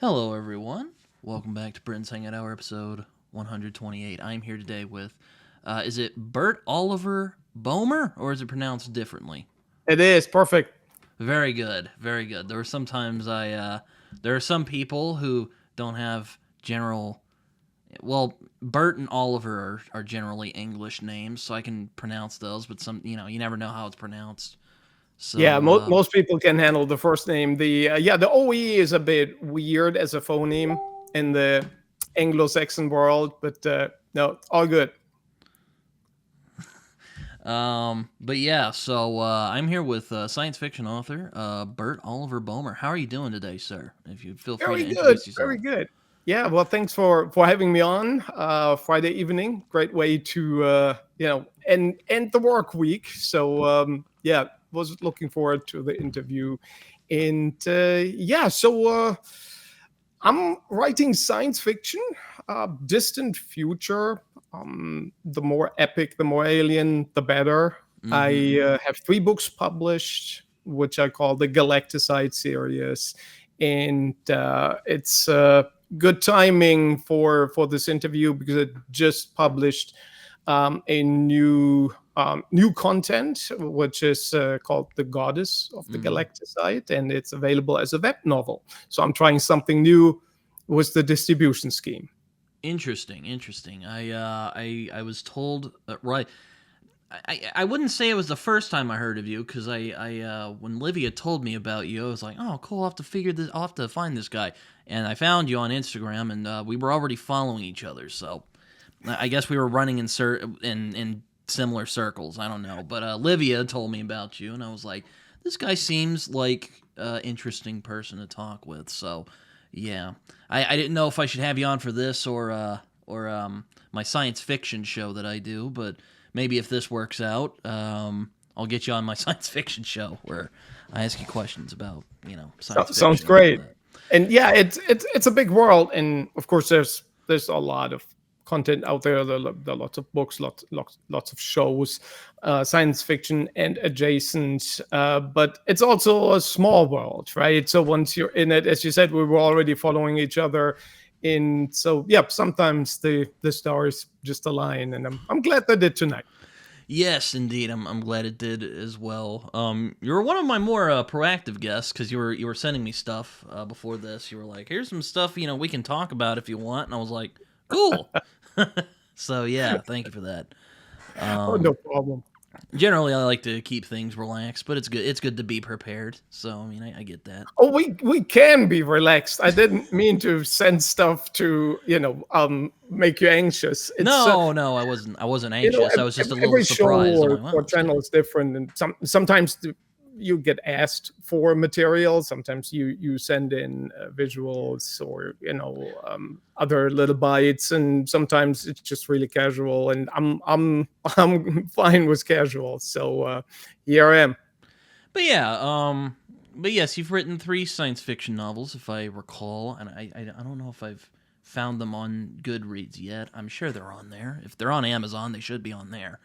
Hello, everyone. Welcome back to Britton's Hangout Hour, episode 128. I'm here today with, is it Bert-Oliver Boehmer, or is it pronounced differently? It is perfect. Very good, very good. There are sometimes there are some people who don't have general, well, Bert and Oliver are generally English names, so I can pronounce those, but you never know how it's pronounced. Yeah, So, most people can handle the first name. The OE is a bit weird as a phoneme in the Anglo-Saxon world, but no, all good. but yeah, so I'm here with science fiction author Bert-Oliver Boehmer. How are you doing today, sir? If you feel free to Very good, introduce very yourself. good. Yeah, well, thanks for having me on Friday evening. Great way to end the work week. So yeah, was looking forward to the interview, and I'm writing science fiction, distant future. The more epic, the more alien, the better. Mm-hmm. I have 3 books published, which I call the Galacticide series, and it's good timing for this interview because it just published a new content, which is called The Goddess of the Mm-hmm. Galacticide, and it's available as a web novel. So I'm trying something new with the distribution scheme. Interesting, interesting. I was told right. I wouldn't say it was the first time I heard of you because when Livia told me about you, I was like, oh, cool. I'll have to find this guy, and I found you on Instagram, and we were already following each other. So I guess we were running in similar circles. I don't know, but Livia told me about you, and I was like, this guy seems like an interesting person to talk with. So yeah, I didn't know if I should have you on for this or my science fiction show that I do, but maybe if this works out, I'll get you on my science fiction show where I ask you questions about science Sounds fiction and all great. that. And yeah, it's a big world, and of course there's a lot of content out there. There are lots of books, lots of shows, science fiction and adjacent. But it's also a small world, right? So once you're in it, as you said, we were already following each other. And so, yeah, sometimes the stars just align, and I'm glad they did tonight. Yes, indeed. I'm glad it did as well. You were one of my more proactive guests because you were sending me stuff before this. You were like, "Here's some stuff we can talk about if you want," and I was like, "Cool." So yeah, thank you for that. Oh, no Um, problem. Generally, I like to keep things relaxed, but it's good. It's good to be prepared. So I mean, I get that. Oh, we can be relaxed. I didn't mean to send stuff to make you anxious. It's No, no, I wasn't. I wasn't anxious. I was just a little every show surprised. I'm like, "Wow, or this guy." channel is different, and sometimes you get asked for material. Sometimes you send in visuals or other little bites, and sometimes it's just really casual. And I'm fine with casual. So here I am. But yeah, but yes, you've written 3 science fiction novels, if I recall, and I don't know if I've found them on Goodreads yet. I'm sure they're on there. If they're on Amazon, they should be on there.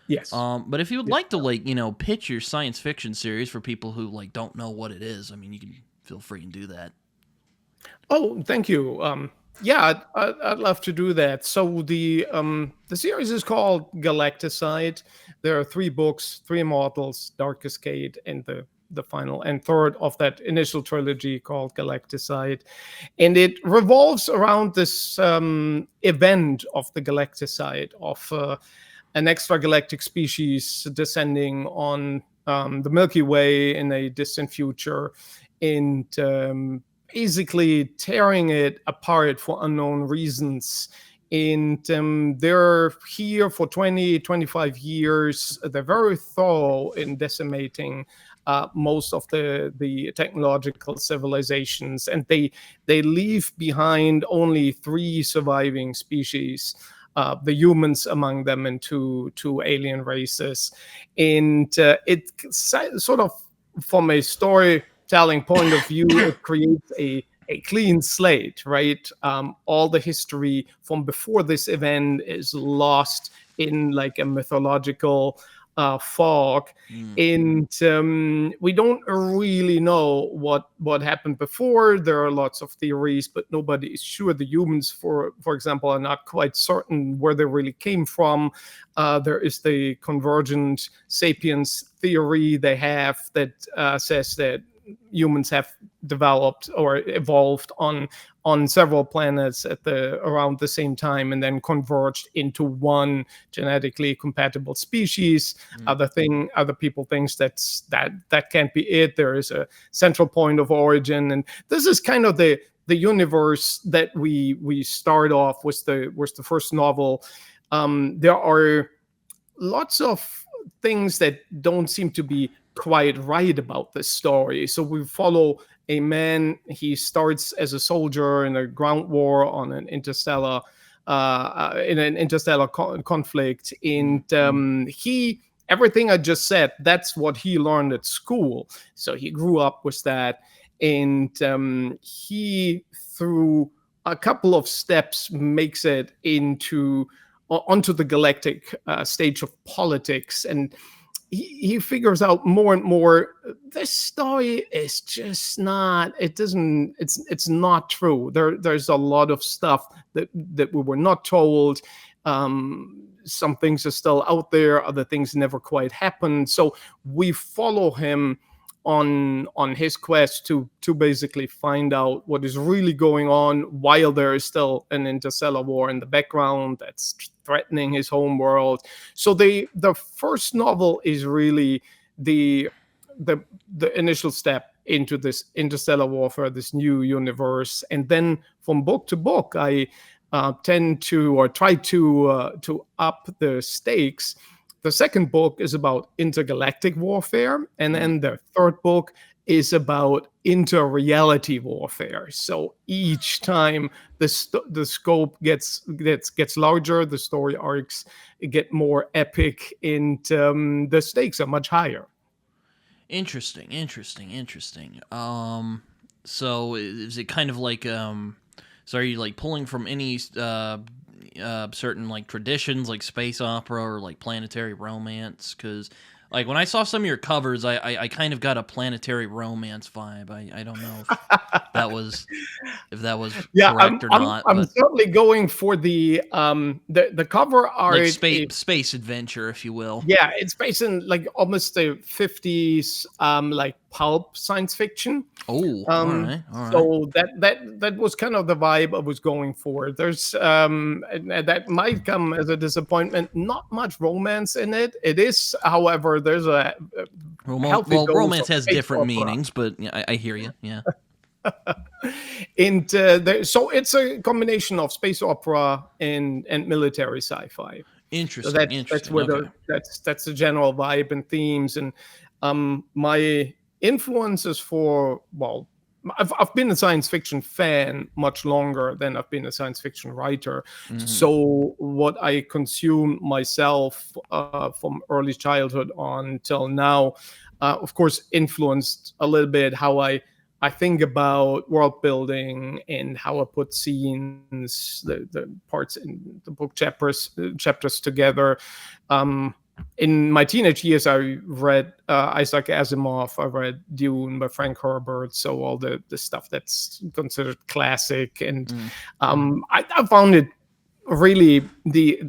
Yes. But if you would Yes. like to pitch your science fiction series for people who don't know what it is, I mean, you can feel free and do that. Oh, thank you. Yeah, I'd love to do that. So the series is called Galacticide. There are 3 books, 3 immortals, Dark Cascade, and the final and third of that initial trilogy called Galacticide, and it revolves around this event of the Galacticide of an extragalactic species descending on the Milky Way in a distant future, and basically tearing it apart for unknown reasons. And they're here for 20, 25 years. They're very thorough in decimating most of the technological civilizations, and they leave behind only 3 surviving species. The humans among them, and two alien races, and it sort of, from a storytelling point of view, it creates a clean slate, right? All the history from before this event is lost in like a mythological fog, Mm. and we don't really know what happened before. There are lots of theories, but nobody is sure. The humans, for example, are not quite certain where they really came from. There is the convergent sapiens theory they have that says that humans have developed or evolved on several planets at the around the same time and then converged into one genetically compatible species. Mm. Other people thinks that can't be it. There is a central point of origin, and this is kind of the universe that we start off with the first novel. There are lots of things that don't seem to be quite right about this story. So we follow a man. He starts as a soldier in a ground war on an interstellar conflict, Mm. and Mm. he everything I just said. That's what he learned at school. So he grew up with that, and he through a couple of steps makes it onto the galactic stage of politics, and he figures out more and more this story is just not it doesn't it's not true. There's a lot of stuff that we were not told. Some things are still out there, other things never quite happened. So we follow him on his quest to basically find out what is really going on, while there is still an interstellar war in the background that's threatening his home world. So the first novel is really the the initial step into this interstellar warfare, this new universe, and then from book to book, I tend to or try to up the stakes. The second book is about intergalactic warfare, and Mm. then the third book is about inter-reality warfare. So each time the scope gets larger, the story arcs get more epic, and the stakes are much higher. Interesting, interesting, interesting. So is it kind of like so are you like pulling from any certain like traditions like space opera or like planetary romance? Because like when I saw some of your covers, I kind of got a planetary romance vibe. I don't know that was if that was Yeah, correct or not, I'm but certainly going for the cover like art. space adventure, if you will. Yeah, it's based in like almost the 50s, like pulp science fiction. Oh, all right, all right. So that was kind of the vibe I was going for. There's and that might come as a disappointment. Not much romance in it. It is, however, there's a healthy Well, dose romance of has space different opera. meanings, but yeah, I hear you. Yeah, And so it's a combination of space opera and military sci-fi. So interesting, that's interesting. where Okay. that's the general vibe and themes. And my influences for well, I've been a science fiction fan much longer than I've been a science fiction writer. Hmm. So what I consume myself from early childhood on till now, of course, influenced a little bit how I think about world building and how I put scenes, the parts in the book chapters together. Um, in my teenage years, I read Isaac Asimov. I read Dune by Frank Herbert. So all the stuff that's considered classic, and Mm. I found it really the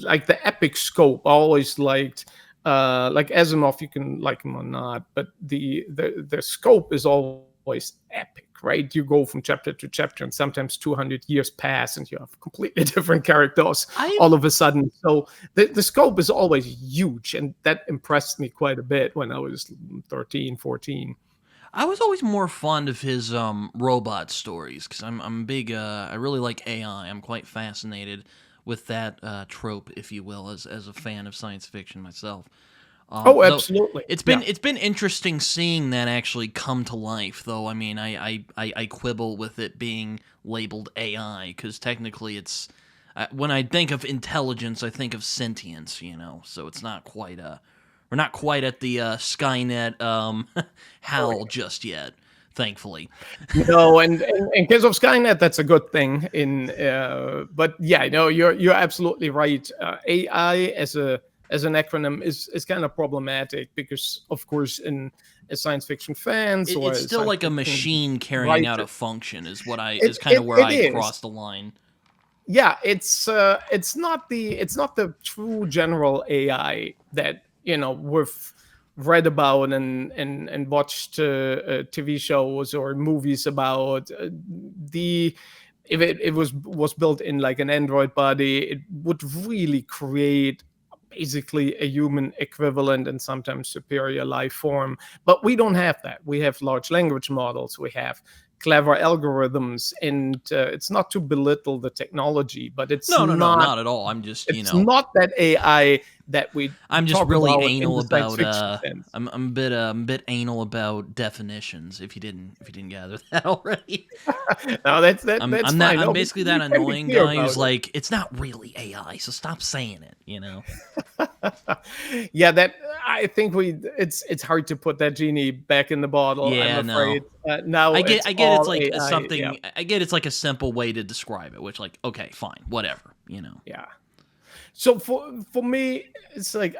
epic scope. I always liked like Asimov. You can like him or not, but the scope is always epic, right? You go from chapter to chapter, and sometimes 200 years pass, and you have completely different characters I all of a sudden. So the scope is always huge, and that impressed me quite a bit when I was 13, 14. I was always more fond of his robot stories because I'm big. I really like AI. I'm quite fascinated with that trope, if you will, as a fan of science fiction myself. Oh, Though absolutely. Yeah. it's been interesting seeing that actually come to life. Though I mean, I quibble with it being labeled AI because technically it's when I think of intelligence, I think of sentience. You know, so it's not quite we're not quite at the Skynet Oh, howl just yet, thankfully. no, and in case of Skynet, that's a good thing. But yeah, no, you're absolutely right. AI as an acronym is kind of problematic because, of course, in as science fiction fans or It's as still science like a fiction machine carrying out a writers, function is it kind of it, where it I is. cross the line. Yeah, it's not the true general AI that we've read about and watched TV shows or movies about. The If it was built in like an Android body, it would really create basically a human equivalent and sometimes superior life form. But we don't have that. We have large language models. We have clever algorithms, and it's not to belittle the technology, but it's No, no, no, not not at all. I'm just, it's not that AI that we I'm just talk really about in anal the science about fiction sense. I'm a bit anal about definitions if you didn't gather that already. No, that's fine. I'm No, basically that we can be annoying clear guy about who's like, it's not really AI, so stop saying it, you know. it. Yeah, that I think it's hard to put that genie back in the bottle. I'm Yeah, no. afraid now it's I get it's all like AI. Yeah, something I get it's like a simple way to describe it, which like, okay, fine, whatever, you know. yeah. So for me, it's like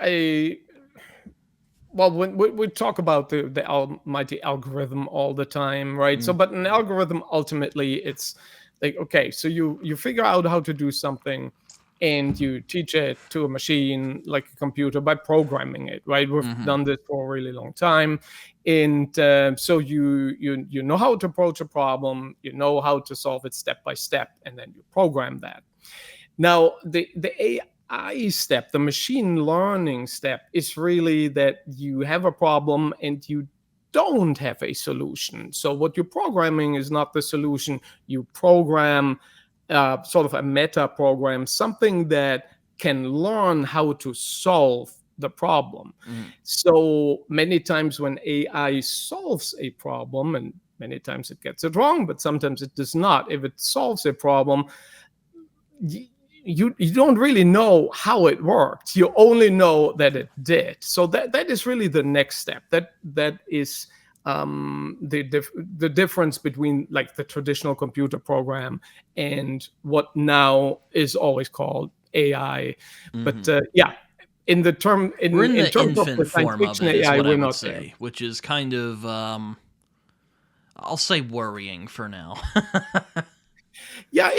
when we talk about the almighty algorithm all the time, right? So, Mm, but an algorithm ultimately, it's like, okay, so you figure out how to do something, and you teach it to a machine like a computer by programming it, right? We've mhm. done this for a really long time, and so you know how to approach a problem, you know how to solve it step by step, and then you program that. Now, the AI step, the machine learning step, is really that you have a problem and you don't have a solution. So, what you're programming is not the solution. You program sort of a meta program, something that can learn how to solve the problem. Mhm. So, many times when AI solves a problem, and many times it gets it wrong, but sometimes it does not, if it solves a problem, you don't really know how it worked. You only know that it did. So that is really the next step. That is the difference between like the traditional computer program and what now is always called AI. But Mhm. yeah, in the term We're in in the terms of the infant science form of fiction it is AI, what I we're would not there. say, which is kind of I'll say worrying for now. Yeah,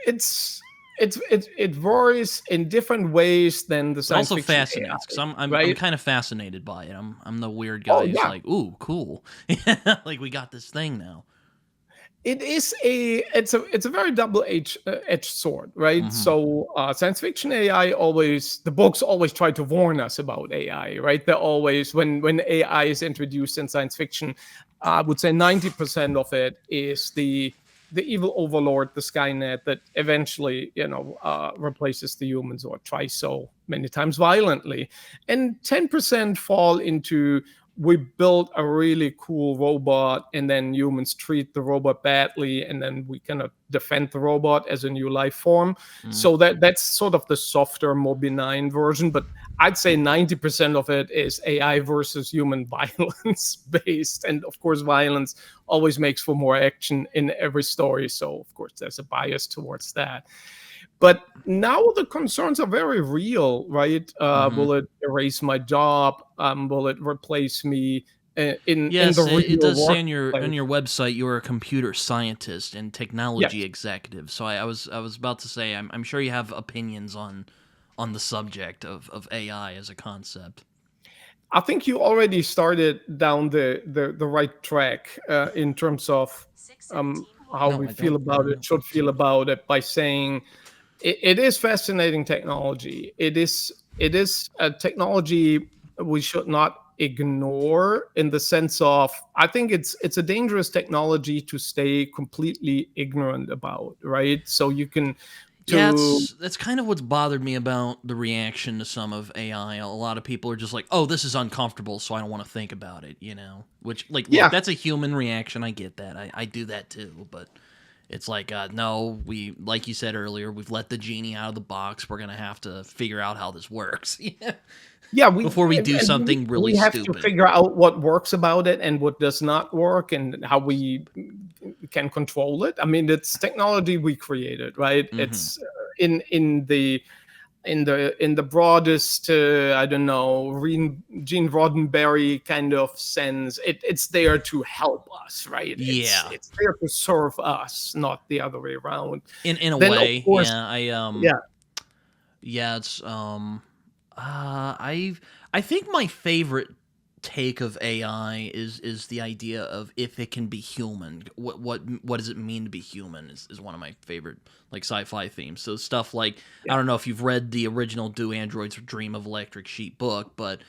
it's it varies in different ways than the But science also fiction fascinates because AI, I'm right? kind of fascinated by it. I'm the weird Oh guy who's yeah, like, ooh, cool, like we got this thing now. it's a very edged sword, right? Hmm. So science fiction AI, always the books always try to warn us about AI, right? They're always when AI is introduced in science fiction, I would say 90% of it is the evil overlord, the Skynet, that eventually replaces the humans or tries so many times violently, and 10% fall into we build a really cool robot and then humans treat the robot badly and then we kind of defend the robot as a new life form. Hmm. So that's sort of the softer, more benign version, but I'd say 90% of it is AI versus human violence based. And of course, violence always makes for more action in every story, so of course there's a bias towards that. But now the concerns are very real, right? Hmm. Will it erase my job? Will it replace me in the Yes, it real does say on workplace? your website you're a computer scientist and technology Yes, executive. So I was about to say I'm sure you have opinions on the subject of AI as a concept. I think you already started down the right track in terms of how No, we I feel don't. about it, should feel about it, by saying it is fascinating technology. It is a technology we should not ignore, in the sense of I think it's a dangerous technology to stay completely ignorant about, right? So you can Yeah, to that's kind of what's bothered me about the reaction to some of AI. A lot of people are just like, "Oh, this is uncomfortable, so I don't want to think about it," you know. Which, like, look, yeah. that's a human reaction. I get that. I do that too. But it's like, no, like you said earlier, we've let the genie out of the box. We're gonna have to figure out how this works, yeah, Yeah, we before we do and something really we have to stupid. figure out what works about it and what does not work, and how we can control it. I mean, it's technology we created, right? Hmm. It's in the in the broadest, I don't know, Gene Roddenberry kind of sense. It's there to help us, right? Yeah, It's there to serve us, not the other way around. in a Then of way, course, yeah. yeah, Yeah, it's I think my favorite take of AI is the idea of if it can be human. What does it mean to be human is one of my favorite like sci-fi themes. So stuff like I yeah, don't know if you've read the original Do Androids Dream of Electric Sheep book, but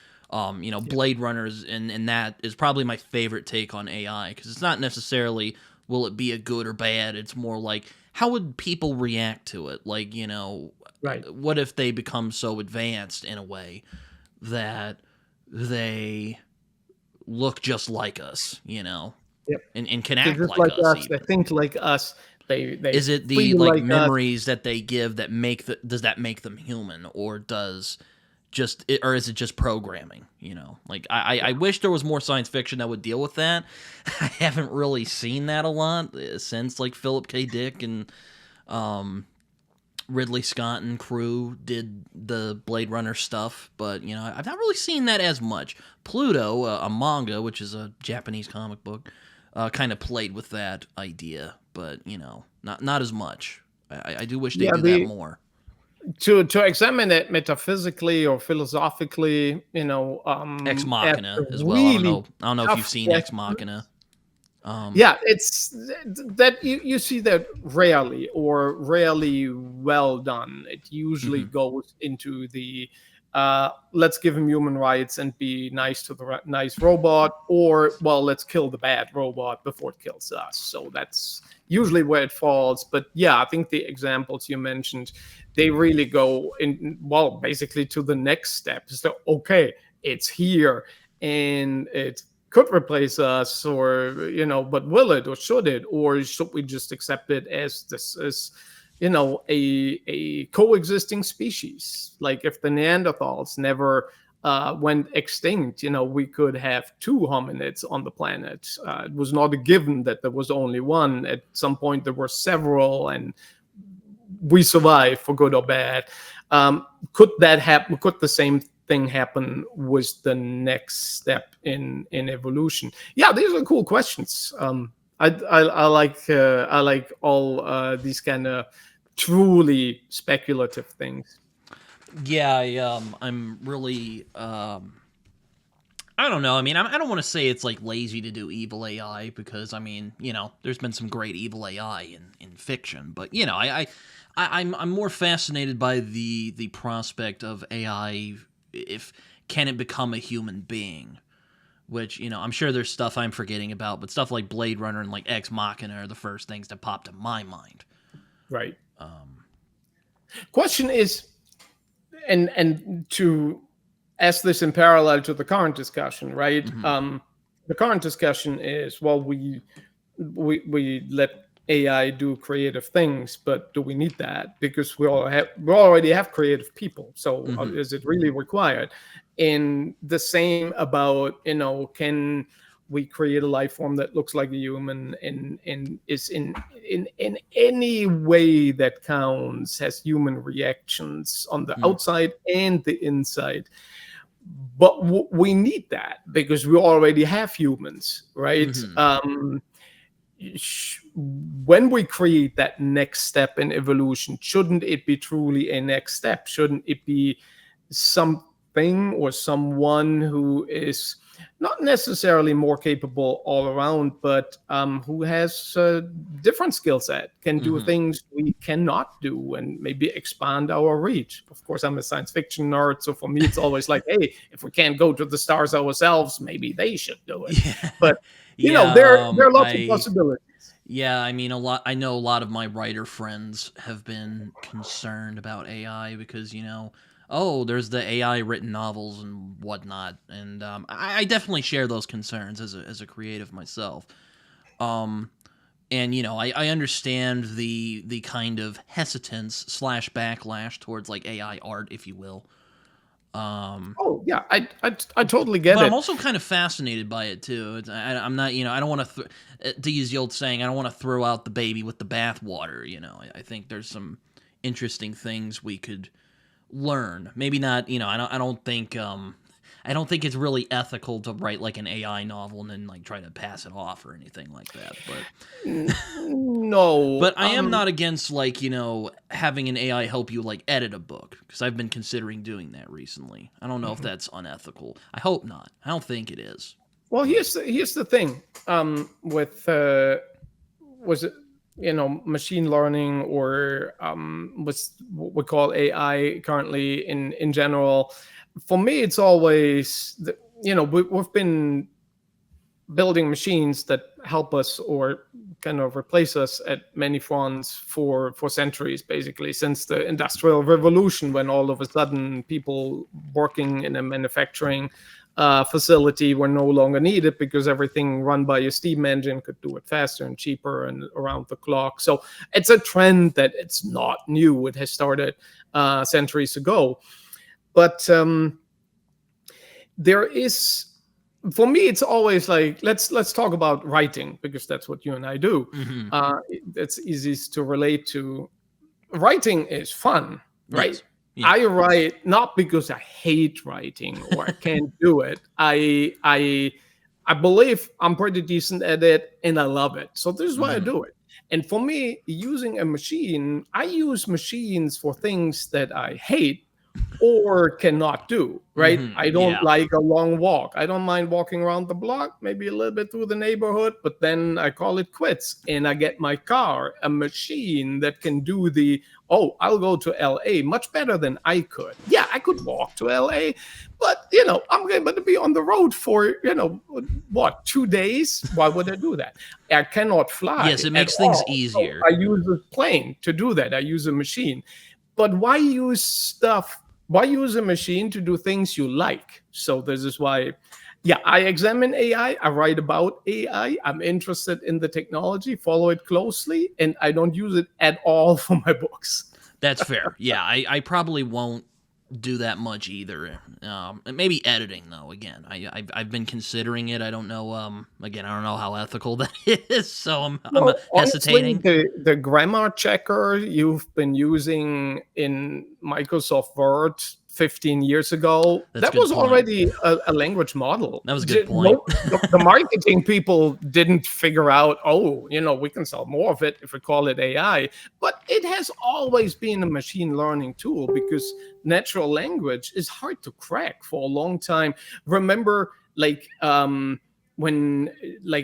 yeah, Blade Runners and that is probably my favorite take on AI because it's not necessarily will it be a good or bad. It's more like how would people react to it? Like, right. what if they become so advanced in a way that they look just like us, Yep. and can They're act just like like us us. They even. think like us. They Is it the feel like like us. memories that they give that does that make them human or or is it just programming? Like I wish there was more science fiction that would deal with that. I haven't really seen that a lot since like Philip K. Dick and um, Ridley Scott and crew did the Blade Runner stuff, but I've not really seen that as much. Pluto, a manga, which is a Japanese comic book, kind of played with that idea, but not as much. I do wish they'd Yeah, do that the more. to examine it metaphysically or philosophically, Ex after Machina as well. I don't really know. I don't know if you've tough seen Ex Machina. questions. Um, Yeah, it's that you see that rarely or rarely well done. It usually mhm, goes into the let's give him human rights and be nice to the nice robot, or well, let's kill the bad robot before it kills us. So that's usually where it falls. But yeah, I think the examples you mentioned, they really go in, well, basically to the next step. So okay, it's here and it could replace us, or but will it, or should it, or should we just accept it as this is a coexisting species? Like if the Neanderthals never went extinct, we could have two hominids on the planet. It was not a given that there was only one. At some point there were several, and we survive for good or bad. Could that happen? Could the same thing happen with the next step in evolution? Yeah, these are cool questions. I like all these kind of truly speculative things. yeah, I'm really I don't know. I mean, I don't want to say it's like lazy to do evil AI because I mean, there's been some great evil AI in fiction, but I'm more fascinated by the prospect of AI if can it become a human being, which I'm sure there's stuff I'm forgetting about, but stuff like Blade Runner and like Ex Machina are the first things that popped in my mind. Right. Um, Question is, and to ask this in parallel to the current discussion, right? mhm, The current discussion is, well, we let AI do creative things, but do we need that? Because we already have creative people. So mhm, is it really required? And the same about can we create a life form that looks like a human and is in any way that counts, has human reactions on the mhm, outside and the inside? But we need that because we already have humans, right? mhm, When we create that next step in evolution, shouldn't it be truly a next step? Shouldn't it be something or someone who is not necessarily more capable all around, but who has a different skill set, can do mhm. things we cannot do, and maybe expand our reach? Of course, I'm a science fiction nerd, so for me, it's always like, hey, if we can't go to the stars ourselves, maybe they should do it. Yeah, But there yeah. are lots of possibilities. Yeah, I mean, a lot. I know a lot of my writer friends have been concerned about AI because oh, there's the AI written novels and whatnot, and I definitely share those concerns as a creative myself. Um, and I understand the kind of hesitance slash backlash towards like AI art, if you will. Um, Oh yeah, I totally get but I'm it. also kind of fascinated by it too. I'm not, I don't want to use the old saying, I don't want to throw out the baby with the bathwater. I think there's some interesting things learn. Maybe not, I don't think it's really ethical to write like an AI novel and then like try to pass it off or anything like that. No. But I am not against like, having an AI help you like edit a book because I've been considering doing that recently. I don't know if that's unethical. I hope not. I don't think it is. Well, But here's the thing. With was it machine learning, or what's what we call AI currently in general. For me, it's always we've been building machines that help us or kind of replace us at many fronts for centuries, basically since the Industrial Revolution, when all of a sudden people working in a manufacturing facility were no longer needed because everything run by a steam engine could do it faster and cheaper and around the clock. So it's a trend that it's not new. It has started centuries ago. But there is, for me, it's always like, let's talk about writing, because that's what you and I do. It's easiest to relate to. Writing is fun, right? yes. Yeah. I write not because I hate writing or I can't do it. I believe I'm pretty decent at it and I love it. So this is why I do it. And for me, using a machine, I use machines for things that I hate or cannot do, right? I don't Yeah. like a long walk. I don't mind walking around the block, maybe a little bit through the neighborhood, but then I call it quits and I get my car, a machine that can do I'll go to LA much better than I could. Yeah, I could walk to LA, but I'm going to be on the road for 2 days. Why would I do that? I cannot fly. Yes, it makes things all. easier. So I use a plane to do that. I use a machine. But why use a machine to do things you like? So this is why, I examine AI. I write about AI. I'm interested in the technology, follow it closely, and I don't use it at all for my books. That's fair. Yeah, I probably won't do that much either. Maybe editing though. Again, I've been considering it. I don't know. Again, I don't know how ethical that is. So I'm hesitating. Honestly, the grammar checker you've been using in Microsoft Word 15 years ago, that was already a language model. That was a good point. The marketing people didn't figure out, we can sell more of it if we call it AI. But it has always been a machine learning tool because natural language is hard to crack for a long time. Remember, when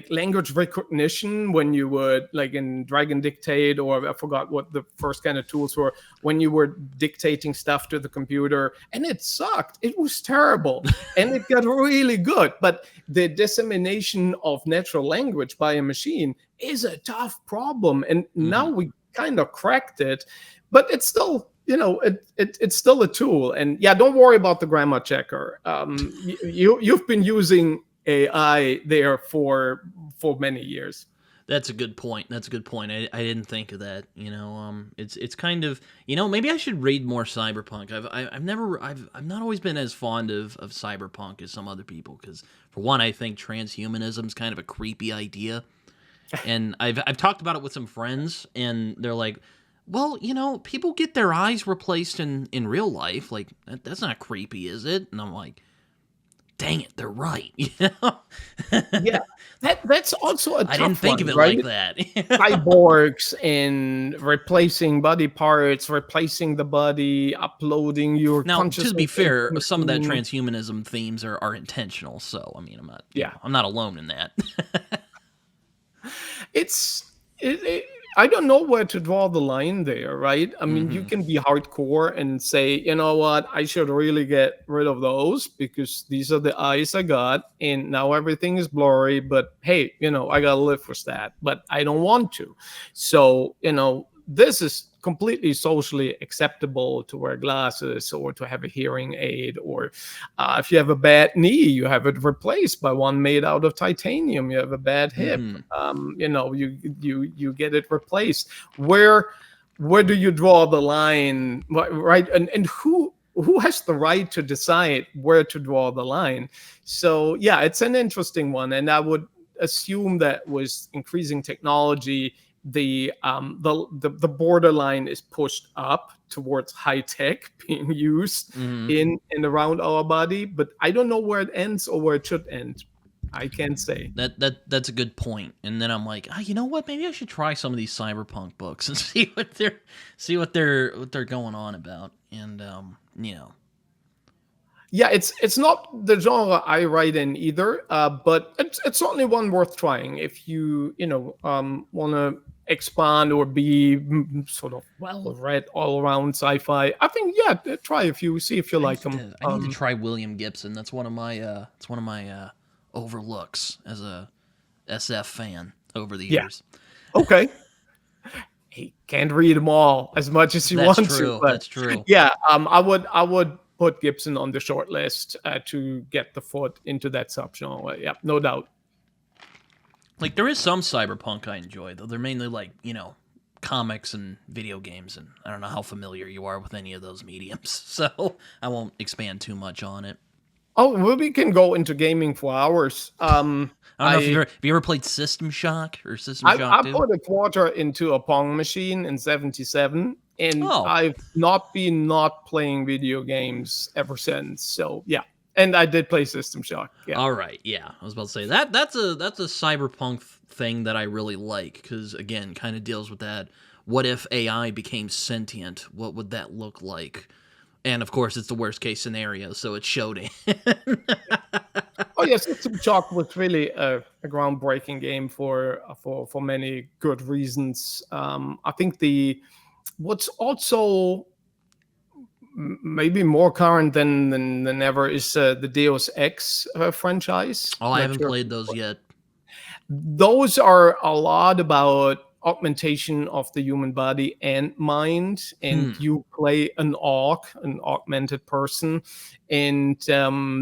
language recognition, when you would in Dragon Dictate, or I forgot what the first kind of tools were, when you were dictating stuff to the computer and it sucked, it was terrible, and it got really good. But the dissemination of natural language by a machine is a tough problem, and now we kind of cracked it, but it's still it's still a tool. And don't worry about the grammar checker. You've been using AI there for many years. That's a good point. I didn't think of that. It's kind of, maybe I should read more cyberpunk. I've not always been as fond of cyberpunk as some other people, because for one, I think transhumanism is kind of a creepy idea, and I've talked about it with some friends, and they're like, well, people get their eyes replaced in real life. Like that's not creepy, is it? And I'm like, dang it, they're right. Yeah, that's also a tough one. I didn't think of it right? like that. Cyborgs and replacing body parts, replacing the body, uploading your consciousness. To be fair, some of that transhumanism themes are intentional. So I mean, I'm not alone in that. I don't know where to draw the line there, right? I mean, you can be hardcore and say, you know what, I should really get rid of those because these are the eyes I got, and now everything is blurry. But hey, I gotta live with that. But I don't want to. So, this is completely socially acceptable to wear glasses or to have a hearing aid, or if you have a bad knee, you have it replaced by one made out of titanium. You have a bad hip, you get it replaced. Where do you draw the line, right? And who has the right to decide where to draw the line? So it's an interesting one, and I would assume that with increasing technology, the borderline is pushed up towards high tech being used Hmm. in and around our body, but I don't know where it ends or where it should end. I can't say. That's a good point. And then I'm like, you know what? Maybe I should try some of these cyberpunk books and see what they're going on about. And Yeah, it's not the genre I write in either, but it's certainly one worth trying if you want to expand or be sort of well read all around sci-fi. I think try if you see if you like them. I need to try William Gibson. That's one of my overlooks as a SF fan over the Yeah, years. okay. He can't read them all as much as you That's want to, true. but That's true. yeah, I would put Gibson on the short list to get the foot into that subgenre. Yeah, no doubt. Like there is some cyberpunk I enjoy, though they're mainly like comics and video games, and I don't know how familiar you are with any of those mediums, so I won't expand too much on it. Oh, well, we can go into gaming for hours. I don't know if you ever played System Shock or System I, Shock I 2? put a quarter into a Pong machine in '77, and Oh, I've not been not playing video games ever since. So yeah, and I did play System Shock. Yeah. all right. Yeah, I was about to say that's a cyberpunk thing that I really like because again, kind of deals with that. What if AI became sentient? What would that look like? And of course, it's the worst case scenario, so it's showed. Oh yes, System Shock was really a groundbreaking game for many good reasons. I think the what's also maybe more current than ever is the Deus Ex franchise. Oh, I Not haven't sure. played those yet. Those are a lot about augmentation of the human body and mind, and Hmm. you play an augmented person, and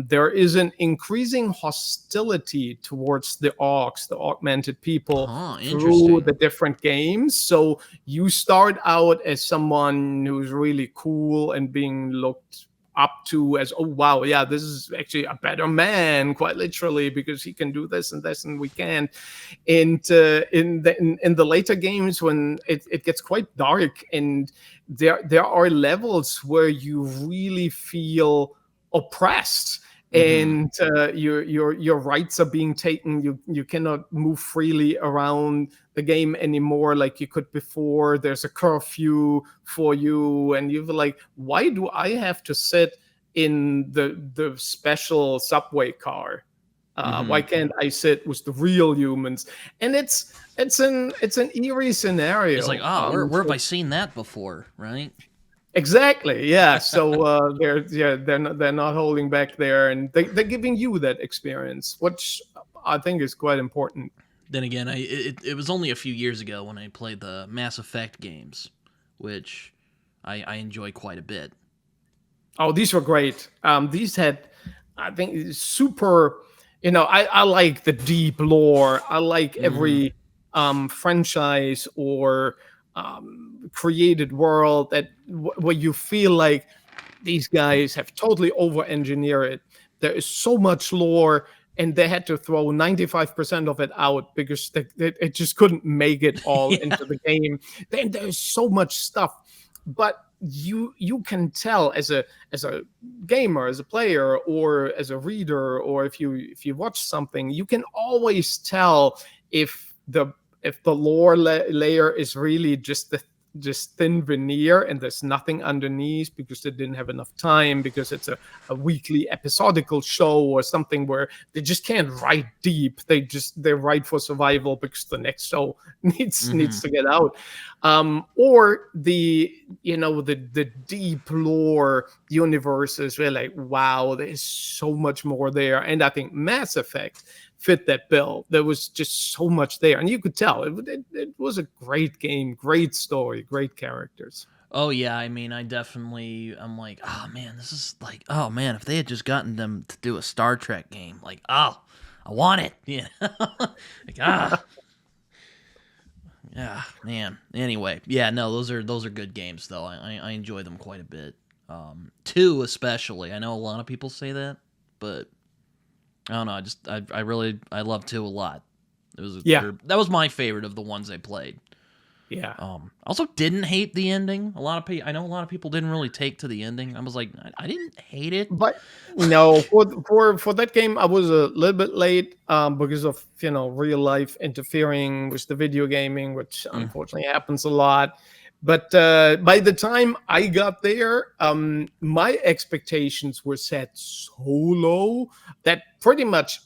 there is an increasing hostility towards the augmented people Huh. through Interesting. the different games. So you start out as someone who's really cool and being looked up to as, oh wow, yeah, this is actually a better man, quite literally, because he can do this and we can't. And in the later games, when it gets quite dark, and there are levels where you really feel oppressed, Mm-hmm. and your rights are being taken. You cannot move freely around the game anymore like you could before. There's a curfew for you, and you're like, why do I have to sit in the special subway car? Mm-hmm. Why can't I sit with the real humans? And it's an eerie It's like, scenario. where have I seen that before, right? Exactly. Yeah. So they're not holding back there, and they're giving you that experience, which I think is quite important. Then again, it was only a few years ago when I played the Mass Effect games, which I enjoy quite a bit. Oh, these were great. These had, I think, super. I like the deep lore. I like Mm-hmm. every franchise or created world where you feel like these guys have totally over engineered it. There is so much lore, and they had to throw 95% of it out because it just couldn't make it all Yeah. into the game. Then there's so much stuff, but you can tell as a gamer, as a player, or as a reader, or if you watch something, you can always tell if the lore layer is really just thin veneer and there's nothing underneath because they didn't have enough time, because it's a weekly episodical show or something where they just can't write deep. They write for survival because the next show needs Mm-hmm. to get out. Or the deep lore universes where, like, wow, there's so much more there. And I think Mass Effect fit that bill. There was just so much there, and you could tell it was a great game, great story, great characters. Oh yeah, I mean, I'm like, oh man, this is like, oh man, if they had just gotten them to do a Star Trek game, like, oh, I want it, yeah, like yeah, man. Anyway, yeah, no, those are good games though. I enjoy them quite a bit. Two especially. I know a lot of people say that, but I don't know. I really I love two a lot. It was Yeah. that was my favorite of the ones I played. Yeah. Also didn't hate the ending. A lot of people, I know a lot of people didn't really take to the ending. I was like, I didn't hate it. But no, for that game, I was a little bit late because of real life interfering with the video gaming, which Mm, unfortunately happens a lot. But by the time I got there, my expectations were set so low that pretty much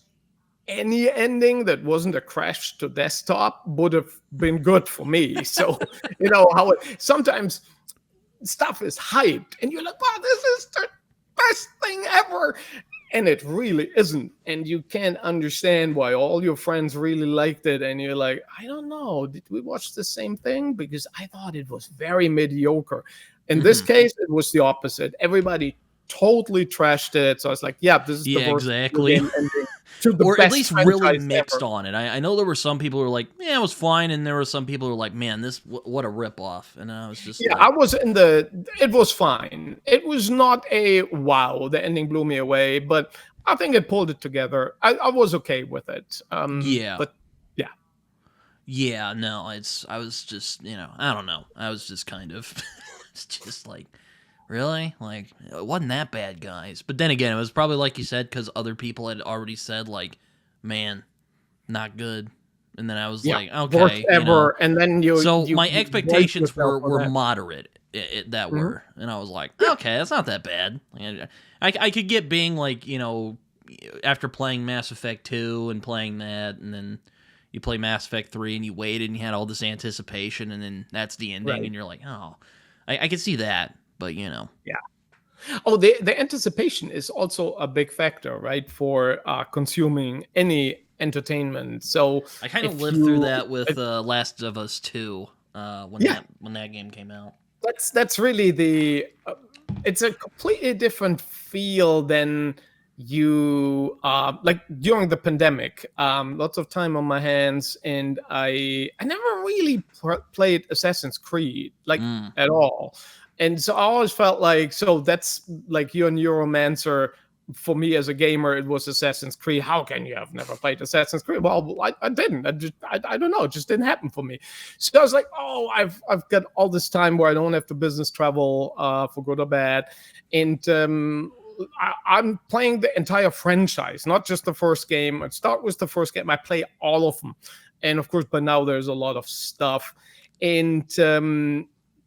any ending that wasn't a crash to desktop would have been good for me. So how sometimes stuff is hyped and you're like, wow, this is the best thing ever. And it really isn't. And you can't understand why all your friends really liked it. And you're like, I don't know. Did we watch the same thing? Because I thought it was very mediocre. In this hmm case, it was the opposite. Everybody totally trashed it. So I was like, yeah, this is the Yeah, worst video exactly. game ending to the Or at best least really franchise mixed ever. on it. I know there were some people who were like, yeah, it was fine, and there were some people who were like, man, this what a ripoff. And I was just Yeah, like, it was fine. It was not a wow, the ending blew me away, but I think it pulled it together. I was okay with it. yeah, But yeah, yeah, no, I was just, I don't know. I was just kind of, it's just like, really? Like, it wasn't that bad, guys. But then again, it was probably like you said, because other people had already said, like, man, not good. And then I was yeah, like, worst okay, ever. And then So my you brace expectations yourself for were that. moderate that Mhm. were, and I was like, Yeah, okay, that's not that bad. And I could get being like, after playing Mass Effect 2 and playing that, and then you play Mass Effect 3 and you waited and you had all this anticipation, and then that's the ending, right. and you're like, oh, I could see that, but Yeah. Oh, the anticipation is also a big factor, right, for consuming any entertainment. So I kind of if lived through you that with Last of Us 2 when yeah, that game came out. that's really the it's a completely different feel than you like during the pandemic. Lots of time on my hands, and I never really played Assassin's Creed like Mm. at all. And so I always felt like, so that's like your neuromancer. For me as a gamer, it was Assassin's Creed. How can you have never played Assassin's Creed? Well, I didn't. I don't know. It just didn't happen for me. So I was like, oh, I've got all this time where I don't have to business travel for good or bad, and I'm playing the entire franchise, not just the first game. I start with the first game. I play all of them, and of course, by now there's a lot of stuff, and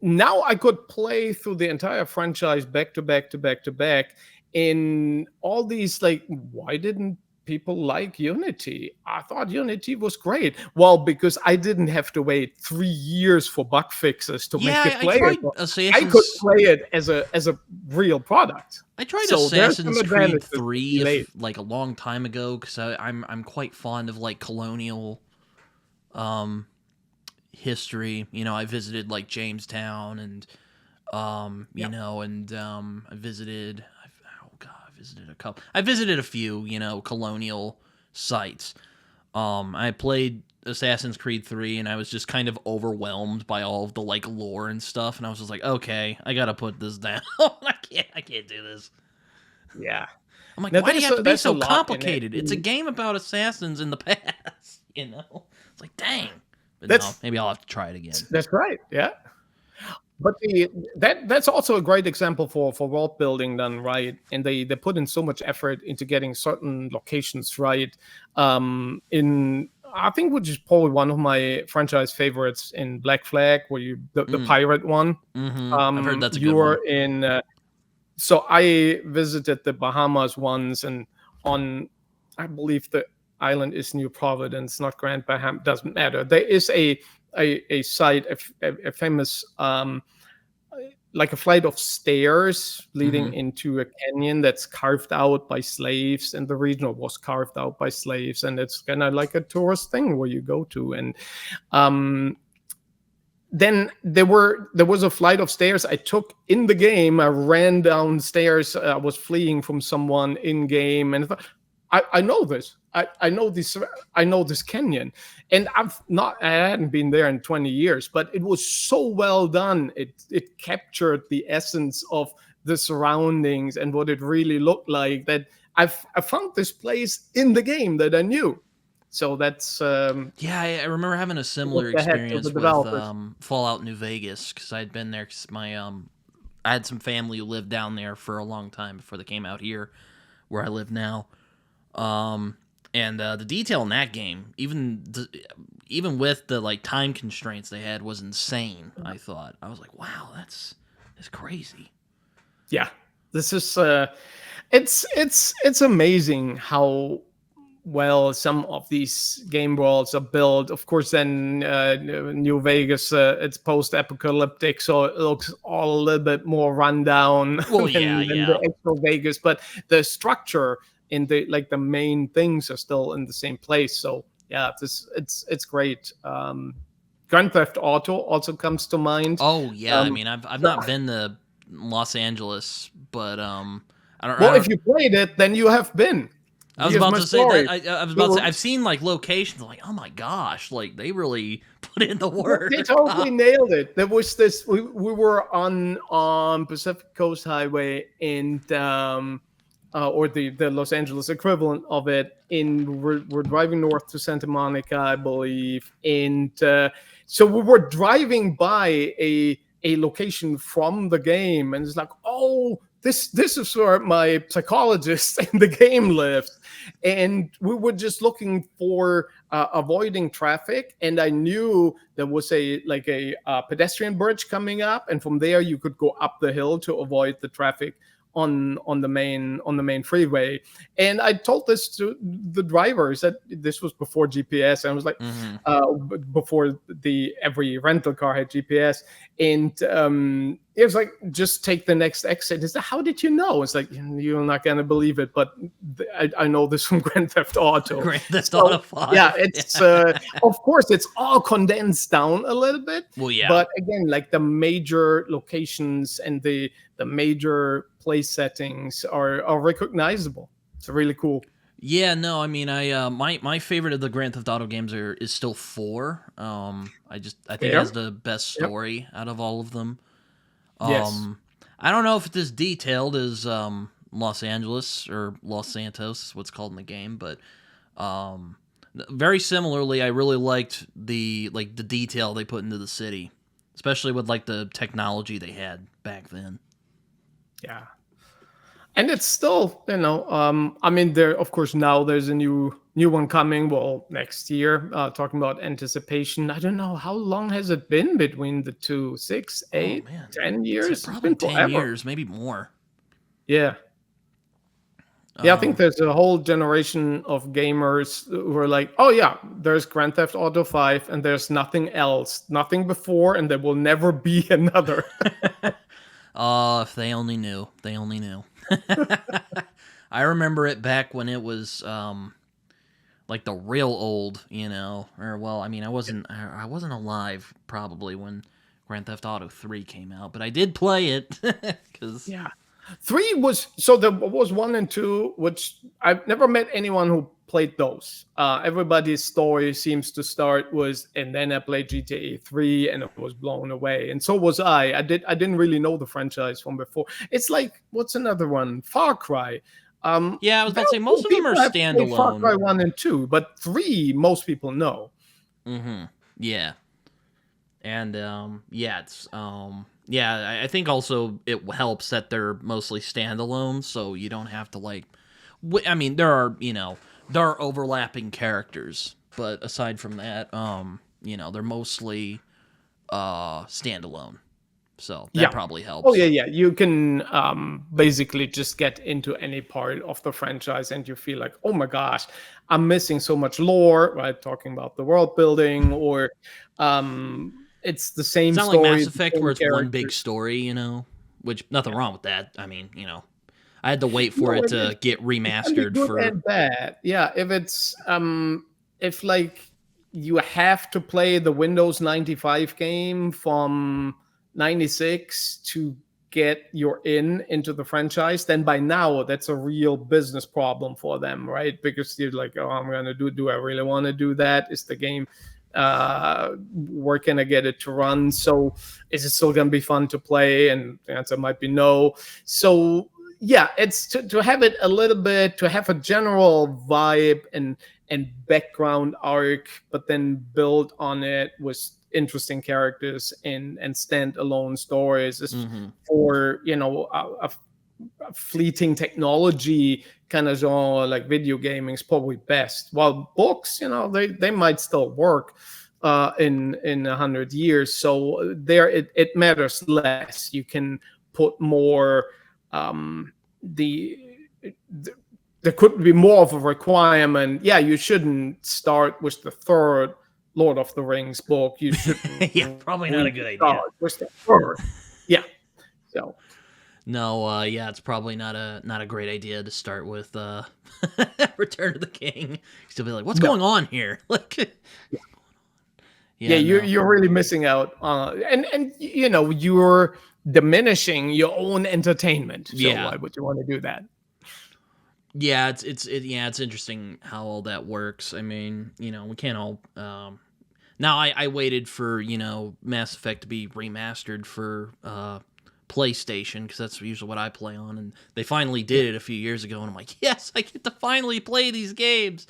now I could play through the entire franchise back to back to back to back. In all these, like, why didn't people like Unity? I thought Unity was great. Well, because I didn't have to wait 3 years for bug fixes to Yeah, make it I tried playable. I could Assassin's play it as a real product. I tried So there's some Assassin's Creed advantages to 3 delay. if like a long time ago because I'm quite fond of like colonial um history. I visited like Jamestown and Yeah. I visited I visited a couple. I visited a few, colonial sites. I played Assassin's Creed 3 and I was just kind of overwhelmed by all of the like lore and stuff and I was just like, "Okay, I got to put this down. I can't do this." Yeah. I'm like, Now why do you have to be there's a so lot in it. complicated? It's a game about assassins in the past. It's like, dang. But no, That's maybe I'll have to try it again. that's right. Yeah. But that's also a great example for world building done right, and they put in so much effort into getting certain locations right. In I think which is probably one of my franchise favorites in Black Flag, where the Mm, pirate one. I've heard that's a good one. You're in. So I visited the Bahamas once, and on I believe the island is New Providence, not Grand Baham. Doesn't matter. There is a site, a famous like a flight of stairs leading Mm-hmm. into a canyon that's carved out by slaves, and the region was carved out by slaves, and it's kind of like a tourist thing where you go to. And um, then there was a flight of stairs I took in the game. I ran downstairs. I was fleeing from someone in game, and I thought, I know this. I know this. I know this canyon, and I hadn't been there in 20 years, but it was so well done. It captured the essence of the surroundings and what it really looked like. That I found this place in the game that I knew. So that's Yeah, I remember having a similar looked ahead to the experience with developers. Fallout New Vegas because I'd been there because my I had some family who lived down there for a long time before they came out here where I live now. Um, and the detail in that game, even with the like time constraints they had, was insane. I thought I was like, wow, that's crazy. Yeah, this is it's amazing how well some of these game worlds are built. Of course, then New Vegas, it's post-apocalyptic, so it looks all a little bit more rundown Well, yeah, than the yeah. actual Vegas, but the structure in the like the main things are still in the same place. So yeah, it's great. Grand Theft Auto also comes to mind. Oh yeah, I Um, mean, I've not been to Los Angeles, but well, I if don't. you played it, then you have been. I was Here's about my to say that story. I was There about to say were I've seen like locations like oh my gosh like they really put in the They work. totally nailed it. There was this. We were on Pacific Coast Highway and or the Los Angeles equivalent of it. We're driving north to Santa Monica, I believe, and so we were driving by a location from the game, and it's like, oh, this is where my psychologist in the game lives, and we were just looking for avoiding traffic, and I knew there was a like a pedestrian bridge coming up, and from there you could go up the hill to avoid the traffic on the main freeway. And I told this to the drivers that this was before GPS. And I was like, Hmm. before the every rental car had GPS, and it was like, just take the next exit. It's like, how did you know? It's like, you're not gonna believe it, but I know this from Grand Theft Auto. Grand Theft Auto So yeah, 5. it's of course it's all condensed down a little bit, Well, yeah. but again, like the major locations and the major place settings are recognizable. It's really cool. Yeah, no, I mean, my favorite of the Grand Theft Auto games is still 4. I think it has Fair. the best Yep. story out of all of them. Yes. Um, I don't know if it's as detailed as Los Angeles or Los Santos, what's called in the game, but um, very similarly, I really liked the detail they put into the city, especially with like the technology they had back then. Yeah. And it's still, I mean, there, of course, now there's a new one coming. Well, next year. Talking about anticipation. I don't know how long has it been between the two. Six, Oh eight, man, 10 years. It's probably been 10 years, forever. maybe more. Yeah. Yeah, I think Um, there's a whole generation of gamers who are like, oh yeah, there's Grand Theft Auto 5 and there's nothing else, nothing before, and there will never be another. oh, if they only knew, they only knew. I remember it back when it was like the real old, or well, I mean, I wasn't alive probably when Grand Theft Auto 3 came out, but I did play it cuz Yeah. Three was, so there was one and two, which I've never met anyone who played those. Everybody's story seems to start was, and then I played GTA 3 and it was blown away. And so was I. I didn't really know the franchise from before. It's like, what's another one? Far Cry. yeah, I was about Very to say most few of them are people have played Far standalone. Cry 1 and 2, but 3 most people know. Mhm. Yeah. And yeah, it's yeah, I think also it helps that they're mostly standalone, so you don't have to like I mean, there are overlapping characters, but aside from that, they're mostly standalone. So that Yeah. probably Oh yeah, helps. yeah. You can basically just get into any part of the franchise, and you feel like, oh my gosh, I'm missing so much lore. Right, talking about the world building, or it's the It's same not like story, Mass the Effect where same it's one big characters. story, which nothing Yeah. wrong with that. I mean, I had to wait for No, it it to get it can be remastered good for and bad. Yeah, if it's if like you have to play the Windows 95 game from 96 to get your into the franchise, then by now that's a real business problem for them, right? Because you're like, oh, I'm gonna do I really want to do that? Is the game where can I get it to run? So is it still gonna be fun to play? And the answer might be no. So yeah, it's to have it a little bit, to have a general vibe and background arc, but then build on it with interesting characters and standalone stories is Hmm. for a fleeting technology kind of genre like video gaming is probably best. While books, they might still work in 100 years. So there, it matters less. You can put more. Um, the, the there could be more of a requirement. Yeah, you shouldn't start with the third Lord of the Rings book. You should Yeah, probably not a really good idea. start with the third. Yeah. So No, yeah, it's probably not a great idea to start with Return of the King. Still be like, what's no. going on here? Like, Yeah, yeah, you're no, you're really missing out, and you're diminishing your own entertainment. So yeah, why would you want to do that? yeah, yeah, it's interesting how all that works. I mean, we can't all. Now I waited for Mass Effect to be remastered for PlayStation because that's usually what I play on, and they finally Yeah, did it a few years ago, and I'm like, yes, I get to finally play these games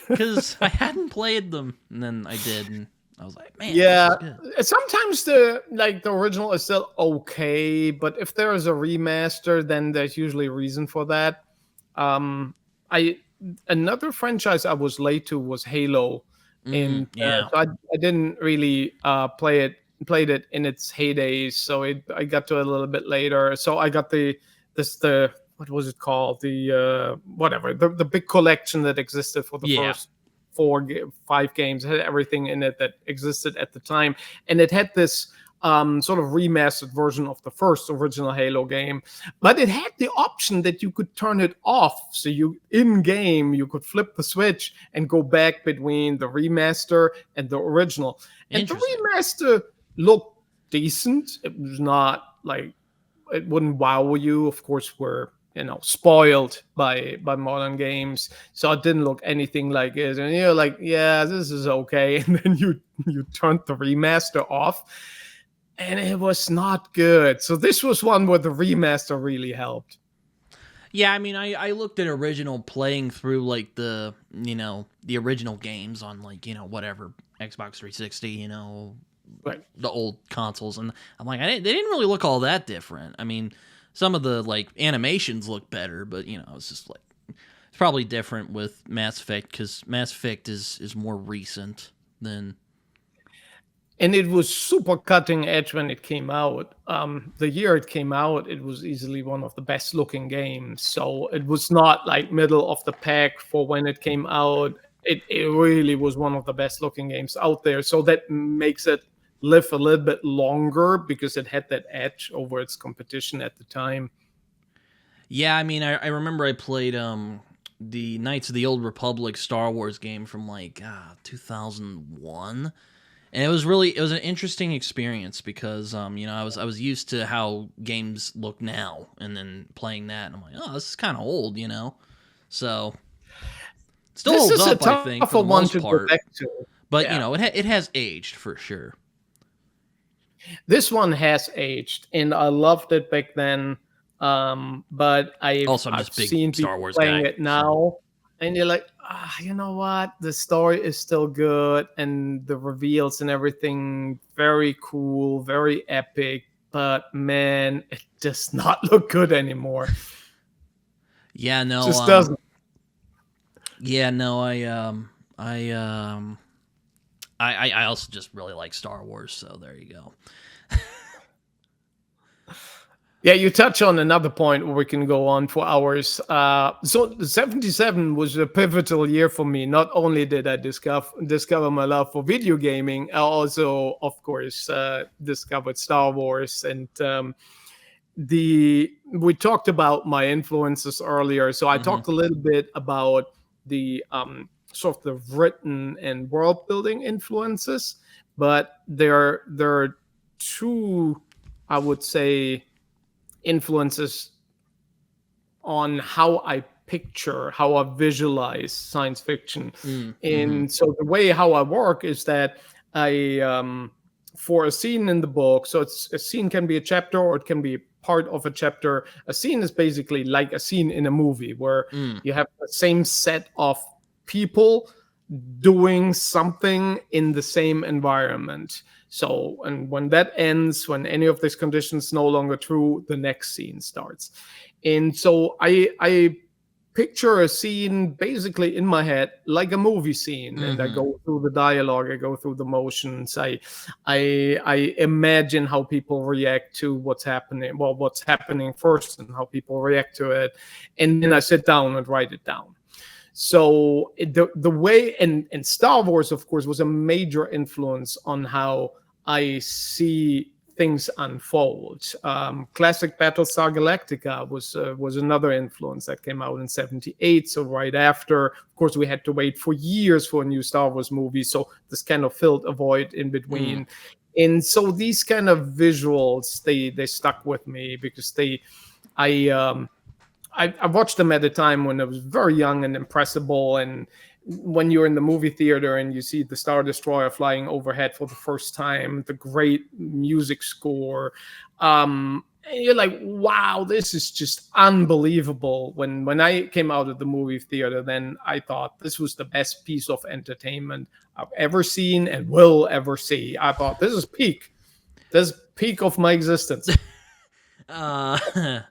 because I hadn't played them, and then I did, and I was like, man, this yeah. is good. Sometimes the original is still okay, but if there is a remaster, then there's usually a reason for that. I Another franchise I was late to was Halo, and Yeah, so I didn't really played it in its heydays, so I got to it a little bit later. So I got the what was it called, the whatever, the big collection that existed for the yeah, first 5 games. It had everything in it that existed at the time, and it had this sort of remastered version of the first original Halo game, but it had the option that you could turn it off. So you in game you could flip the switch and go back between the remaster and the original. And the interesting. remaster looked decent. It was not like it wouldn't wow you. Of course, we're spoiled by modern games, so it didn't look anything like it. And you're like, yeah, this is okay. And then you turned the remaster off, and it was not good. So this was one where the remaster really helped. Yeah, I mean, I looked at original playing through like the original games on like whatever Xbox 360, Right. the old consoles, and I'm like, they didn't really look all that different. I mean, some of the like animations look better, but it's just like it's probably different with Mass Effect because Mass Effect is more recent than. And it was super cutting edge when it came out. The year it came out, it was easily one of the best looking games. So it was not like middle of the pack for when it came out. It really was one of the best looking games out there. So that makes it live a little bit longer because it had that edge over its competition at the time. Yeah, I mean, I remember I played the Knights of the Old Republic Star Wars game from like 2001, and it was an interesting experience because I was used to how games look now, and then playing that, and I'm like, oh, this is kind of old, so it still This holds is a up, I think, for tougher the one most to go part, back to. but Yeah. it has aged for sure. This one has aged, and I loved it back then. But Also, I'm I've just a big seen Star people Wars playing guy, it so now, and you're like, you know what? The story is still good, and the reveals and everything very cool, very epic. But man, it does not look good anymore. yeah, no, Just doesn't. yeah, no, I I also just really like Star Wars, so there you go. Yeah, you touch on another point where we can go on for hours. So 77 was a pivotal year for me. Not only did I discover my love for video gaming, I also, of course, discovered Star Wars. And the we talked about my influences earlier. So I Hmm. talked a little bit about the sort of the written and world building influences, but there are two, I would say, influences on how I picture, how I visualize science fiction. Mm-hmm. And so the way how I work is that I for a scene in the book, so it's a scene can be a chapter or it can be part of a chapter. A scene is basically like a scene in a movie where Mm. you have the same set of people doing something in the same environment. So, and when that ends, when any of these conditions no longer true, the next scene starts. And so I picture a scene basically in my head like a movie scene, and I Mm-hmm. go through the dialogue, I go through the motions, I imagine how people react to what's happening, well, what's happening first and how people react to it, and then I sit down and write it down. So the way, and Star Wars, of course, was a major influence on how I see things unfold. Classic Battlestar Galactica was another influence that came out in '78. So right after, of course, we had to wait for years for a new Star Wars movie. So this kind of filled a void in Mm. between. And so these kind of visuals, they stuck with me because I I watched them at a time when I was very young and impressible. And when you're in the movie theater and you see the Star Destroyer flying overhead for the first time, the great music score, and you're like, wow, this is just unbelievable. When I came out of the movie theater, then I thought this was the best piece of entertainment I've ever seen and will ever see. I thought this is peak. This is peak of my existence. Uh,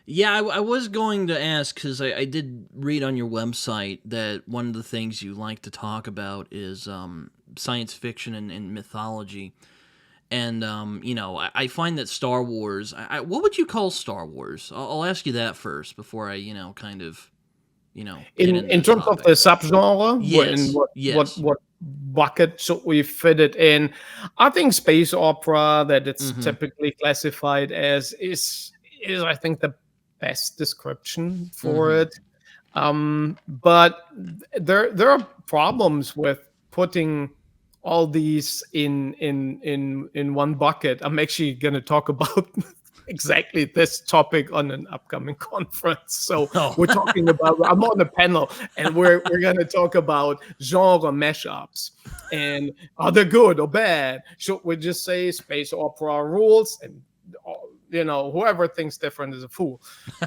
yeah, I was going to ask because I did read on your website that one of the things you like to talk about is science fiction and mythology. And, I find that Star Wars, what would you call Star Wars? I'll ask you that first before I, kind of, get into In the terms of the topic. subgenre, in Yes, what yes. what bucket should we fit it in? I think space opera, that it's Mm-hmm, typically classified as, is I think the best description for mm-hmm, it. But there are problems with putting all these in one bucket. I'm actually going to talk about exactly this topic on an upcoming conference. So oh. we're talking about, I'm on a panel, and we're going to talk about genre mashups, and are they good or bad? Should we just say space opera rules, and whoever thinks different is a fool?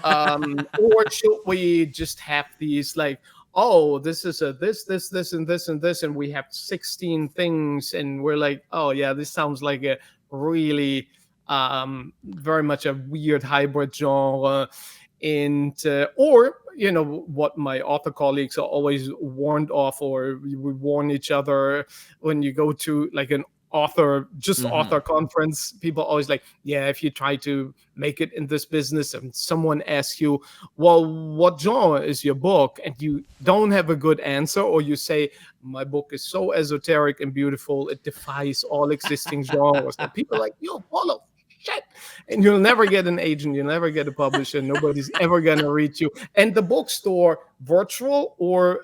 Or should we just have these, like, oh, this is a this and this and this, and we have 16 things, and we're like, oh yeah, this sounds like a really very much a weird hybrid genre. And or what my author colleagues are always warned off, or we warn each other when you go to like an Mm-hmm, author conference. People always like, yeah, if you try to make it in this business and someone asks you, well, what genre is your book, and you don't have a good answer, or you say, my book is so esoteric and beautiful it defies all existing genres, and people are like, you're full of shit, and you'll never get an agent, you'll never get a publisher, nobody's ever gonna read you. And the bookstore, virtual or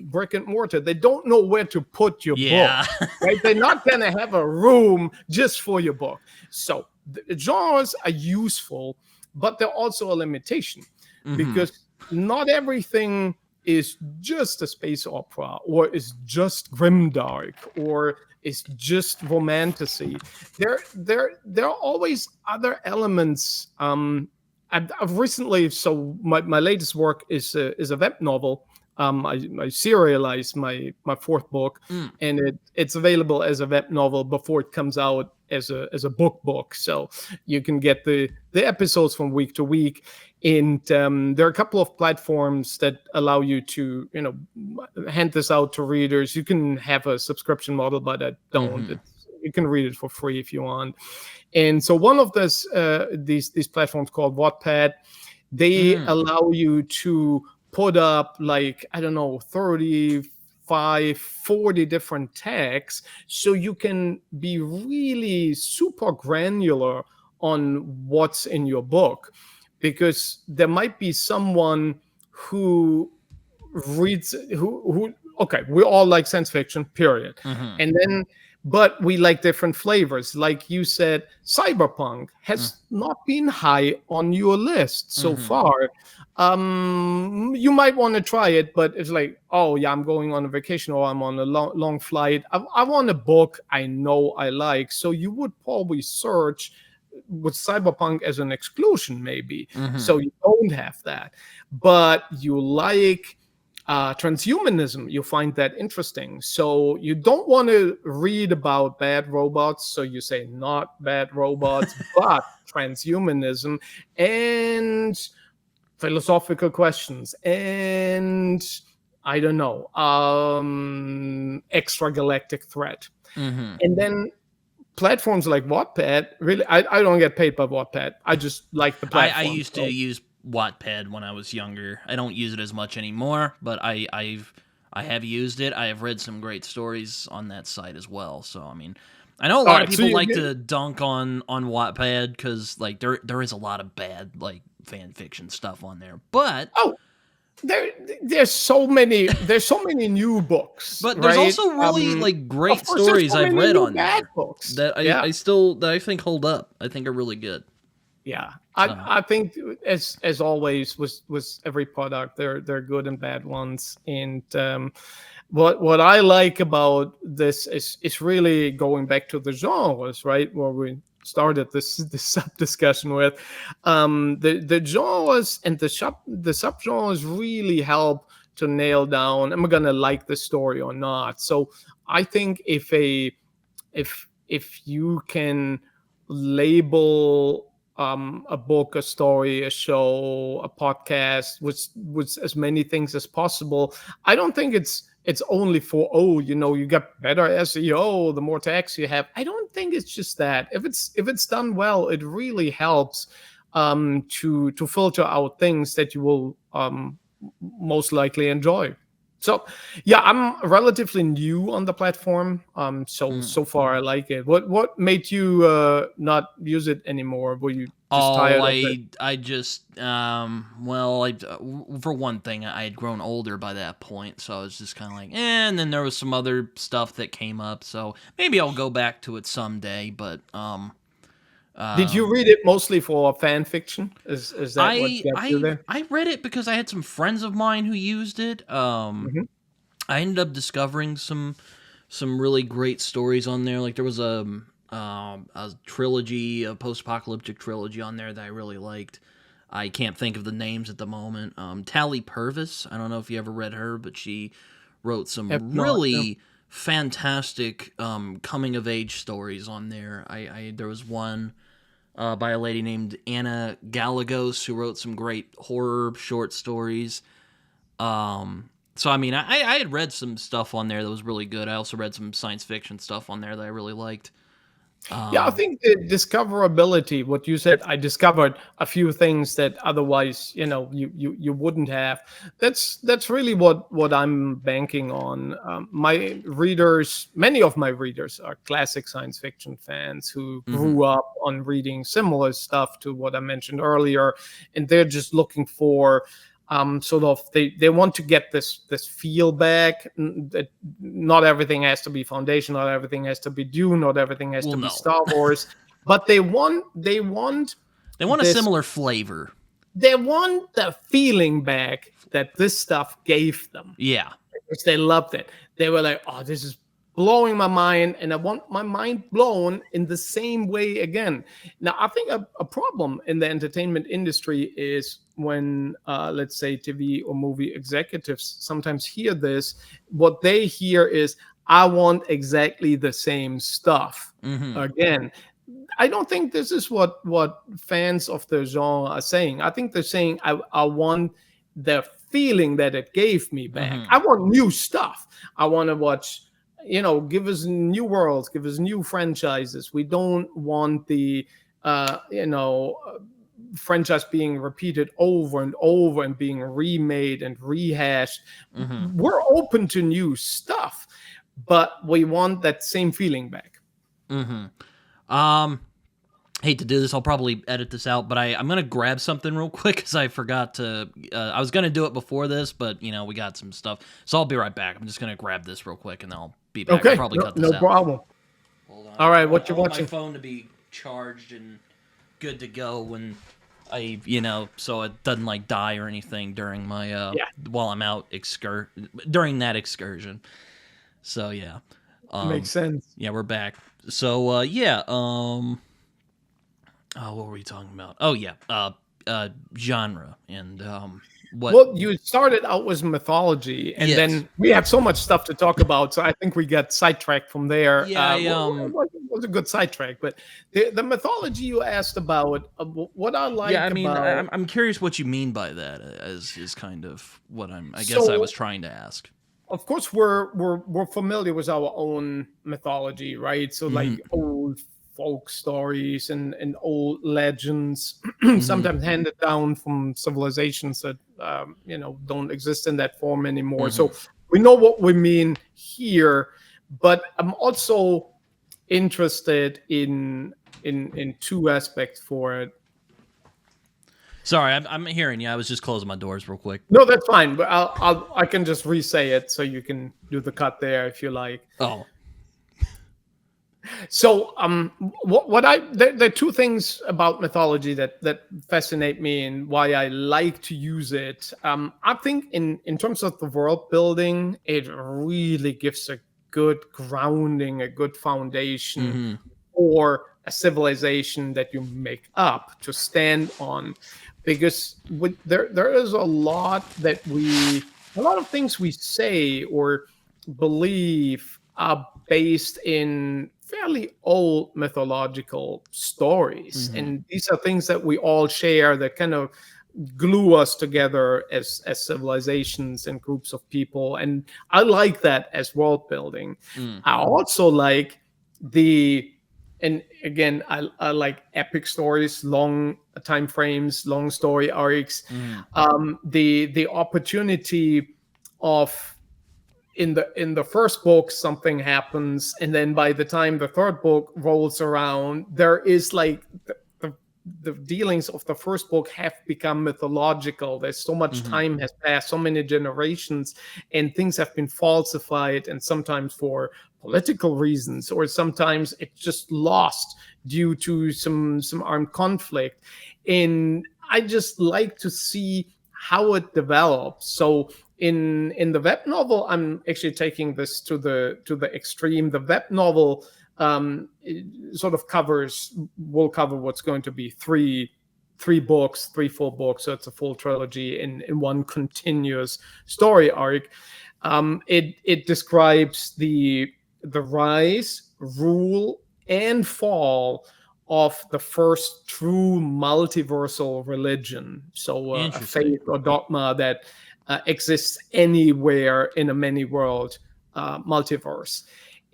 brick and mortar, they don't know where to put your book, yeah. right? They're not gonna have a room just for your book. So the genres are useful, but they're also a limitation, Mm-hmm, because not everything is just a space opera, or is just grimdark, or is just romantasy. There are always other elements. I've recently, so my latest work is a web novel. I serialized my fourth book, mm, and it's available as a web novel before it comes out as a book. So you can get the episodes from week to week. And there are a couple of platforms that allow you to hand this out to readers. You can have a subscription model, but I don't. mm-hmm, You can read it for free if you want. And so one of these platforms called Wattpad, they mm, allow you to put up, like, I don't know, 35, 40 different tags, so you can be really super granular on what's in your book. Because there might be someone who reads, who okay, we all like science fiction, period. mm-hmm, And then, but we like different flavors. Like you said, cyberpunk has not been high on your list so mm-hmm. far. You might want to try it, but it's like, oh yeah, I'm going on a vacation, or I'm on a long flight. I want a book I know I like. So you would probably search with cyberpunk as an exclusion, maybe. Mm-hmm. So you don't have that, but you like transhumanism. You find that interesting. So you don't want to read about bad robots. So you say not bad robots, but transhumanism and philosophical questions and I don't know, extra galactic threat. Mm-hmm. And then platforms like Wattpad, really, I don't get paid by Wattpad. I just like the I platform. used to use Wattpad when I was younger. I don't use it as much anymore, but I have used it. I have read some great stories on that site as well. So I mean, I know a All lot of right, so people you like get, to dunk on Wattpad because like there is a lot of bad like fan fiction stuff on there, but oh, there there's so many new books, there's right? also really like Of great course, there's stories so I've many read new on bad there books. that Yeah. I think hold up. I think are really good. Yeah, So I think as always with every product, there are good and bad ones. And what I like about this is really going back to the genres, right? Where we started this sub discussion with the genres and the subgenres really help to nail down, am I gonna like the story or not? So I think if you can label a book, a story, a show, a podcast with as many things as possible, I don't think it's only for, oh, you get better SEO the more tags you have. I don't think it's just that. If it's done well, it really helps to filter out things that you will most likely enjoy. So yeah, I'm relatively new on the platform. So far I like it. What made you not use it anymore? Were you just oh, tired of it? I just well, for one thing, I had grown older by that point, so I was just kind of like, and then there was some other stuff that came up, so maybe I'll go back to it someday. But Did uh, you read it mostly for fan fiction? Is that what I got you I there? I read it because I had some friends of mine who used it. Hmm. I ended up discovering some really great stories on there. Like there was a trilogy, a post-apocalyptic trilogy on there that I really liked. I can't think of the names at the moment. Tally Purvis. I don't know if you ever read her, but she wrote Have some not. No. really fantastic coming of age stories on there. I there was one by a lady named Anna Gallegos who wrote some great horror short stories. So I mean, I had read some stuff on there that was really good. I also read some science fiction stuff on there that I really liked. Yeah, I Um, think the discoverability, what you said, I discovered a few things that otherwise, you wouldn't have. That's really what I'm banking on. My readers, many of my readers are classic science fiction fans who mhm. grew up on reading similar stuff to what I mentioned earlier, and they're just looking for sort of they want to get this feel back, that not everything has to be Foundation, not everything has to be Dune, not everything has Well, to be no, Star Wars, but they want they want a this similar flavor. they want the feeling back that this stuff gave them, Yeah. because they loved it. They were like, oh, this is blowing my mind, and I want my mind blown in the same way again. Now, I think a problem in the entertainment industry is when, let's say, TV or movie executives sometimes hear this. What they hear is, I want exactly the same stuff Hmm. again. I don't think this is what fans of the genre are saying. I think they're saying, I want the feeling that it gave me back. Hmm. I want new stuff. I want to watch, give us new worlds, give us new franchises. We don't want the franchise being repeated over and over and being remade and rehashed. Hmm. We're open to new stuff, but we want that same feeling back. Hmm. Um, hate to do this. I'll probably edit this out, but I'm gonna grab something real quick because I forgot to. I was gonna do it before this, but we got some stuff, so I'll be right back. I'm just gonna grab this real quick and then I'll be back. I'll Okay, probably no, cut this no out. problem. Hold on. All right, what you I want my watching? phone to be charged and good to go when so it doesn't like die or anything during my Yeah, while I'm out during that excursion. So yeah. makes Um sense. yeah, we're back. So yeah, Oh, what were we talking about? Oh yeah, genre and what? Well, you started out with mythology, and Yes. then we have so much stuff to talk about. So I think we got sidetracked from there. Yeah, Was a good sidetrack, but the mythology you asked about, what I yeah. I like mean, about. I'm curious what you mean by that. As is kind of what I guess I was So trying to ask. of course we're familiar with our own mythology, right? So Mm-hmm. like old folk stories and old legends, Mm-hmm. sometimes handed down from civilizations that don't exist in that form anymore. Mm-hmm. So we know what we mean here, but I'm also interested in two aspects for it. Sorry, I'm hearing you. I was just closing my doors real quick. No, that's fine, but I can just re-say it so you can do the cut there if you like. Oh. So, what I there are two things about mythology that fascinate me and why I like to use it. I think in terms of the world building, it really gives a good grounding, a good foundation Mm-hmm. or a civilization that you make up to stand on, because there is a lot of things we say or believe are based in fairly old mythological stories, Mm-hmm. and these are things that we all share that kind of glue us together as civilizations and groups of people, and I like that as world building. Mm. I also like the and again, I like epic stories, long time frames, long story arcs. Mm-hmm. The opportunity of in the first book something happens, and then by the time the third book rolls around, there is like the dealings of the first book have become mythological. There's so much Mm-hmm. time has passed, so many generations, and things have been falsified, and sometimes for political reasons, or sometimes it's just lost due to some armed conflict. And I just like to see how it develops. So in the web novel, I'm actually taking this to the extreme. The web novel sort of will cover what's going to be three books, three full books. So it's a full trilogy in one continuous story arc. It describes the rise, rule, and fall of the first true multiversal religion. So a Interesting. faith or dogma that exists anywhere in a many world multiverse.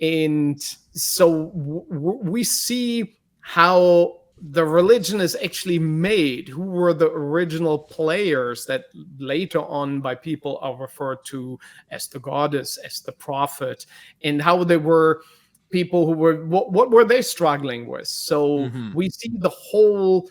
And so we see how the religion is actually made, who were the original players that later on by people are referred to as the goddess, as the prophet, and how they were people who were what were they struggling with. So Mm-hmm. we see the whole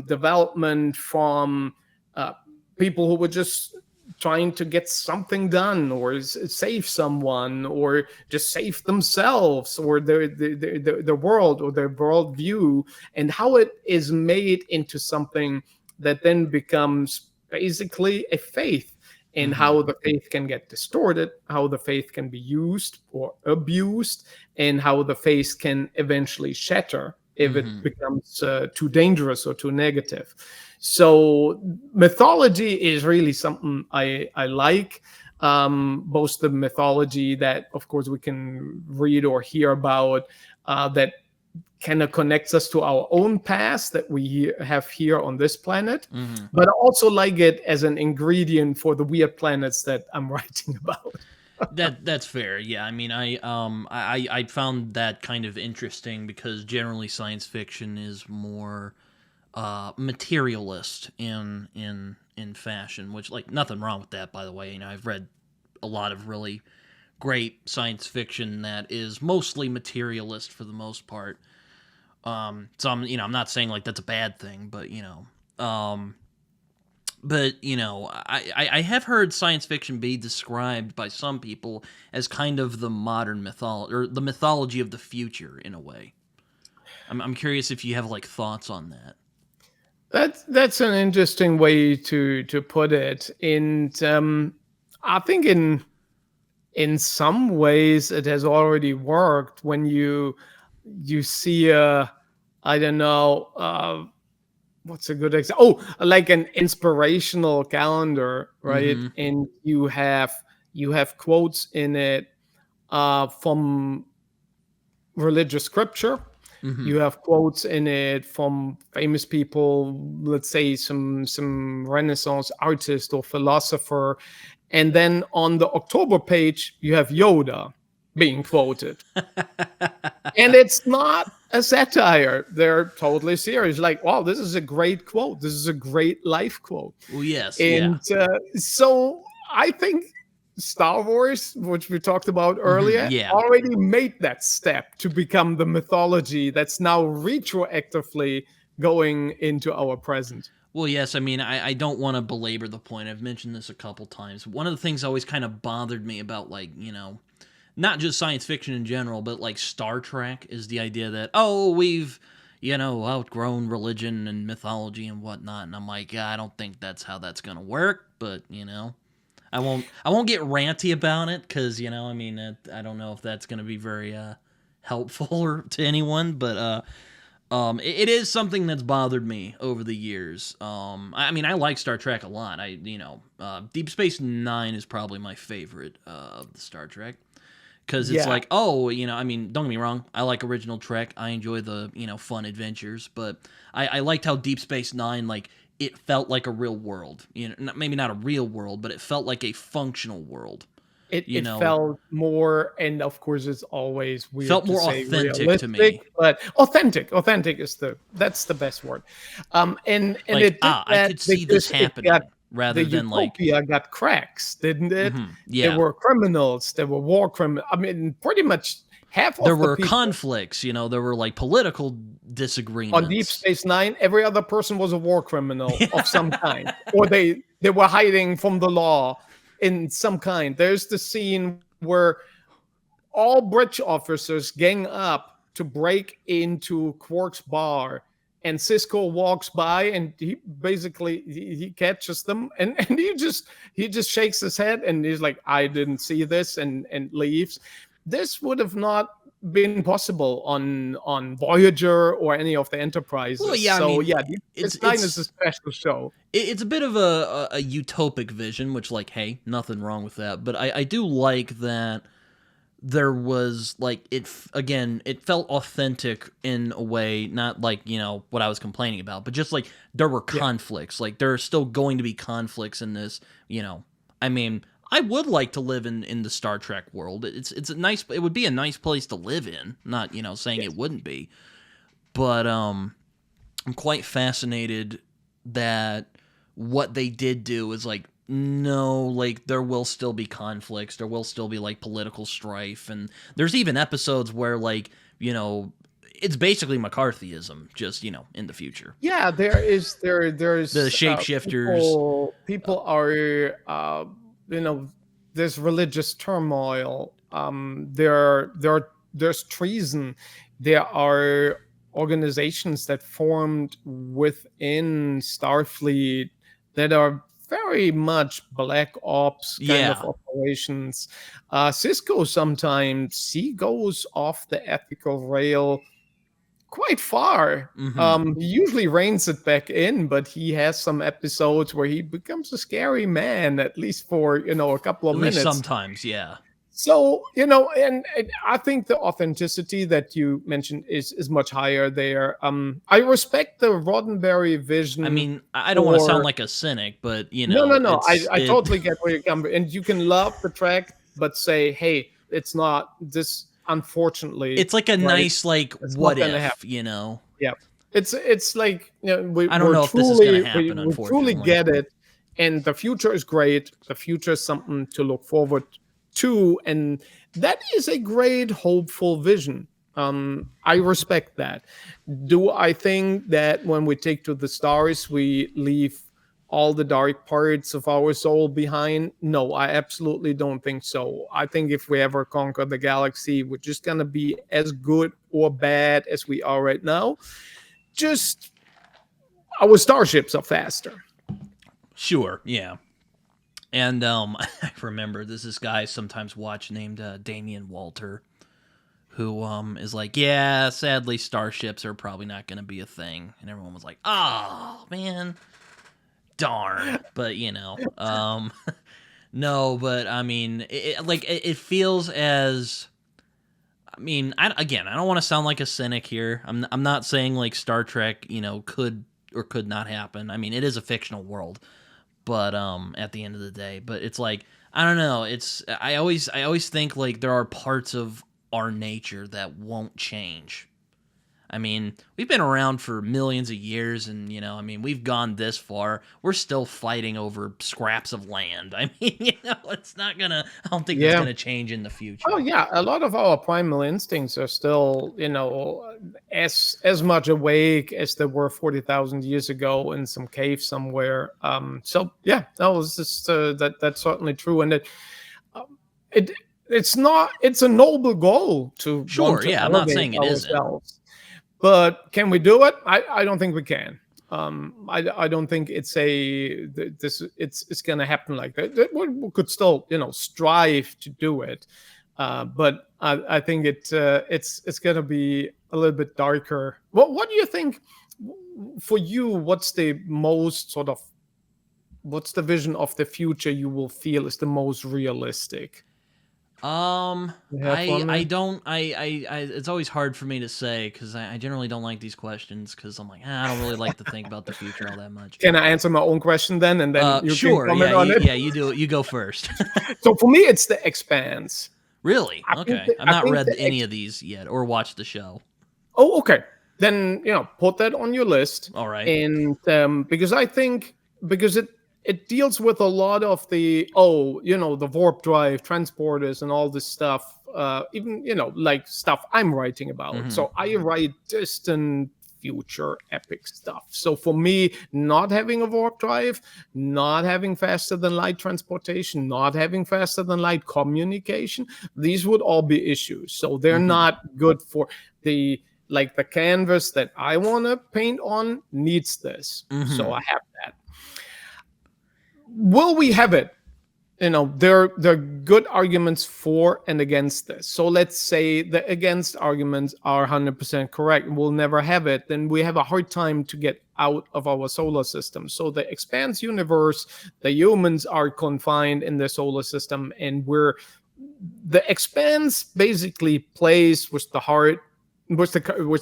development from uh, people who were just trying to get something done or save someone or just save themselves or the world or their worldview, and how it is made into something that then becomes basically a faith, and Mm-hmm. how the faith can get distorted, how the faith can be used or abused, and how the faith can eventually shatter if it Mm-hmm. becomes too dangerous or too negative. So mythology is really something I like. Both the mythology that, of course, we can read or hear about that kind of connects us to our own past that we have here on this planet, Mm-hmm. but I also like it as an ingredient for the weird planets that I'm writing about. That's fair. Yeah, I mean, I found that kind of interesting because generally science fiction is more materialist in fashion, which like nothing wrong with that, by the way. You know, I've read a lot of really great science fiction that is mostly materialist for the most part. So I'm not saying like that's a bad thing, but I have heard science fiction be described by some people as kind of the modern mythology or the mythology of the future in a way. I'm curious if you have like thoughts on that. That's an interesting way to put it. And I think in some ways it has already worked when you see I don't know. What's a good example? Oh, like an inspirational calendar, right? Mm-hmm. And you have quotes in it from religious scripture. Mm-hmm. You have quotes in it from famous people, let's say some Renaissance artist or philosopher, and then on the October page you have Yoda being quoted. And it's not a satire. They're totally serious. Like, wow, this is a great quote. This is a great life quote. Well, yes, yeah. And so I think Star Wars, which we talked about Mm-hmm. earlier, Yeah. already made that step to become the mythology that's now retroactively going into our present. Well, yes, I mean, I don't want to belabor the point. I've mentioned this a couple times. One of the things always kind of bothered me about, like, not just science fiction in general, but like Star Trek is the idea that, oh, we've, outgrown religion and mythology and whatnot. And I'm like, yeah, I don't think that's how that's going to work, but, I won't get ranty about it because, I mean, I don't know if that's going to be very helpful or to anyone, but it is something that's bothered me over the years. I mean, I like Star Trek a lot. Deep Space Nine is probably my favorite of the Star Trek because it's Yeah, like, oh, I mean, don't get me wrong, I like original Trek. I enjoy the fun adventures, but I liked how Deep Space Nine, like, it felt like a real world. Maybe not a real world, but it felt like a functional world. it, You it know, felt more, and of course it's always weird felt to more say authentic to realistic, me. but authentic is that's the best word. And Like, it did I that could see this because it got happening the rather than like, utopia got cracks, didn't it? There yeah. were criminals, there were war criminals. I mean, pretty much half There of the were people conflicts, there were like political on Deep disagreements. Space Nine, every other person was a war criminal of some Yeah. kind, or they were hiding from the law in some kind. There's the scene where all bridge officers gang up to break into Quark's bar, and Cisco walks by and he basically he catches them, and he just shakes his head and he's like, I didn't see this, and leaves. This would have not been possible on Voyager or any of the Well, Enterprises. yeah, I So mean, yeah, Deep it's Space Nine is a it's special show. it's a bit of a utopic vision, which, like, hey, nothing wrong with that. But I do like that there was, like, again, it felt authentic in a way, not like, what I was complaining about, but just like there were Yeah. conflicts. Like, there are still going to be conflicts in this. I mean, I would like to live in the Star Trek world. It would be a nice place to live in. Not, saying it Yes. wouldn't be, but I'm quite fascinated that what they did do is like, no, like, there will still be conflicts, there will still be like political strife, and there's even episodes where, like, it's basically McCarthyism, just, in the future. Yeah, The there's shapeshifters. people are there's religious turmoil. There's treason. There are organizations that formed within Starfleet that are very much black ops kind of Yeah. operations. Cisco sometimes he goes off the ethical rail quite far. Mm-hmm. He usually reins it back in, but he has some episodes where he becomes a scary man, at least for a couple of At least minutes. sometimes, yeah. So and I think the authenticity that you mentioned is much higher there. I respect the Roddenberry I vision mean, I don't want to sound for like a cynic, but, no. I it totally get where you come from, and you can love the track, but say, hey, it's not this. Unfortunately, it's like a right? nice, like, It's not what gonna happen. if. Yeah, it's like I don't know if this is gonna we happen, truly unfortunately. get it, and the future is great. The future is something to look forward to, and that is a great hopeful vision. I respect that. Do I think that when we take to the stars, we leave all the dark parts of our soul behind? No, I absolutely don't think so. I think if we ever conquer the galaxy, we're just gonna be as good or bad as we are right now. Just our starships are faster. Sure, yeah. And I remember there's this guy I sometimes watch named Damian Walter, who is like, yeah, sadly, starships are probably not going to be a thing, and everyone was like, oh man, darn. But no, but I mean, it feels as. I mean, again, I don't want to sound like a cynic here. I'm not saying like Star Trek, could or could not happen. I mean, it is a fictional world, but at the end of the day, but it's like I don't know. I always think like there are parts of our nature that won't change. I mean, we've been around for millions of years, and I mean, we've gone this far. We're still fighting over scraps of land. I mean, it's not gonna. I don't think that's Yeah. gonna change in the Oh future. yeah, a lot of our primal instincts are still, as much awake as they were 40,000 years ago in some cave somewhere. So yeah, that was just that's certainly true, and it it's not it's a noble goal to want Sure, to yeah, I'm not elevate saying it isn't. ourselves, but can we do it? I don't think we can. I don't think it's it's going to happen like that. We could still strive to do it, but I think it's going to be a little bit darker. What do you think for you? What's the vision of the future you will feel is the most realistic? You have I one I there? don't I it's always hard for me to say because I generally don't like these questions because I'm like I don't really like to think about the future all that much. Can I answer my own question then, and then you can Sure, yeah, comment on it? you do it. You go first. So for me, it's the Expanse. Really? I think Okay, I've I not think read any of these yet or watched the show. Oh, okay. Then put that on your list, All right. and because I think because it deals with a lot of the the warp drive transporters and all this stuff. Even like stuff I'm writing about. Mm-hmm. So I write distant future epic stuff. So for me, not having a warp drive, not having faster than light transportation, not having faster than light communication, these would all be issues. So they're Mm-hmm. not good for the canvas that I want to paint on needs this. So Mm-hmm. I have that. Will we have it? There are good arguments for and against this. So let's say the against arguments are 100% correct. We'll never have it. Then we have a hard time to get out of our solar system. So the expanse universe, the humans are confined in the solar system, and the expanse basically plays with the heart, with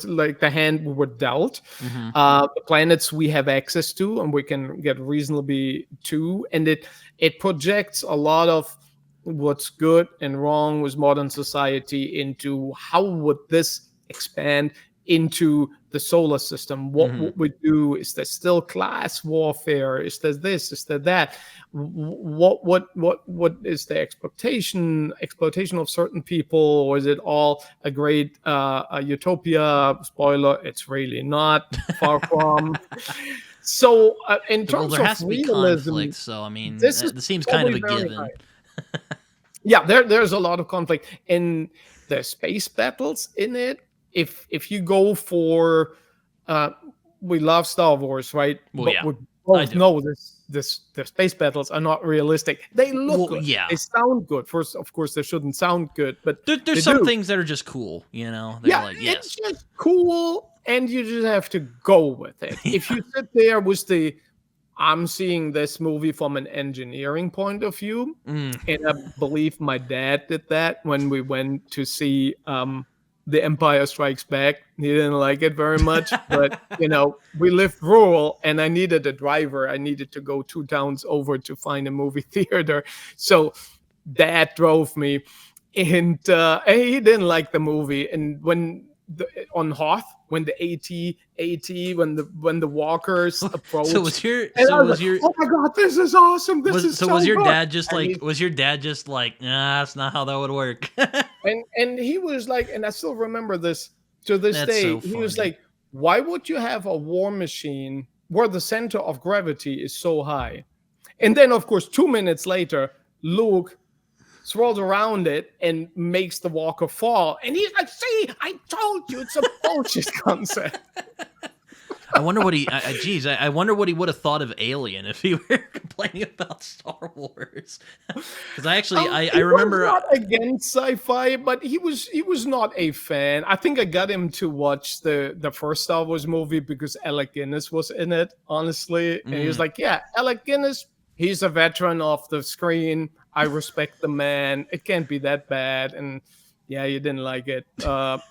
like the hand we were dealt. Mm-hmm. The planets we have access to and we can get reasonably to, and it projects a lot of what's good and wrong with modern society into how would this expand into the solar system. What Mm-hmm. would we do? Is there still class warfare? Is there this? Is there that? What is the exploitation of certain people, or is it all a great a utopia? Spoiler, it's really not, far from. So in Well, terms there of has to be realism, conflict, so I mean, this is this seems kind of probably a very given. high. Yeah, there's a lot of conflict in the space battles in it. If you go for uh we love Star Wars, right? Well, But yeah, we I both do. know the space battles are not realistic. They look Well, good. yeah. They sound good. First, of course, they shouldn't sound good, but There's they some do. things that are just cool, They're Yeah, like, it's yes. just cool, and you just have to go with it. If Yeah. you sit there with I'm seeing this movie from an engineering point of view, Mm. and I believe my dad did that when we went to see The Empire Strikes Back. He didn't like it very much, but we lived rural, and I needed a driver. I needed to go 2 towns over to find a movie theater, so dad drove me, and he didn't like the movie. And on Hoth, when the AT, when the walkers So approached, was your and so I was was like, your "Oh my god, this is awesome! This is so was your good!" dad just And like he, nah, that's not how that would work. and he was like, and I still remember this to this That's day. so He was funny. like, "Why would you have a war machine where the center of gravity is so high?" And then, of course, 2 minutes later, Luke swirls around it and makes the walker fall. And he's like, "See, I told you it's a bullshit concept." I wonder what he. Geez, I wonder what he would have thought of Alien if he were complaining about Star Wars. Because I He was remember. not against sci-fi, but he was not a fan. I think I got him to watch the first Star Wars movie because Alec Guinness was in it, honestly, and he was Mm, like, "Yeah, Alec Guinness, he's a veteran of the screen. I respect the man. It can't be that bad." And yeah, you didn't like it, but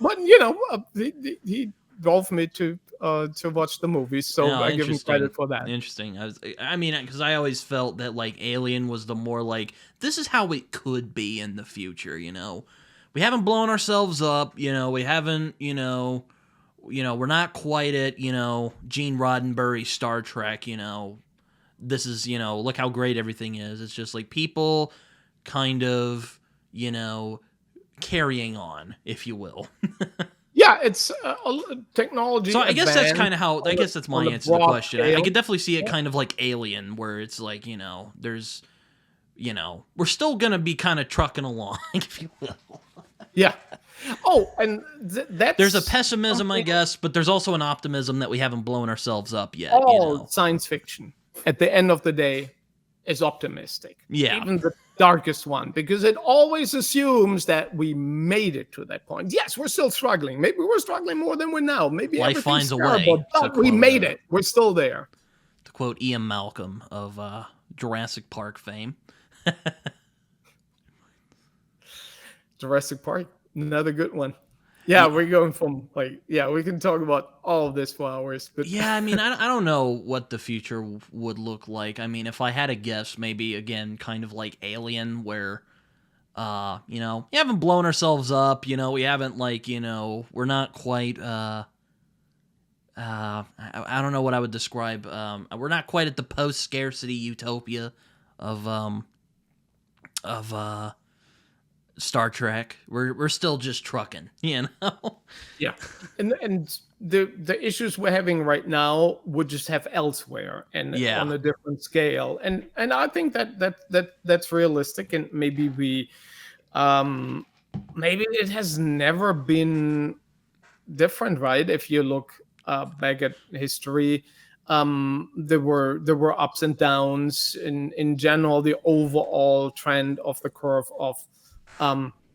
he drove me to watch the movie, so no, I give him interesting. credit for that. Interesting. I mean, because I always felt that like Alien was the more like this is how it could be in the future. We haven't blown ourselves up. We haven't. We're not quite at Gene Roddenberry Star Trek. This is look how great everything is. It's just like people kind of carrying on, if you will. Yeah, it's technology So I guess that's advanced kind of how. I guess that's my on a answer to the broad question. I scale. could definitely see it Yeah. kind of like Alien, where it's like there's we're still gonna be kind of trucking along, if you will. Yeah. Oh, and There's a that's pessimism, I something guess, but there's also an optimism that we haven't blown ourselves up yet. all science fiction at the end of the day is optimistic. Yeah. Even the darkest one, because it always assumes that we made it to that point. Yes, we're still struggling. Maybe we're struggling more than we're now. Maybe Life everything's finds a terrible, way, to but we quote made it. We're still there. Ian Malcolm of Jurassic Park fame. Jurassic Park, another good one. Yeah, we're going from we can talk about all of this for hours. But Yeah, I mean, I don't know what the future would look like. I mean, if I had a guess, maybe again, kind of like Alien, where, we haven't blown ourselves up. We haven't we're not quite. I don't know what I would describe. We're not quite at the post-scarcity utopia of Star Trek. We're still just trucking. yeah, and the issues we're having right now would just have elsewhere and Yeah. on a different scale. And I think that's realistic. And maybe it has never been different, right? If you look back at history, there were ups and downs. In general, the overall trend of the curve of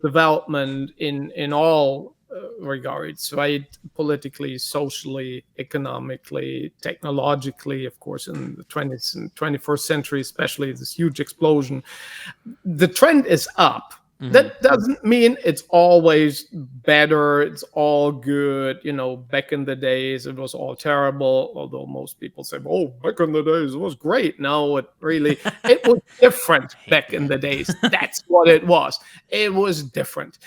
development in all regards, right? Politically, socially, economically, technologically, of course, in the 20th and 21st century, especially this huge explosion. The trend is up. Mhm. That doesn't mean it's always better. It's all good. Back in the days, it was all terrible. Although most people say, "Oh, back in the days, it was great." No, it was different back in the days. That's what it was. It was different.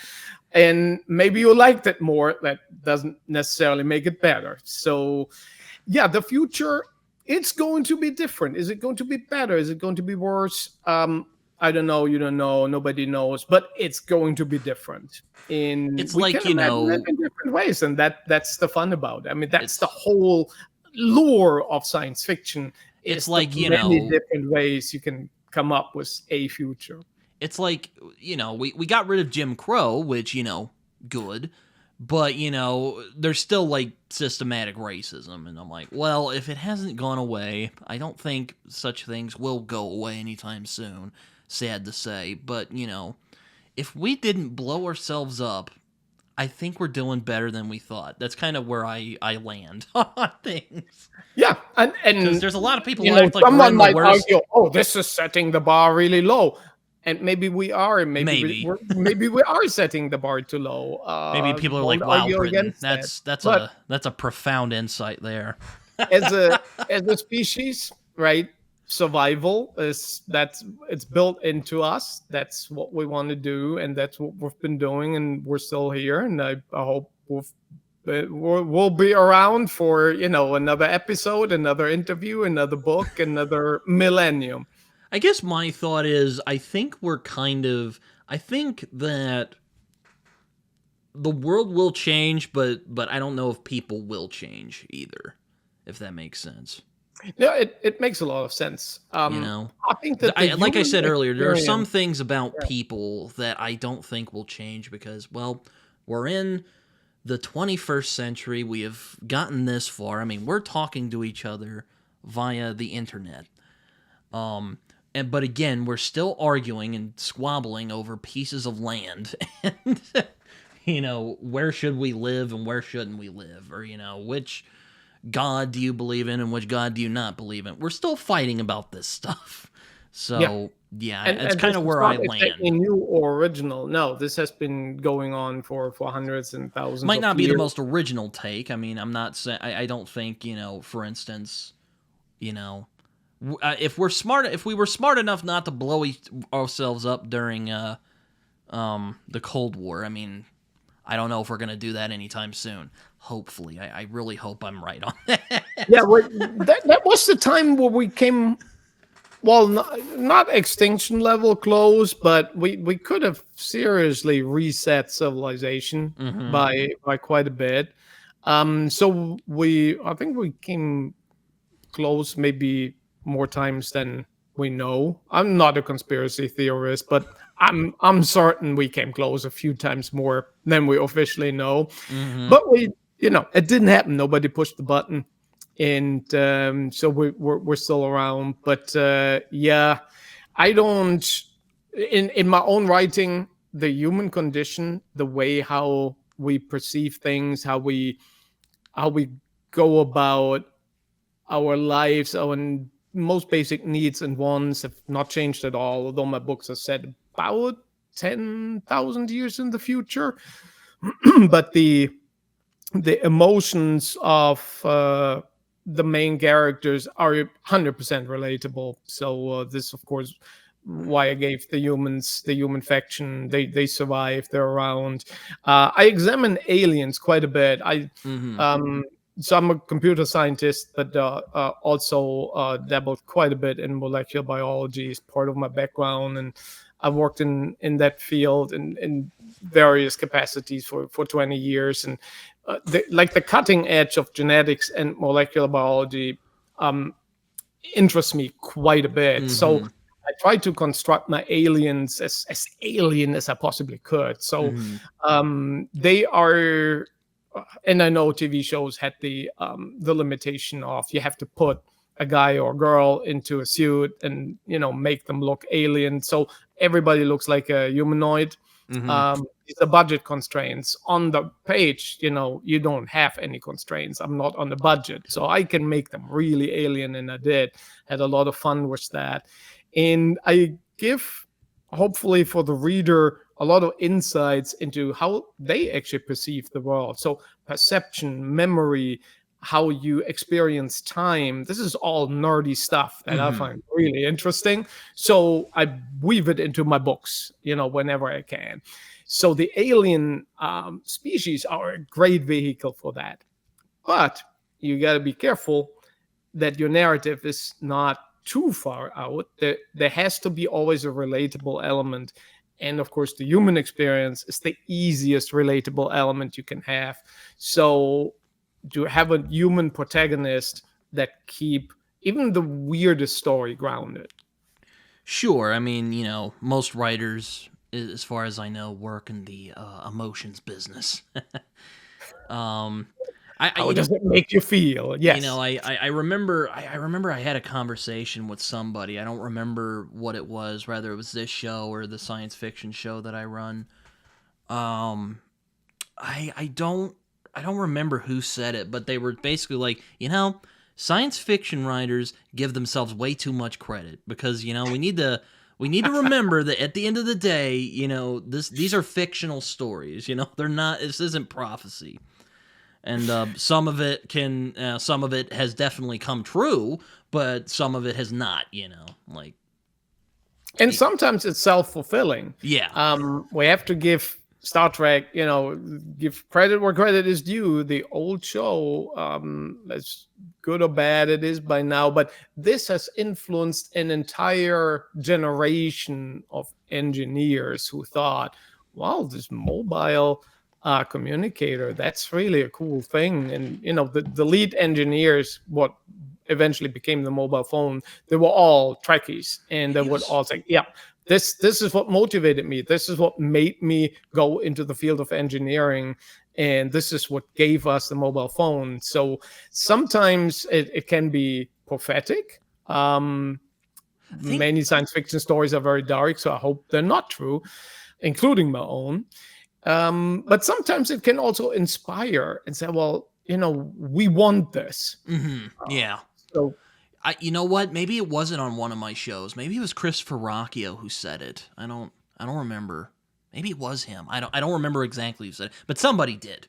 And maybe you liked it more. That doesn't necessarily make it better. So, yeah, the future, it's going to be different. Is it going to be better? Is it going to be worse? I don't know. You don't know. Nobody knows. But it's going to be different. It's We like, can imagine it in different ways, and that's the fun about it. I mean, that's the whole lure of science fiction. It's Is like, the many different ways you can come up with a future. It's like, we got rid of Jim Crow, which, good. But, there's still like systematic racism. And I'm like, well, if it hasn't gone away, I don't think such things will go away anytime soon. Sad to say. But, if we didn't blow ourselves up, I think we're doing better than we thought. That's kind of where I land on things. Yeah, and Because there's a lot of people who act like we're someone in the might worst. argue, "Oh, this is setting the bar really low," and maybe we are, and Maybe. maybe we are setting the bar too low. Maybe people are Won't like, "Wow, argue Britton, against that's But a profound insight there." as a species, right? Survival it's built into us. That's what we want to do, and that's what we've been doing, and we're still here. And I hope we'll be around for another episode, another interview, another book, another millennium. I guess my thought is, I think that the world will change, but I don't know if people will change either, if that makes sense. Yeah, it makes a lot of sense. I think that Like I human said earlier, there are some experience- things about people that I don't think will change because, well, we're in the 21st century, we have gotten this far. I mean, we're talking to each other via the internet. But again, we're still arguing and squabbling over pieces of land. And, where should we live and where shouldn't we live? Or, which God do you believe in and which God do you not believe in? We're still fighting about this stuff. Yeah. So, yeah, it's And kind this of is where I not land. exactly new or original. No, this has been going on for hundreds and thousands Might of not be the years. most original take. I mean, I'm not saying, I don't think, for instance, you know, if we were smart enough not to blow ourselves up during the Cold War, I mean, I don't know if we're gonna do that anytime soon. Hopefully, I really hope I'm right on that. Yeah, that was the time where we came, well, not extinction level close, but we could have seriously reset civilization Mm-hmm. by quite a bit. So I think we came close maybe more times than we know. I'm not a conspiracy theorist, but I'm certain we came close a few times more than we officially know. Mm-hmm. But it didn't happen. Nobody pushed the button, and so we're still around. But yeah, I don't. In my own writing, the human condition, the way how we perceive things, how we go about our lives, our most basic needs and wants have not changed at all. Although my books are set about 10,000 years in the future, but the emotions of the main characters are 100% relatable. So this, of course, why I gave the humans the human faction. They survive. They're around. I examine aliens quite a bit. Mm-hmm. Um, so I'm a computer scientist, but also dabbled quite a bit in molecular biology as part of my background, and I've worked in that field in various capacities for 20 years, and the cutting edge of genetics and molecular biology um, interests me quite a bit. So Mm-hmm. I tried to construct my aliens as alien as I possibly could. So Mm-hmm. they are, and I know TV shows had the limitation of you have to put a guy or girl into a suit and make them look alien. So everybody looks like a humanoid. Mm-hmm. It's the budget constraints on the page. You don't have any constraints. I'm not on the budget, so I can make them really alien, and I did. Had a lot of fun with that, and I give, hopefully for the reader, a lot of insights into how they actually perceive the world. So perception, memory, how you experience time. This is all nerdy stuff that I Mm-hmm. find really interesting. So I weave it into my books, whenever I can. So the alien species are a great vehicle for that. But you got to be careful that your narrative is not too far out. There has to be always a relatable element. And of course, the human experience is the easiest relatable element you can have. So to have a human protagonist that keep even the weirdest story grounded. Sure. I mean, most writers, as far as I know, work in the emotions business. um, I How does it make you feel? Yes. I remember I remember I had a conversation with somebody. I don't remember what it was, whether it was this show or the science fiction show that I run. Um, I don't remember who said it, but they were basically like, science fiction writers give themselves way too much credit because we need to remember that at the end of the day, these are fictional stories. They're not. This isn't prophecy, and some of it has definitely come true, but some of it has not. Like And sometimes it's self-fulfilling. yeah. We have to give Star Trek, give credit where credit is due. The old show, as good or bad it is by now, but this has influenced an entire generation of engineers who thought, wow, this mobile communicator, that's really a cool thing. And the lead engineers, what eventually became the mobile phone, they were all Trekkies, and they would Yes. all say, yeah, This is what motivated me. This is what made me go into the field of engineering, and this is what gave us the mobile phone. So sometimes it can be prophetic. I think Many science fiction stories are very dark, so I hope they're not true, including my own. But sometimes it can also inspire and say, well, we want this. yeah. So You know what? Maybe it wasn't on one of my shows. Maybe it was Christopher Rocchio who said it. I don't remember. Maybe it was him. I don't remember exactly who said it, but somebody did.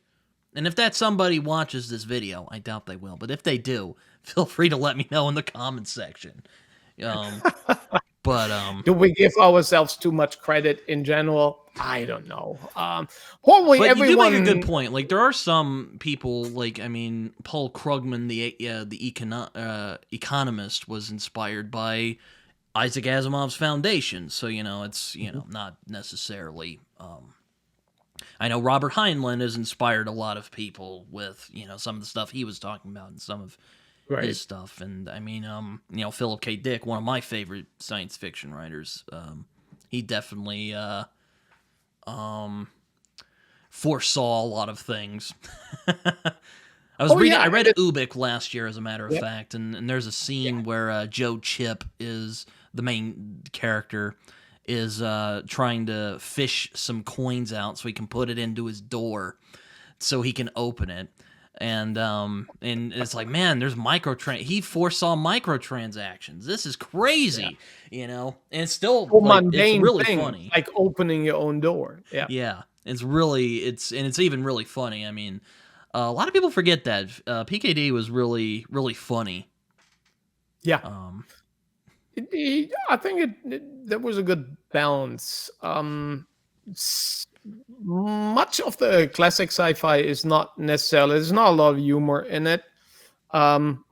And if that somebody watches this video, I doubt they will, but if they do, feel free to let me know in the comments section. Um, but do we give ourselves too much credit in general? I don't know. Probably But you do make a good everyone. point. Like there are some people, like Paul Krugman, the economist, was inspired by Isaac Asimov's Foundation. So it's not necessarily. I know Robert Heinlein has inspired a lot of people with some of the stuff he was talking about and some of Right. his stuff. And Philip K. Dick, one of my favorite science fiction writers. He definitely foresaw a lot of things. I read Ubik last year, as a matter of Yep. fact, and there's a scene where Joe Chip is the main character, is trying to fish some coins out so he can put it into his door so he can open it. And it's like, man, there's he foresaw microtransactions. This is crazy, and it's still A like it's mundane really thing, funny. like opening your own door. Yeah. Yeah, it's even really funny. I mean, a lot of people forget that PKD was really really funny. Yeah. Um, I think there was a good balance. Much of the classic sci-fi is not necessarily. There's not a lot of humor in it.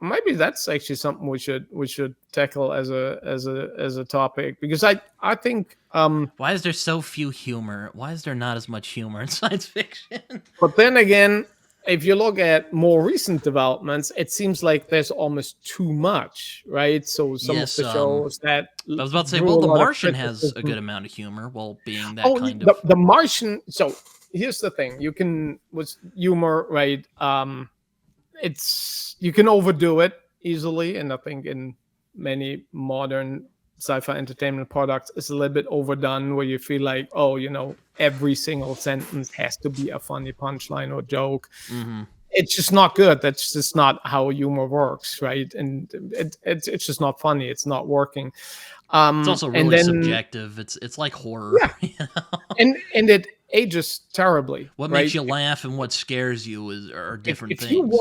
Maybe that's actually something we should tackle as a topic, because I think. why is there so few humor? Why is there not as much humor in science fiction? But then again, if you look at more recent developments, it seems like there's almost too much, right? So some Yes, of the shows that I was about to say, drew well, a The lot of Martian has a criticism. good amount of humor, while being that Oh, kind of. the Martian. So here's the thing: you can with humor, right? You can overdo it easily, and I think in many modern sci-fi entertainment products, it's a little bit overdone, where you feel like, oh, every single sentence has to be a funny punchline or joke. Mhm. It's just not good. That's just not how humor works, right? And it's just not funny. It's not working. It's also And really then subjective. It's like horror. yeah, and it ages terribly, What right? makes you laugh and what scares you are different If you things.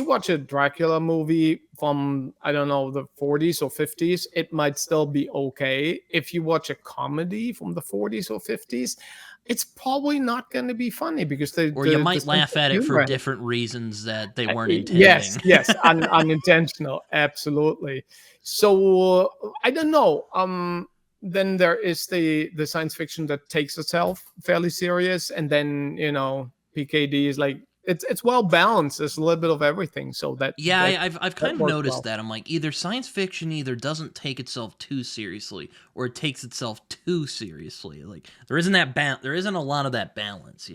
watch a Dracula movie from, I don't know, the 40s or 50s, it might still be okay. If you watch a comedy from the 40s or 50s, it's probably not going to be funny, because Or you might sense laugh of at it for humor. different reasons that they weren't Yes, intending. yes, unintentional, absolutely. So I don't know. Then there is the science fiction that takes itself fairly serious, and then PKD is like, it's well balanced. There's a little bit of everything, so that Yeah, that I've that kind of works noticed well. that. I'm like, either science fiction either doesn't take itself too seriously, or it takes itself too seriously. Like there isn't there isn't a lot of that balance.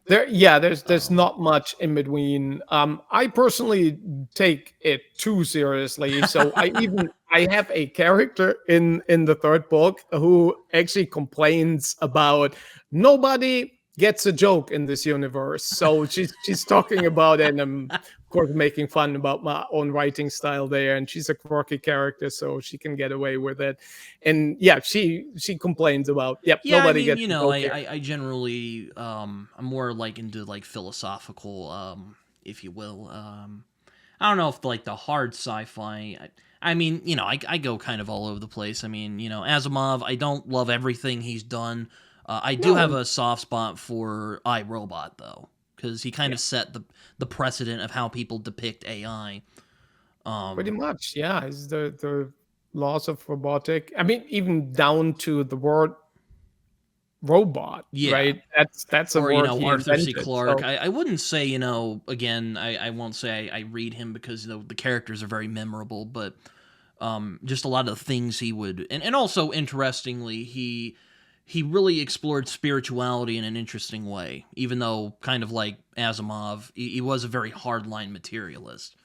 There's Um, not much in between. I personally take it too seriously, so I have a character in the third book who actually complains about nobody gets a joke in this universe. So she's talking about it, and I'm of course making fun about my own writing style there. And she's a quirky character, so she can get away with it. And yeah, she complains about, yep, yeah, I nobody mean, gets a joke here. I generally I'm more like into like philosophical, if you will. I don't know if like the hard sci-fi. I mean, I go kind of all over the place. I mean, Asimov, I don't love everything he's done. I do have No, a soft spot for iRobot though, because he kind yeah. of set the precedent of how people depict AI. Pretty Um, much, yeah. Is the laws of robotic. I mean, even down to the word robot, yeah, right? That's a or word he Arthur C. invented. Clarke. So I wouldn't say again. I won't say I read him because the characters are very memorable, but Just a lot of the things he would, and also interestingly, he really explored spirituality in an interesting way. Even though, kind of like Asimov, he was a very hardline materialist.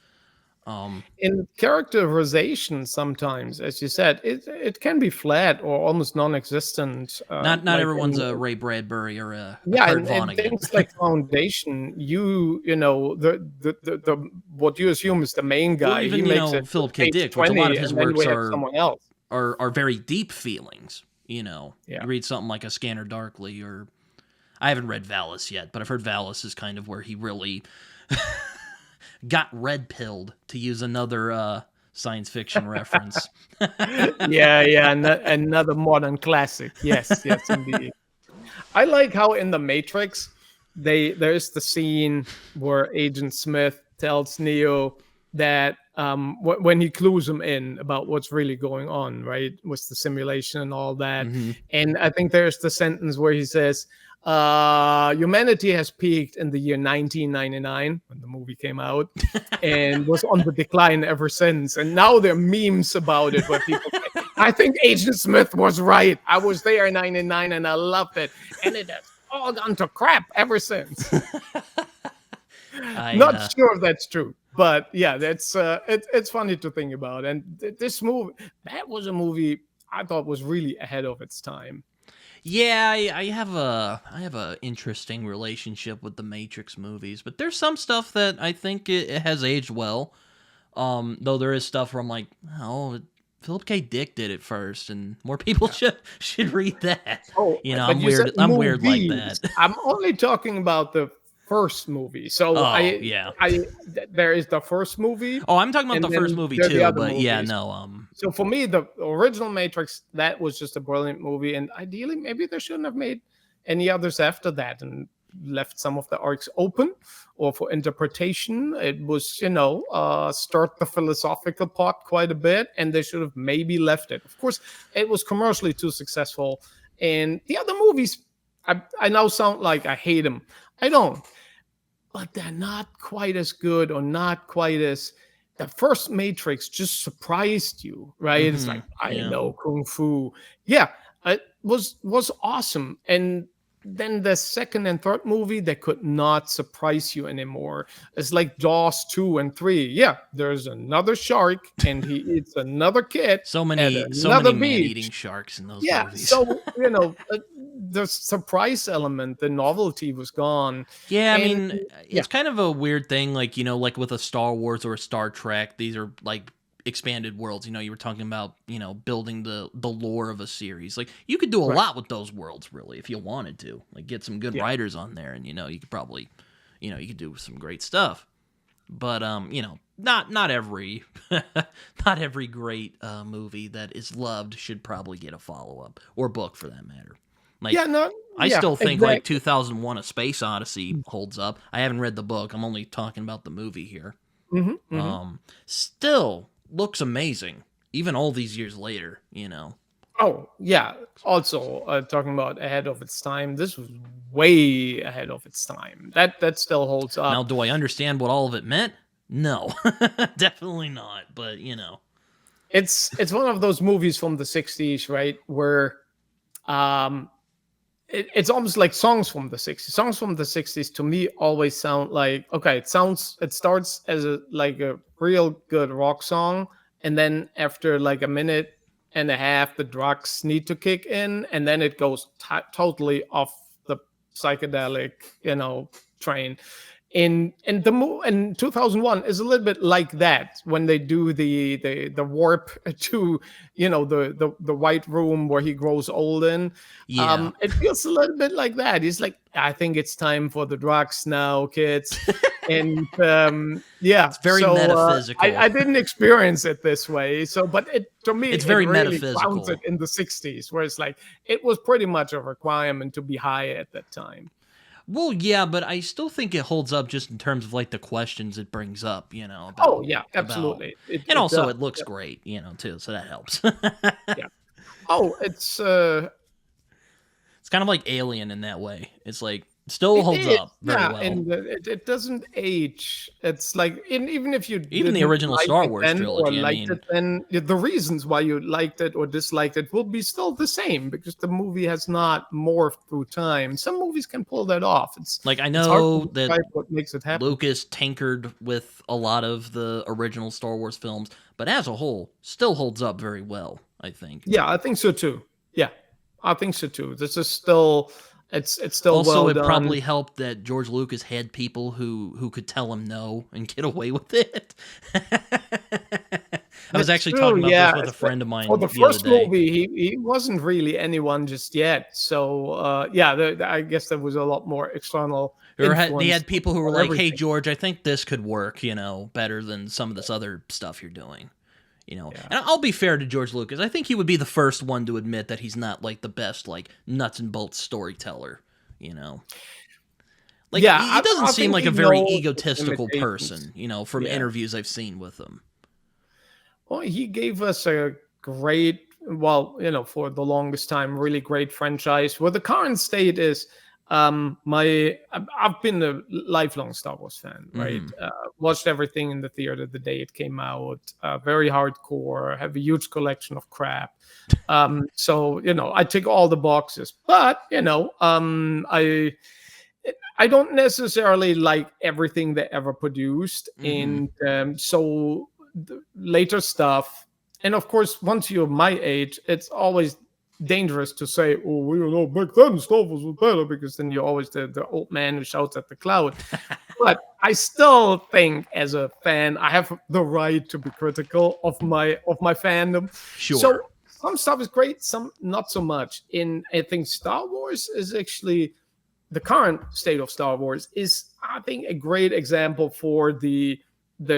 Um, In characterization, sometimes, as you said, it can be flat or almost non-existent. not Like everyone's in a Ray Bradbury or a yeah, Kurt and Vonnegut. things like Foundation, you know the what you assume is the main Well, guy. He even makes it to Philip K. page Dick, which a lot 20, of his and then works we have someone else. are very deep feelings. Yeah. You read something like A Scanner Darkly, or I haven't read Valis yet, but I've heard Valis is kind of where he really got red pilled, to use another science fiction reference. Yeah, yeah, another modern classic. Yes, yes, indeed. I like how in the Matrix, there's the scene where Agent Smith tells Neo that when he clues him in about what's really going on, right, with the simulation and all that. Hmm. And I think there's the sentence where he says, humanity has peaked in the year 1999 when the movie came out and was on the decline ever since. And now there are memes about it where people say, I think Agent Smith was right. I was there in 99 and I loved it. And it has all gone to crap ever since. I Not sure if that's true. But yeah, that's it's funny to think about. And this movie, that was a movie I thought was really ahead of its time. Yeah, I have a interesting relationship with the Matrix movies, but there's some stuff that I think it has aged well. Though there is stuff where I'm like, oh, Philip K. Dick did it first, and more people should read that. Oh, but I'm you said weird. I'm weird like movies. that. I'm only talking about the first movie. So Oh yeah. there is the first movie, Oh, I'm talking about and the first then movie there are the too. other But yeah, movies. no. So for me, the original Matrix, that was just a brilliant movie, and ideally, maybe they shouldn't have made any others after that and left some of the arcs open or for interpretation. It was, start the philosophical part quite a bit, and they should have maybe left it. Of course, it was commercially too successful, and the other movies, I now sound like I hate them. I don't, but they're not quite as good or not quite as the first Matrix just surprised you, right? It's Hmm. like I Yeah. know kung fu. Yeah, it was awesome. And then the second and third movie, they could not surprise you anymore. It's like Jaws 2 and 3. Yeah, there's another shark and he eats another kid at So another many man-eating beach. sharks in those Yeah, movies. so the surprise element, the novelty was gone. Yeah, I And mean, yeah, it's kind of a weird thing, like, like with a Star Wars or a Star Trek, these are like expanded worlds. You were talking about, building the lore of a series. Like, you could do a right. lot with those worlds, really, if you wanted to. Like, get some good Yeah. writers on there, and, you could probably, you could do some great stuff. But, not every, not every great movie that is loved should probably get a follow-up, or book for that matter. Like, Yeah, no, I yeah, still think like exactly. 2001: A Space Odyssey holds up. I haven't read the book. I'm only talking about the movie here. Mhm, mhm. Still looks amazing, even all these years later. Oh, yeah. Also, talking about ahead of its time, this was way ahead of its time. That still holds Now, up. do I understand what all of it meant? No, definitely not. But. It's one of those movies from the 60s, right? Where um it's almost like songs from the 60s. Songs from the 60s to me always sound like, okay, it starts as a real good rock song, and then after like a minute and a half the drugs need to kick in, and then it goes totally off the psychedelic, train. In 2001 is a little bit like that when they do the warp to, the white room where he grows old in. Yeah, It feels a little bit like that. He's like, I think it's time for the drugs now, kids. And yeah, it's very so I metaphysical. didn't experience it this way. So, but it to me It's it very really grounds it metaphysical. in the 60s, where it's like it was pretty much a requirement to be high at that time. Well, yeah, but I still think it holds up just in terms of like the questions it brings up, Oh about yeah, about absolutely. It and it also does. it looks great, too, so that helps. Yeah. Oh, it's It's kind of like Alien in that way. It's like Still It holds is, up very yeah, well. and it doesn't age. It's like, even if you Even the didn't original like Star it Wars then or trilogy. I liked it mean, then, the reasons why you liked it or disliked it will be still the same because the movie has not morphed through time. Some movies can pull that off. like I It's hard to know that describe what makes it happen. Lucas tinkered with a lot of the original Star Wars films, but as a whole, still holds up very well, I think. Yeah, I think so too. Yeah, I think so too. This is still, it's still Also, well it done. probably helped that George Lucas had people who could tell him no and get away with it. I was That's actually true. talking about this Yeah, with a friend of for mine the the other first day. movie, he wasn't really anyone just yet. So yeah, I guess there was a lot more external They influence had people who were on like, "Hey, everything. George, I think this could work, better than some of this other stuff you're doing." Yeah, And I'll be fair to George Lucas. I think he would be the first one to admit that he's not like the best, like nuts and bolts storyteller. You know, like yeah. he doesn't I seem think like he a very knows his egotistical limitations. person. From Yeah. interviews I've seen with him. Well, he gave us a great, well, for the longest time, really great franchise. Well, the current state is, I've been a lifelong Star Wars fan, right? Hmm. Watched everything in the theater the day it came out. Very hardcore. Have a huge collection of crap. So I tick all the boxes, but I don't necessarily like everything they ever produced, Hmm. and so the later stuff. And of course, once you're my age, it's always dangerous to say, "Oh, well, back then Star Wars was better," because then you're always the old man who shouts at the cloud. But I still think, as a fan, I have the right to be critical of my fandom. Sure. So some stuff is great, some not so much. And I think Star Wars is actually, the current state of Star Wars is, I think, a great example for the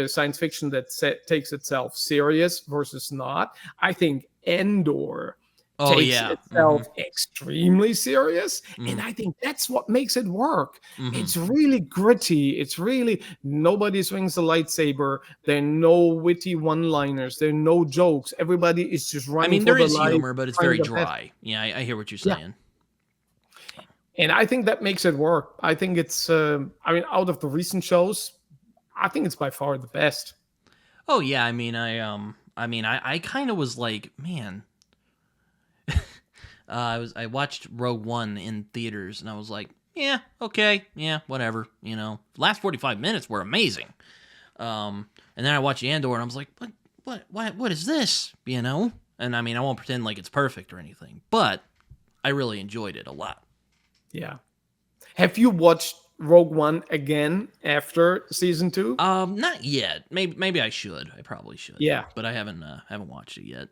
science fiction that takes itself serious versus not. I think Andor Oh takes yeah. Hmm. itself extremely serious, and Hmm. I think that's what makes it work. Hmm. It's really gritty. It's really, nobody swings a lightsaber. There are no witty one-liners. There are no jokes. Everybody is just I running mean, for there the is light, humor, but it's trying very their best. dry. Yeah, I hear what you're Yeah, saying. and I think that makes it work. I think it's, I mean, out of the recent shows, I think it's by far the best. Oh yeah. I kind of was like, man. I watched Rogue One in theaters, and I was like, yeah, okay, yeah, whatever. Last 45 minutes were amazing. And then I watched Andor, and I was like, what is this? And I mean, I won't pretend like it's perfect or anything, but I really enjoyed it a lot. Yeah. Have you watched Rogue One again after season two? Not yet. Maybe I should. I probably should, Yeah. but I haven't watched it yet.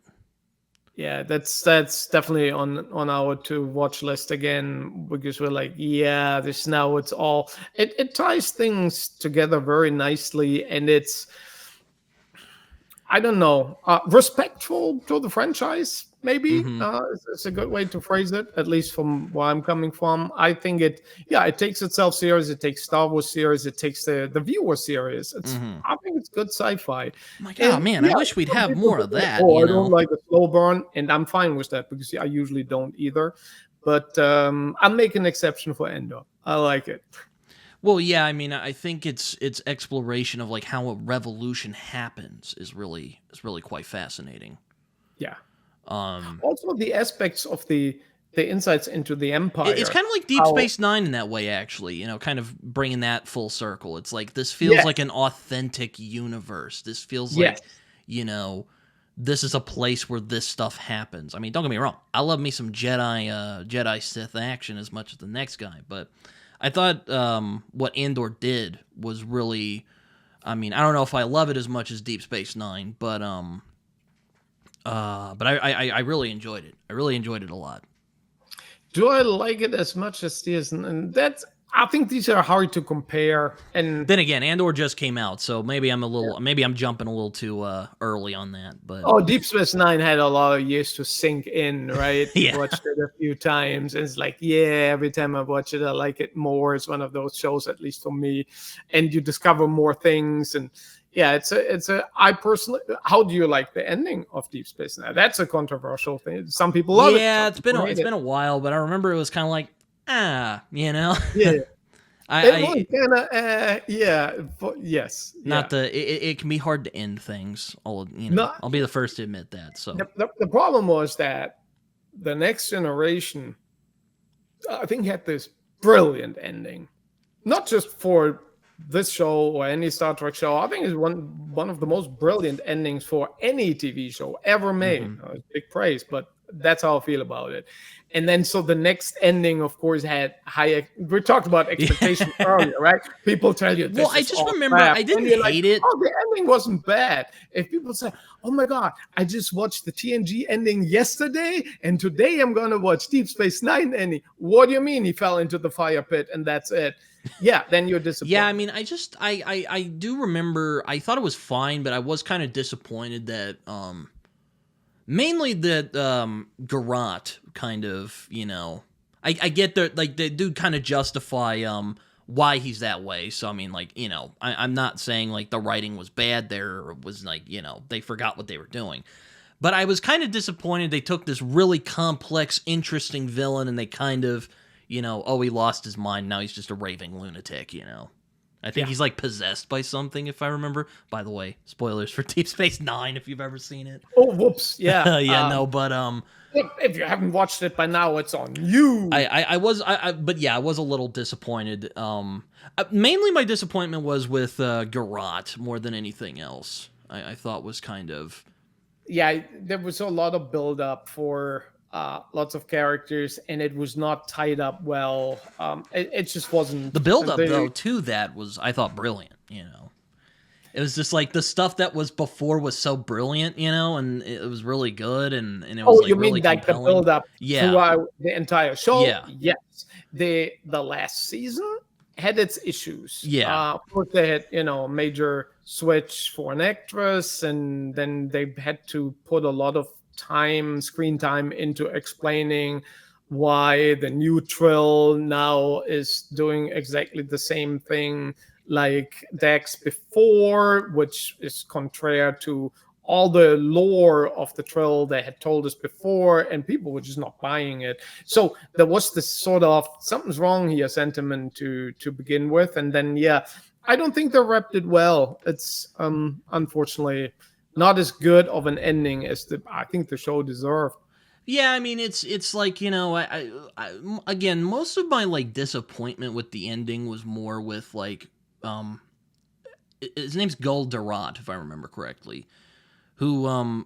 Yeah, that's definitely on our to watch list again, because we're like, yeah, this now it's all, it ties things together very nicely, and it's, I don't know, respectful to the franchise. Maybe Mm-hmm. it's a good way to phrase it, at least from where I'm coming from. I think it takes itself serious. It takes Star Wars serious. It takes the viewer serious. Mm-hmm. I think it's good sci-fi. I'm like, oh And man, I yeah, wish we'd some have people more say, of that. "Oh, I don't like a slow burn," and I'm fine with that because I usually don't either. But I'll make an exception for Endor. I like it. Well, yeah, I mean, I think its exploration of like how a revolution happens is really quite fascinating. Yeah. Um, Also, the aspects of the insights into the it's empire. kind of like Deep How Space Nine in that way, actually. Kind of bringing that full circle. It's like this feels Yes, like an authentic universe. This feels yes, like, you know, this is a place where this stuff happens. I mean, don't get me wrong. I love me some Jedi Sith action as much as the next guy, but I thought what Andor did was really. I mean, I don't know if I love it as much as Deep Space Nine, but I really enjoyed it. I really enjoyed it a lot. do I like it as much as this? And that's, I think these are hard to compare. And Then again, Andor just came out, so maybe I'm jumping a little too early on that. But oh, Deep Space Nine had a lot of years to sink in, right? yeah, Watched it a few times, and it's like, yeah, every time I watch it, I like it more. It's one of those shows, at least for me, and you discover more things. And yeah, it's a. I personally, how do you like the ending of Deep Space Nine? That's a controversial thing. Some people love it. yeah, Some it's been people a, hate it's it. been a while, but I remember it was kind of like, you know. Yeah, I, it was I kind of yeah, yes, not yeah. the it can be hard to end things. No, I'll be the first to admit that. So the problem was that the next generation, I think, had this brilliant ending. Not just for this show or any Star Trek show. I think it's one of the most brilliant endings for any TV show ever made. hmm It's big praise, but that's how I feel about it. And then so the next ending, of course, had high. We talked about expectation yeah. earlier, right? People tell you Well, this I is just all remember crap, I and didn't you're like, hate it. "Oh, the ending wasn't bad." If people say, "Oh my God, I just watched the TNG ending yesterday, and today I'm gonna watch Deep Space Nine ending," what do you mean he fell into the fire pit and that's it? Yeah, then you're Yeah, I disappointed. mean, I do remember I thought it was fine, but I was kind of disappointed that mainly that Garrot kind of, I get that like they do kind of justify why he's that way. So I mean, like, I'm not saying like the writing was bad there or was like, they forgot what they were doing. But I was kind of disappointed they took this really complex, interesting villain and they kind of, oh, he lost his mind. Now he's just a raving lunatic. I think Yeah. he's like possessed by something, if I remember. By the way, spoilers for Deep Space Nine if you've ever seen it. Oh, whoops. Yeah. Yeah, no, but If you haven't watched it by now, it's on you. but yeah, I was a little disappointed. Mainly my disappointment was with Garrot more than anything else. I thought was kind of Yeah, there was a lot of build up for lots of characters, and it was not tied up well. It just the wasn't. build up though The to that was I thought brilliant. It was just like the stuff that was before was so brilliant, and it was really good and it was Oh, like you really mean like the compelling. build up Yeah, throughout the entire show? yeah, Yes. The last season had its issues. yeah. Of course, they had a major switch for an actress, and then they had to put a lot of screen time into explaining why the neutral now is doing exactly the same thing like Dex before, which is contrary to all the lore of the Trill they had told us before, and people were just not buying it. So there was this sort of something's wrong here sentiment to begin with, and then yeah, I don't think they wrapped it well. It's unfortunately not as good of an ending as I think the show deserved. Yeah, I mean it's like again most of my like disappointment with the ending was more with like um his name's Gul Durat if I remember correctly, who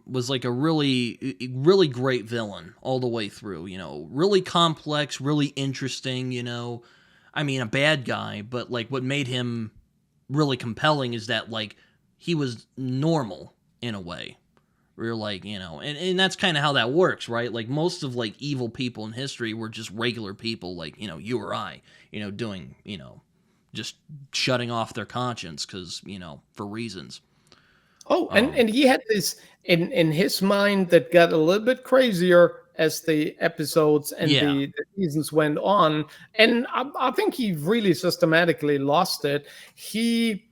was like a really great villain all the way through. Really complex, really interesting. I mean a bad guy, but like what made him really compelling is that like he was normal in a way. We're like, and that's kind of how that works, right? Like most of like evil people in history were just regular people, like you or I, doing, just shutting off their conscience because for reasons. Oh, and Um, he had this in his mind that got a little bit crazier as the episodes and yeah, the seasons went on, and I think he really systematically lost it. He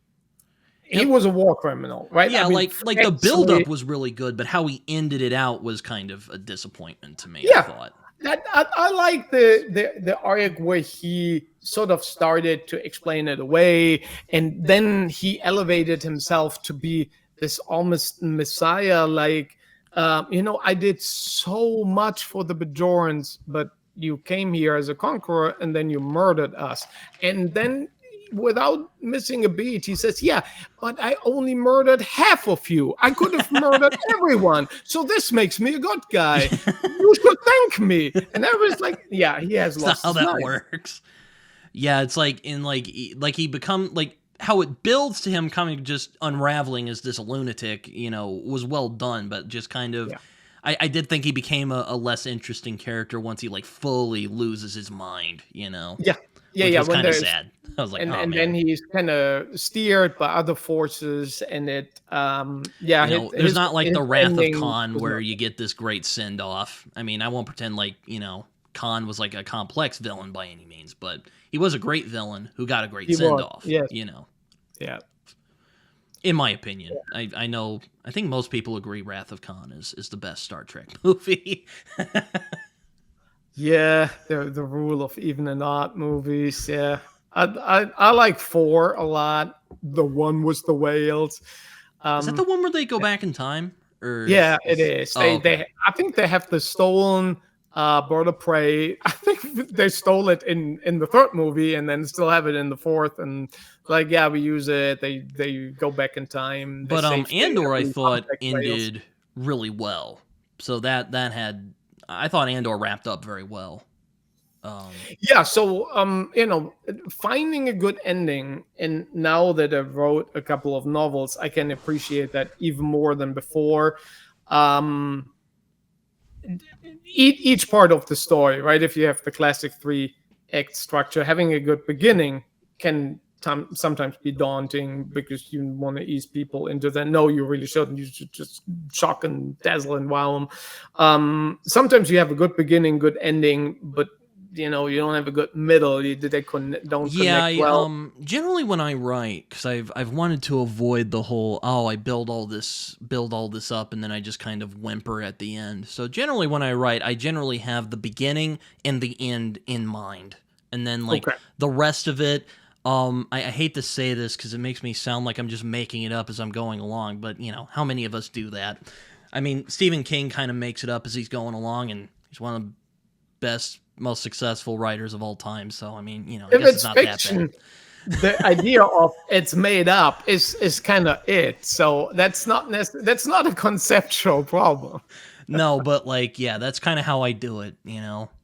and was a war criminal, right? I yeah, mean, like the actually, buildup was really good, but how he ended it out was kind of a disappointment to me. I yeah. thought. I like the arc where he sort of started to explain it away, and then he elevated himself to be this almost messiah. Like, I did so much for the Bajorans, but you came here as a conqueror, and then you murdered us, and then. Without missing a beat, he says, "Yeah, but I only murdered half of you. I could have murdered everyone. So this makes me a good guy. You should thank me." And I was like, yeah, he has That's not lost how his that mind. works. Yeah, it's like in like he become like how it builds to him coming just unraveling as this lunatic, was well done, but just kind of Yeah. I did think he became a less interesting character once he like fully loses his mind, Yeah. Yeah. which Yeah. was When kind of there's sad. I was like, oh and then man, he's kind of steered by other forces, and it yeah, there's not like his the Wrath of ending Khan was where not you good. get this great send off. I mean, I won't pretend like Khan was like a complex villain by any means, but he was a great villain who got a great He send was. off. Yes. Yeah. In my opinion, I know I think most people agree Wrath of Khan is the best Star Trek movie. Yeah, the rule of even and odd movies. Yeah, I like four a lot. The one was the whales. Is that the Um, one where they go back in time, or yeah, it is is. oh okay. I think they have the stolen bird of prey. I think they stole it in the third movie, and then still have it in the fourth. And like, yeah, we use it. They go back in time. They But save the Andor I heavily thought humpback whales. ended really well. So that had I thought Andor wrapped up very well. Um, Yeah, so finding a good ending, and now that I wrote a couple of novels, I can appreciate that even more than before. Um, each part of the story, right? If you have the classic three act structure, having a good beginning can sometimes be daunting because you want to ease people into that. No, you really shouldn't. You should just shock and dazzle and wow them. Sometimes you have a good beginning, good ending, but you don't have a good middle. Don't yeah, connect well. generally when I write, because I've wanted to avoid the whole I build all this up and then I just kind of whimper at the end. So generally when I write, I generally have the beginning and the end in mind, and then like Okay. the rest of it. I hate to say this because it makes me sound like I'm just making it up as I'm going along, but how many of us do that? I mean, Stephen King kind of makes it up as he's going along, and he's one of the best, most successful writers of all time. So I mean, I If guess it's it's not that bad. fiction, the idea of it's made up is kind of it. So that's not a conceptual problem. No, but like, yeah, that's kind of how I do it,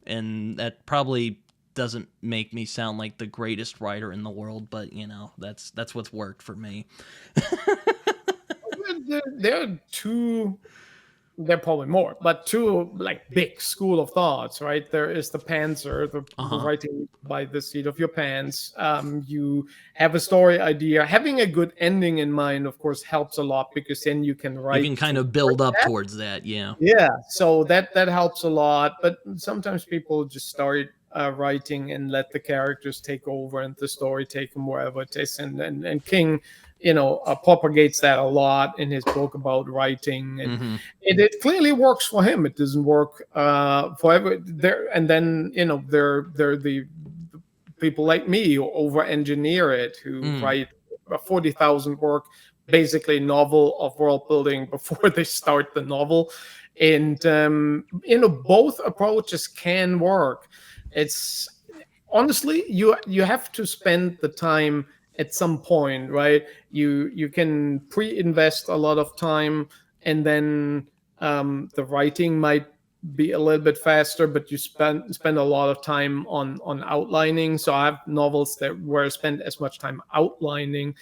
and that probably doesn't make me sound like the greatest writer in the world, but that's what's worked for me. There are two, there are probably more, but two like big school of thoughts, right? There is the pantser, Uh the huh. writing by the seat of your pants. You have a story idea. Having a good ending in mind, of course, helps a lot because then you can You write can kind to of build up towards that, yeah. yeah, so that helps a lot. But sometimes people just start writing and let the characters take over and the story take them wherever it is. And King, propagates that a lot in his book about writing, and Mm-hmm. it clearly works for him. It doesn't work for every there. And then they're the people like me who over engineer it, who Mm. write a 40,000 work basically novel of world building before they start the novel. And both approaches can work. It's honestly, you have to spend the time at some point, right? You can pre-invest a lot of time, and then the writing might be a little bit faster, but you spend a lot of time on outlining. So I have novels that where I spend as much time outlining,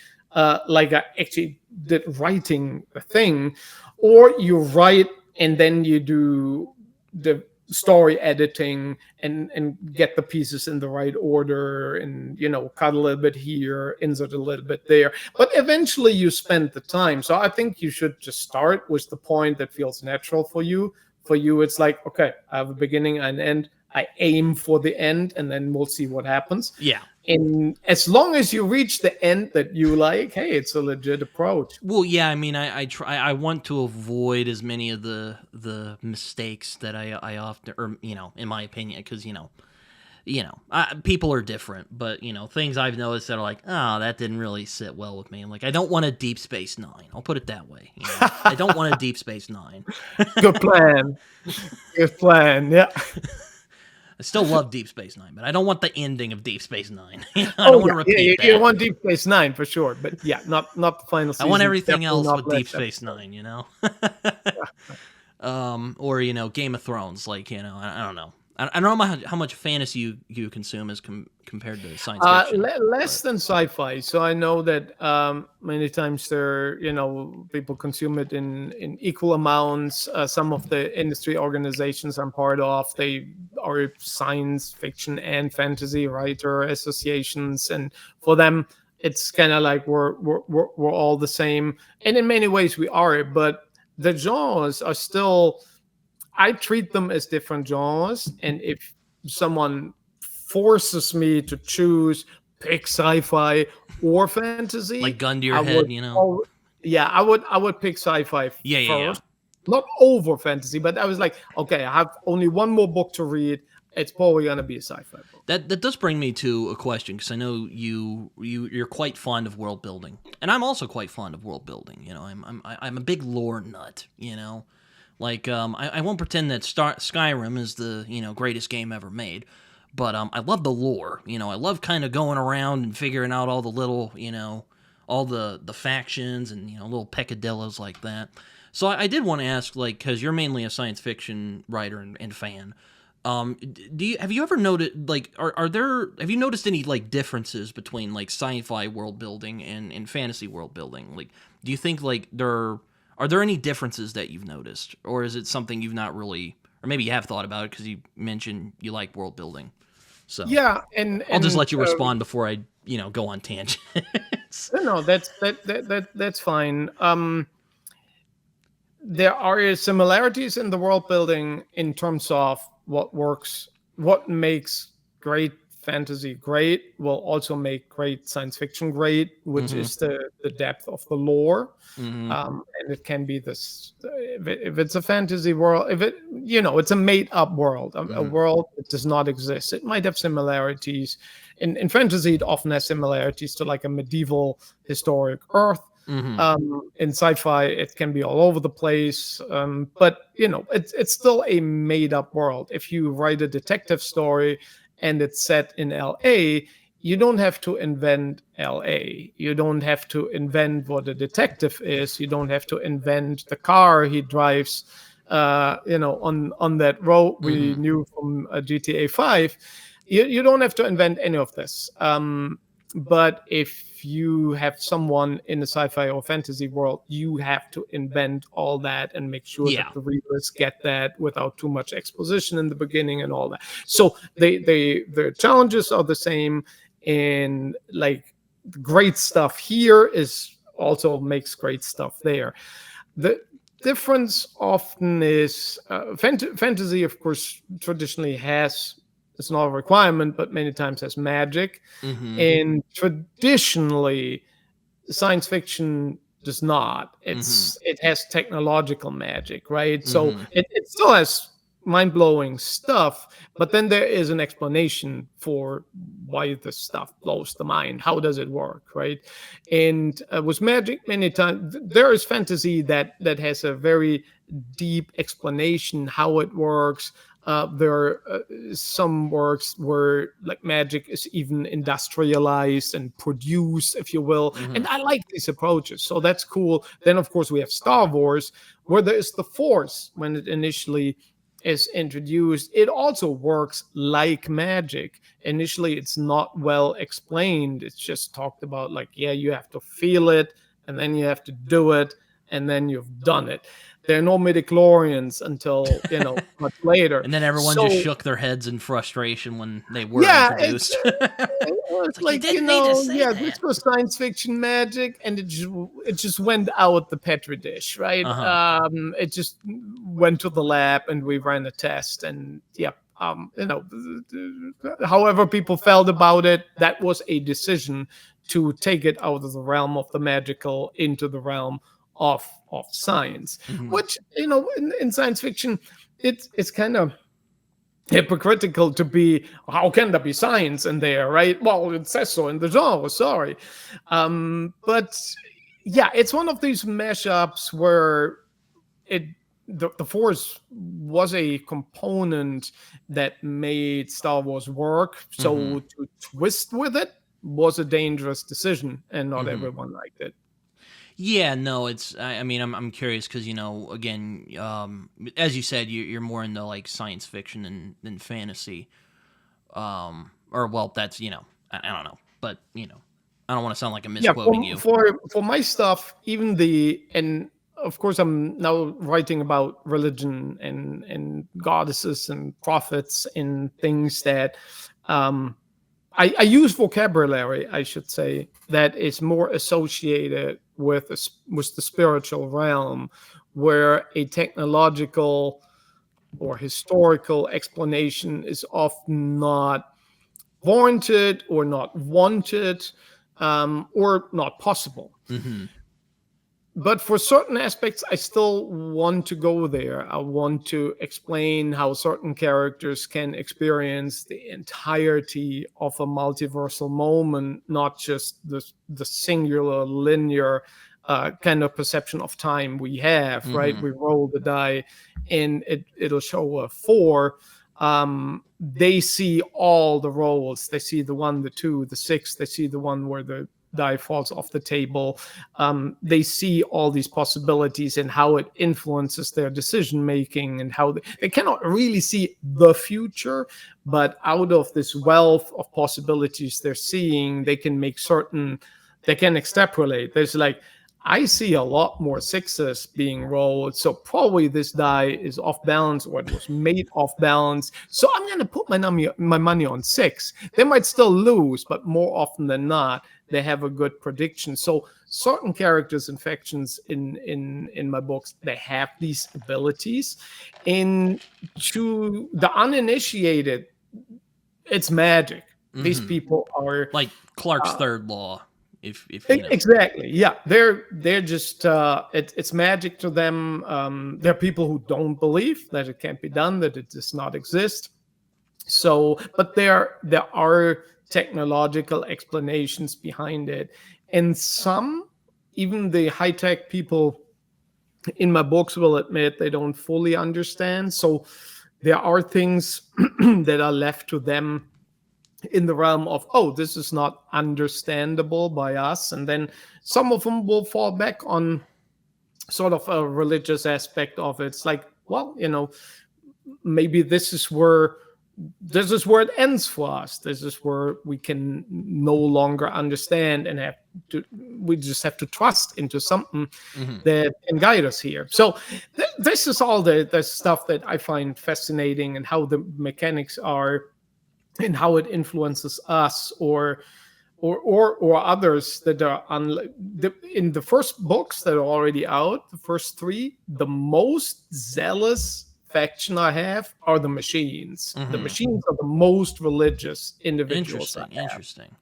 like I actually did writing a thing. Or you write and then you do the story editing and get the pieces in the right order, and cut a little bit here, insert a little bit there, but eventually you spend the time. So I think you should just start with the point that feels natural for you. For you, it's like, okay, I have a beginning and end. I aim for the end, and then we'll see what happens. Yeah. And as long as you reach the end that you like, hey, it's a legit approach. Well, yeah, I mean, I try. I want to avoid as many of the mistakes that I often, or in my opinion, because people are different, but things I've noticed that are like, oh, that didn't really sit well with me. I'm like, I don't want a Deep Space Nine. I'll put it that way. I don't want a Deep Space Nine. Good plan. Good plan. Yeah. I still love Deep Space Nine, but I don't want the ending of Deep Space Nine. I don't Oh want yeah, to yeah, repeat you that. want Deep Space Nine for sure, but yeah, not the final I want season. everything Definitely else not with Deep last Space episode. Nine. Or Game of Thrones. Like I don't know. I don't know how much fantasy you consume as compared to science fiction, Less but than sci-fi. So I know that many times people consume it in equal amounts. Some of the industry organizations I'm part of, they are science fiction and fantasy writer associations, and for them, it's kind of like we're all the same, and in many ways we are. But the genres are still, I treat them as different genres, and if someone forces me to choose, pick sci-fi or fantasy, like gun to I your would. head. Oh, yeah, I would pick sci-fi Yeah, yeah, yeah. first, not over fantasy. But I was like, okay, I have only one more book to read. it's probably going to be a sci-fi book. That does bring me to a question, because I know you're quite fond of world building, and I'm also quite fond of world building. You know, I'm a big lore nut. You know, like I won't pretend that Skyrim is the greatest game ever made, but I love the lore. You know, I love kind of going around and figuring out all the little all the factions and little peccadillos like that. So I did want to ask, like, because you're mainly a science fiction writer and fan. Have you ever noted, like, have you noticed any like differences between like sci-fi world building and fantasy world building? Like, do you think like are there any differences that you've noticed, or is it something you've not really, or maybe you have thought about it because you mentioned you like world building? So Yeah, and I'll just let you respond before I go on tangents. no, that's fine. There are similarities in the world building in terms of what works, what makes great fantasy great, will also make great science fiction great, which Mm-hmm. is the depth of the lore. Mm-hmm. And it can be this, if it's a fantasy world, if it's a made up world, a Mm-hmm. world that does not exist. It might have similarities. In fantasy, it often has similarities to like a medieval historic Earth. Mm-hmm. In sci-fi, it can be all over the place, but it's still a made-up world. If you write a detective story and it's set in LA, you don't have to invent LA. You don't have to invent what a detective is. You don't have to invent the car he drives. On that road we Mm-hmm. knew from GTA 5. You don't have to invent any of this. But if you have someone in a sci-fi or fantasy world, you have to invent all that and make sure Yeah. that the readers get that without too much exposition in the beginning and all that. So the challenges are the same, and like great stuff here is also makes great stuff there. The difference often is fantasy, of course, traditionally has, it's not a requirement, but many times has magic. Mm-hmm. And traditionally, science fiction does not. Mm-hmm. It has technological magic, right? So Mm-hmm. it still has mind-blowing stuff, but then there is an explanation for why this stuff blows the mind. How does it work, right? And with magic, many times there is fantasy that has a very deep explanation how it works. There are some works where like magic is even industrialized and produced, if you will. Mm-hmm. And I like these approaches, so that's cool. Then, of course, we have Star Wars, where there is the Force when it initially is introduced. It also works like magic. Initially, it's not well explained. It's just talked about like, yeah, you have to feel it, and then you have to do it, and then you've done it. There are no midichlorians until much later. And then everyone just So shook their heads in frustration when they were yeah, introduced. it's It's like, you like didn't need to say yeah, this that. was science fiction magic, and it just went out the petri dish, right? Uh-huh. It just went to the lab, and we ran a test, and yeah. However people felt about it, that was a decision to take it out of the realm of the magical into the realm of science, Mm-hmm. which in science fiction, it's kind of hypocritical to be, how can there be science in there, right? Well, it says so in the genre, sorry. But yeah, it's one of these mashups where it the Force was a component that made Star Wars work, Mm-hmm. so to twist with it was a dangerous decision, and not Mm-hmm. everyone liked it. Yeah, no, it's. I mean, I'm curious because again, as you said, you're more into like science fiction than fantasy. Or well, that's I don't know, but I don't want to sound like I'm Yeah, misquoting you. for my stuff, even and of course I'm now writing about religion and goddesses and prophets and things that um I use vocabulary, I should say, that is more associated with with the spiritual realm, where a technological or historical explanation is often not warranted or not wanted, or not possible. Mm-hmm. but for certain aspects, I still want to go there. I want to explain how certain characters can experience the entirety of a multiversal moment, not just the singular linear kind of perception of time we have. Right? Mm-hmm. We roll the die, and it'll show a four. They see all the rolls. They see the one, the two, the six. They see the one where the die falls off the table. They see all these possibilities and how it influences their decision making, and how they cannot really see the future, but out of this wealth of possibilities they're seeing, they can make certain, they can extrapolate. There's like, I see a lot more sixes being rolled, so probably this die is off balance, or it was made off balance. So I'm going to put my money on six. They might still lose, but more often than not, they have a good prediction. So certain characters and factions in my books, they have these abilities. And to the uninitiated, it's magic. These people are Like Clark's third law. If you know. Exactly, yeah, they're just it's magic to them. There are people who don't believe that it can't be done, that it does not exist. So, but there are technological explanations behind it, and some, even the high tech people in my books will admit they don't fully understand. So there are things that are left to them in the realm of, oh, this is not understandable by us, and then some of them will fall back on sort of a religious aspect of it. It's like, well, maybe this is where it ends for us. This is where we can no longer understand, and we just have to trust into something that can guide us here. So this is all the stuff that I find fascinating, and how the mechanics are, and how it influences us or others that are in the first books that are already out, the first three. The most zealous faction I have are the machines. The machines are the most religious individuals. Interesting.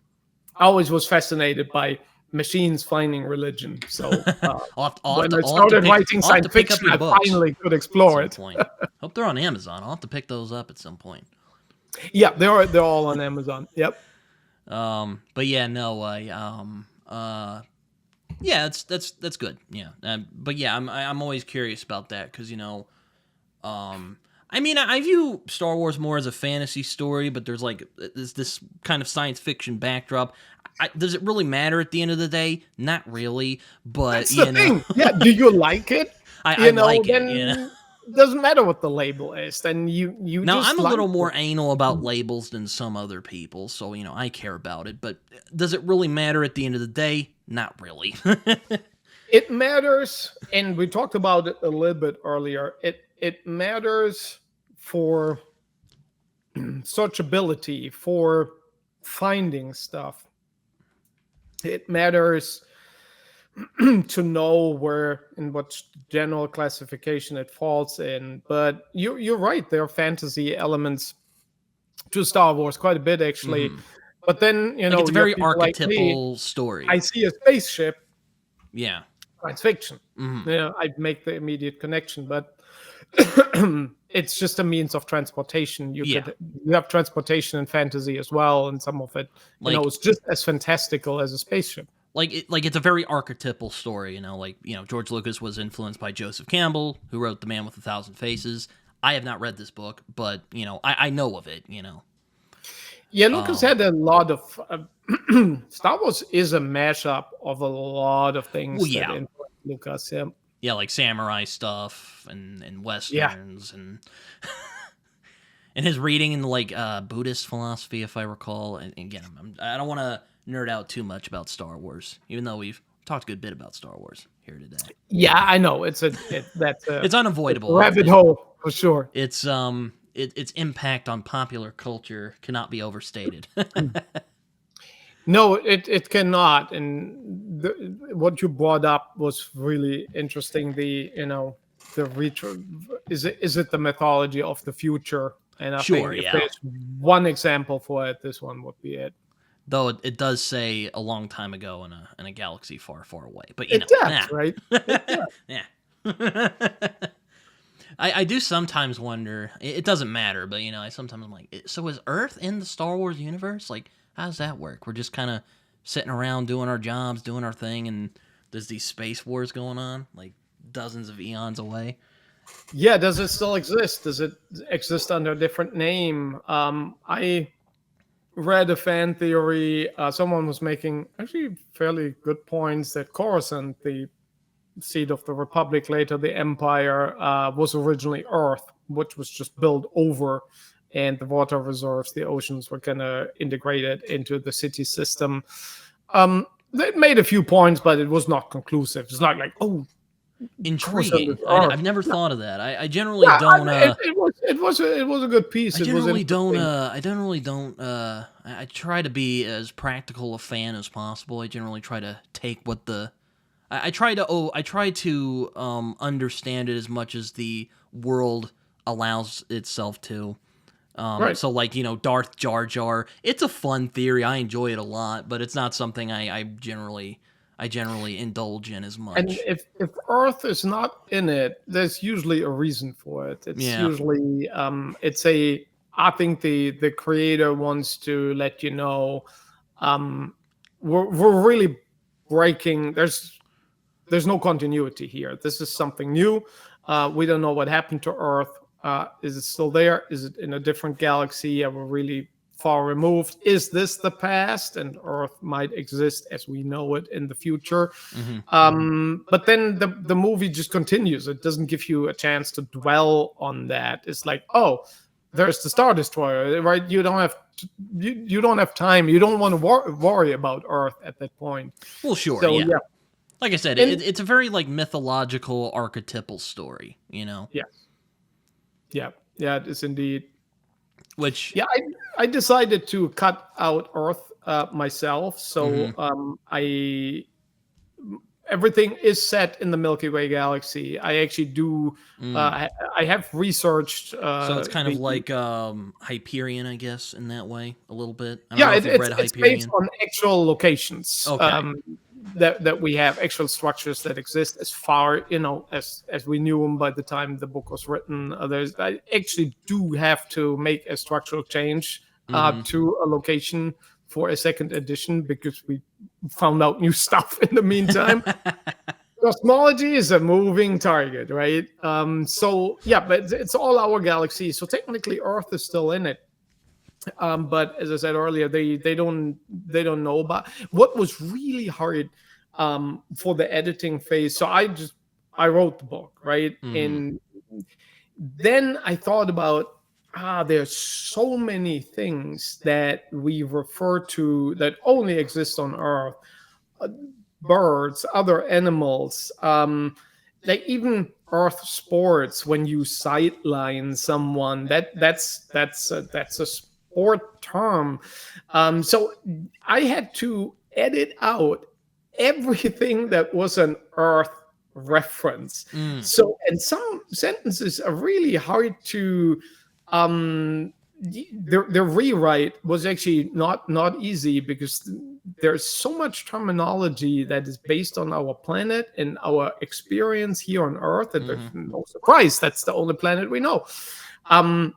I always was fascinated by machines finding religion. So when I I'll have to started pick- writing I'll have science to pick up fiction, your I books finally could at explore some it. point. Hope they're on Amazon. I'll have to pick those up at some point. Yeah, they're all on Amazon. Yep. But yeah, no, yeah, that's good. Yeah, but yeah, I'm always curious about that because I mean, I view Star Wars more as a fantasy story, but there's this kind of science fiction backdrop. Does it really matter at the end of the day? Not really, but That's the thing. Yeah, do you like it? I like it. Then it doesn't matter what the label is. Then you Now, just I'm a like little more it. anal about labels than some other people, so I care about it. But does it really matter at the end of the day? Not really. It matters, and we talked about it a little bit earlier. It matters for searchability, for finding stuff. It matters to know where, in what general classification it falls in. But you're right, there are fantasy elements to Star Wars quite a bit, actually. But then it's a you have very people like me. archetypal story. I see a spaceship, Yeah. science fiction. I'd make the immediate connection, but it's just a means of transportation. You have transportation in fantasy as well, and some of it, is just as fantastical as a spaceship. It's a very archetypal story. George Lucas was influenced by Joseph Campbell, who wrote The Man with a Thousand Faces. I have not read this book, but I know of it. Yeah, Lucas had a lot of Star Wars is a mashup of a lot of things that influenced Lucas. Yeah. Yeah, like samurai stuff and westerns and and his reading in Buddhist philosophy, if I recall. And again, I don't want to nerd out too much about Star Wars, even though we've talked a good bit about Star Wars here today. Yeah, I know it's unavoidable. Rabbit hole for sure. It's its impact on popular culture cannot be overstated. No, it cannot. And what you brought up was really interesting. The retro, is it the mythology of the future? And I think if there's one example for it, this one would be it. Though it does say a long time ago in a galaxy far, far away. But It does, right? It does. yeah. I do sometimes wonder. It doesn't matter, but I sometimes I'm like, so is Earth in the Star Wars universe? Like, how does that work? We're just kind of sitting around doing our jobs, doing our thing, and there's these space wars going on, like dozens of eons away. Yeah, does it still exist? Does it exist under a different name? I read a fan theory. Someone was making actually fairly good points that Coruscant, the seat of the Republic, later the Empire, was originally Earth, which was just built over, and the water reserves, the oceans, were kind of integrated into the city system. They made a few points, but it was not conclusive. It's not like, oh, Coruscant is Intriguing. Earth. I've never thought of that. I generally Yeah, don't. it was a good piece. I It was generally don't. interesting. I generally don't. I try to be as practical a fan as possible. I generally try to take what the. I try to. Oh, I try to understand it as much as the world allows itself to. Right. So like Darth Jar Jar. It's a fun theory. I enjoy it a lot, but it's not something I generally indulge in as And much. if Earth is not in it, there's usually a reason for it. It's Yeah. usually it's a I think the creator wants to let you know we're really breaking. There's no continuity here. This is something new. We don't know what happened to Earth. Is it still there? Is it in a different galaxy? Are we really far removed? Is this the past? And Earth might exist as we know it in the future. Hmm. But then the movie just continues. It doesn't give you a chance to dwell on that. It's like, oh, there's the Star Destroyer, right? You don't have time. You don't want to worry about Earth at that point. Well, sure. So Yeah. yeah, Like I said, and it's a very like mythological, archetypal story. yeah, yeah, it is indeed. Which. Yeah, I decided to cut out Earth myself. Hmm. So I everything is set in the Milky Way galaxy. I actually do. Mm. I have researched So it's kind of the. like Hyperion, I guess, in that way, a little bit. I don't Yeah, know if you've read it's based Hyperion. on actual locations Okay. that we have actual structures that exist as far as we knew them by the time the book was written. I actually do have to make a structural change Hmm. to a location for a second edition because we found out new stuff in the meantime. Cosmology is a moving target, right? So yeah, but it's all our galaxy. So technically, Earth is still in it. But as I said earlier, they don't know about what was really hard for the editing phase. So I wrote the book, right, Hmm. and then I thought about there's so many things that we refer to that only exist on Earth, birds, other animals, like even Earth sports. When you sideline someone, that's a sport term. So I had to edit out everything that was an Earth reference. Mm. So, and some sentences are really hard to um their rewrite was actually not easy because there's so much terminology that is based on our planet and our experience here on Earth, and there's Hmm. no surprise that's the only planet we know. um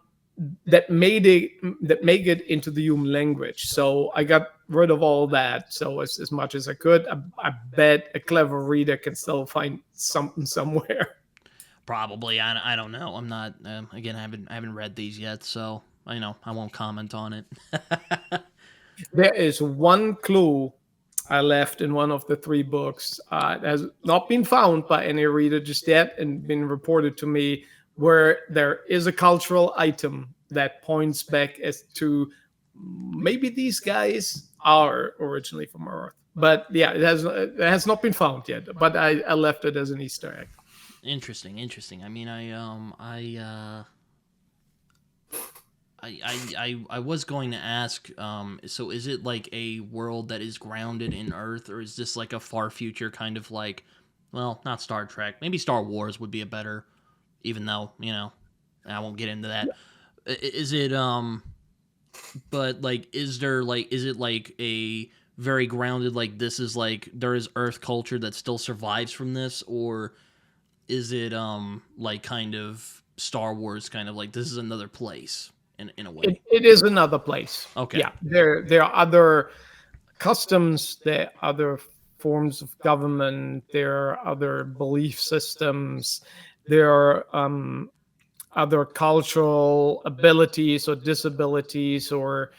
that make it into the human language. So I got rid of all that. So as much as I could, I bet a clever reader can still find something somewhere. Probably. I don't know. I'm not. Again, I haven't read these yet, so I won't comment on it. There is one clue I left in one of the three books. It has not been found by any reader just yet and been reported to me, where there is a cultural item that points back as to maybe these guys are originally from Earth. But yeah, it has not been found yet. But I left it as an Easter egg. Interesting. Interesting. I mean, I was going to ask, so is it like a world that is grounded in Earth, or is this like a far future kind of like, well, not Star Trek, maybe Star Wars would be a better, even though, I won't get into that. Is it, But like, is it like a very grounded, like this is like there is Earth culture that still survives from this, or is it like kind of Star Wars, kind of like this is another place in a way? It is another place. Okay. Yeah, there are other customs, there are other forms of government, there are other belief systems, there are other cultural abilities or disabilities, or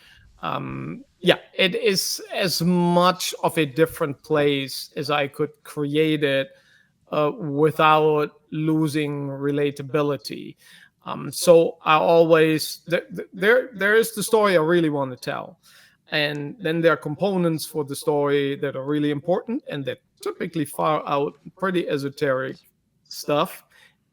yeah, it is as much of a different place as I could create it without losing relatability. So I always there is the story I really want to tell, and then there are components for the story that are really important and that typically far out pretty esoteric stuff.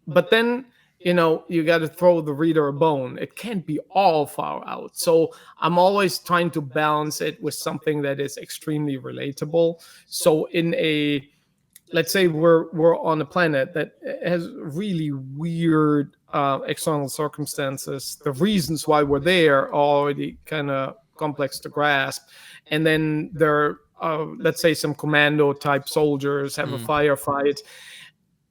But then you got to throw the reader a bone. It can't be all far out. So I'm always trying to balance it with something that is extremely relatable. So in a let's say we're on a planet that has really weird external circumstances. The reasons why we're there are already kind of complex to grasp, and then there are, let's say, some commando type soldiers have a Mm. firefight.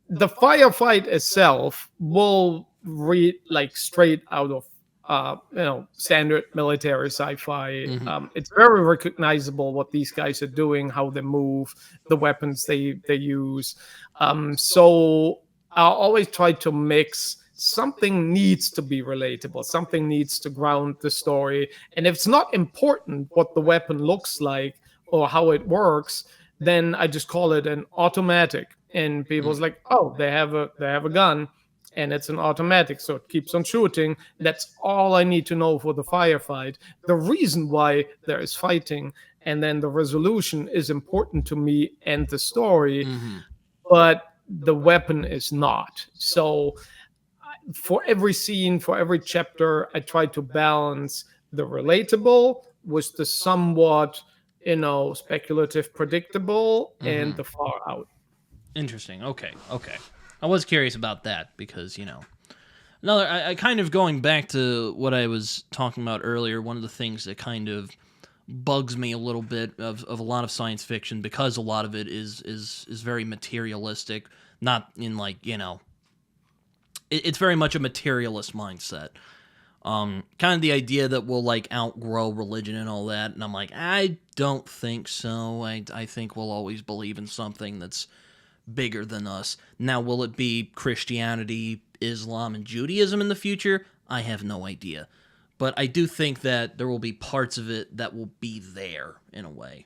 The firefight itself will read like straight out of standard military sci-fi. Mm-hmm. It's very recognizable what these guys are doing, how they move, the weapons they use. So I'll always try to mix. Something needs to be relatable, something needs to ground the story, and if it's not important what the weapon looks like or how it works, then I just call it an automatic. And people's like, oh, they have a gun, and it's an automatic, so it keeps on shooting. That's all I need to know for the firefight. The reason why there is fighting and then the resolution is important to me and the story, Mm-hmm. but the weapon is not. So for every scene, for every chapter, I try to balance the relatable with the somewhat, speculative, predictable, and Mm-hmm. the far out. Interesting. Okay. Okay. I was curious about that because another. I kind of going back to what I was talking about earlier. One of the things that kind of bugs me a little bit of a lot of science fiction, because a lot of it is very materialistic. Not in like it's very much a materialist mindset. Kind of the idea that we'll like outgrow religion and all that, and I'm like, I don't think so. I think we'll always believe in something that's bigger than us. Now, will it be Christianity, Islam, and Judaism in the future? I have no idea. But I do think that there will be parts of it that will be there in a way.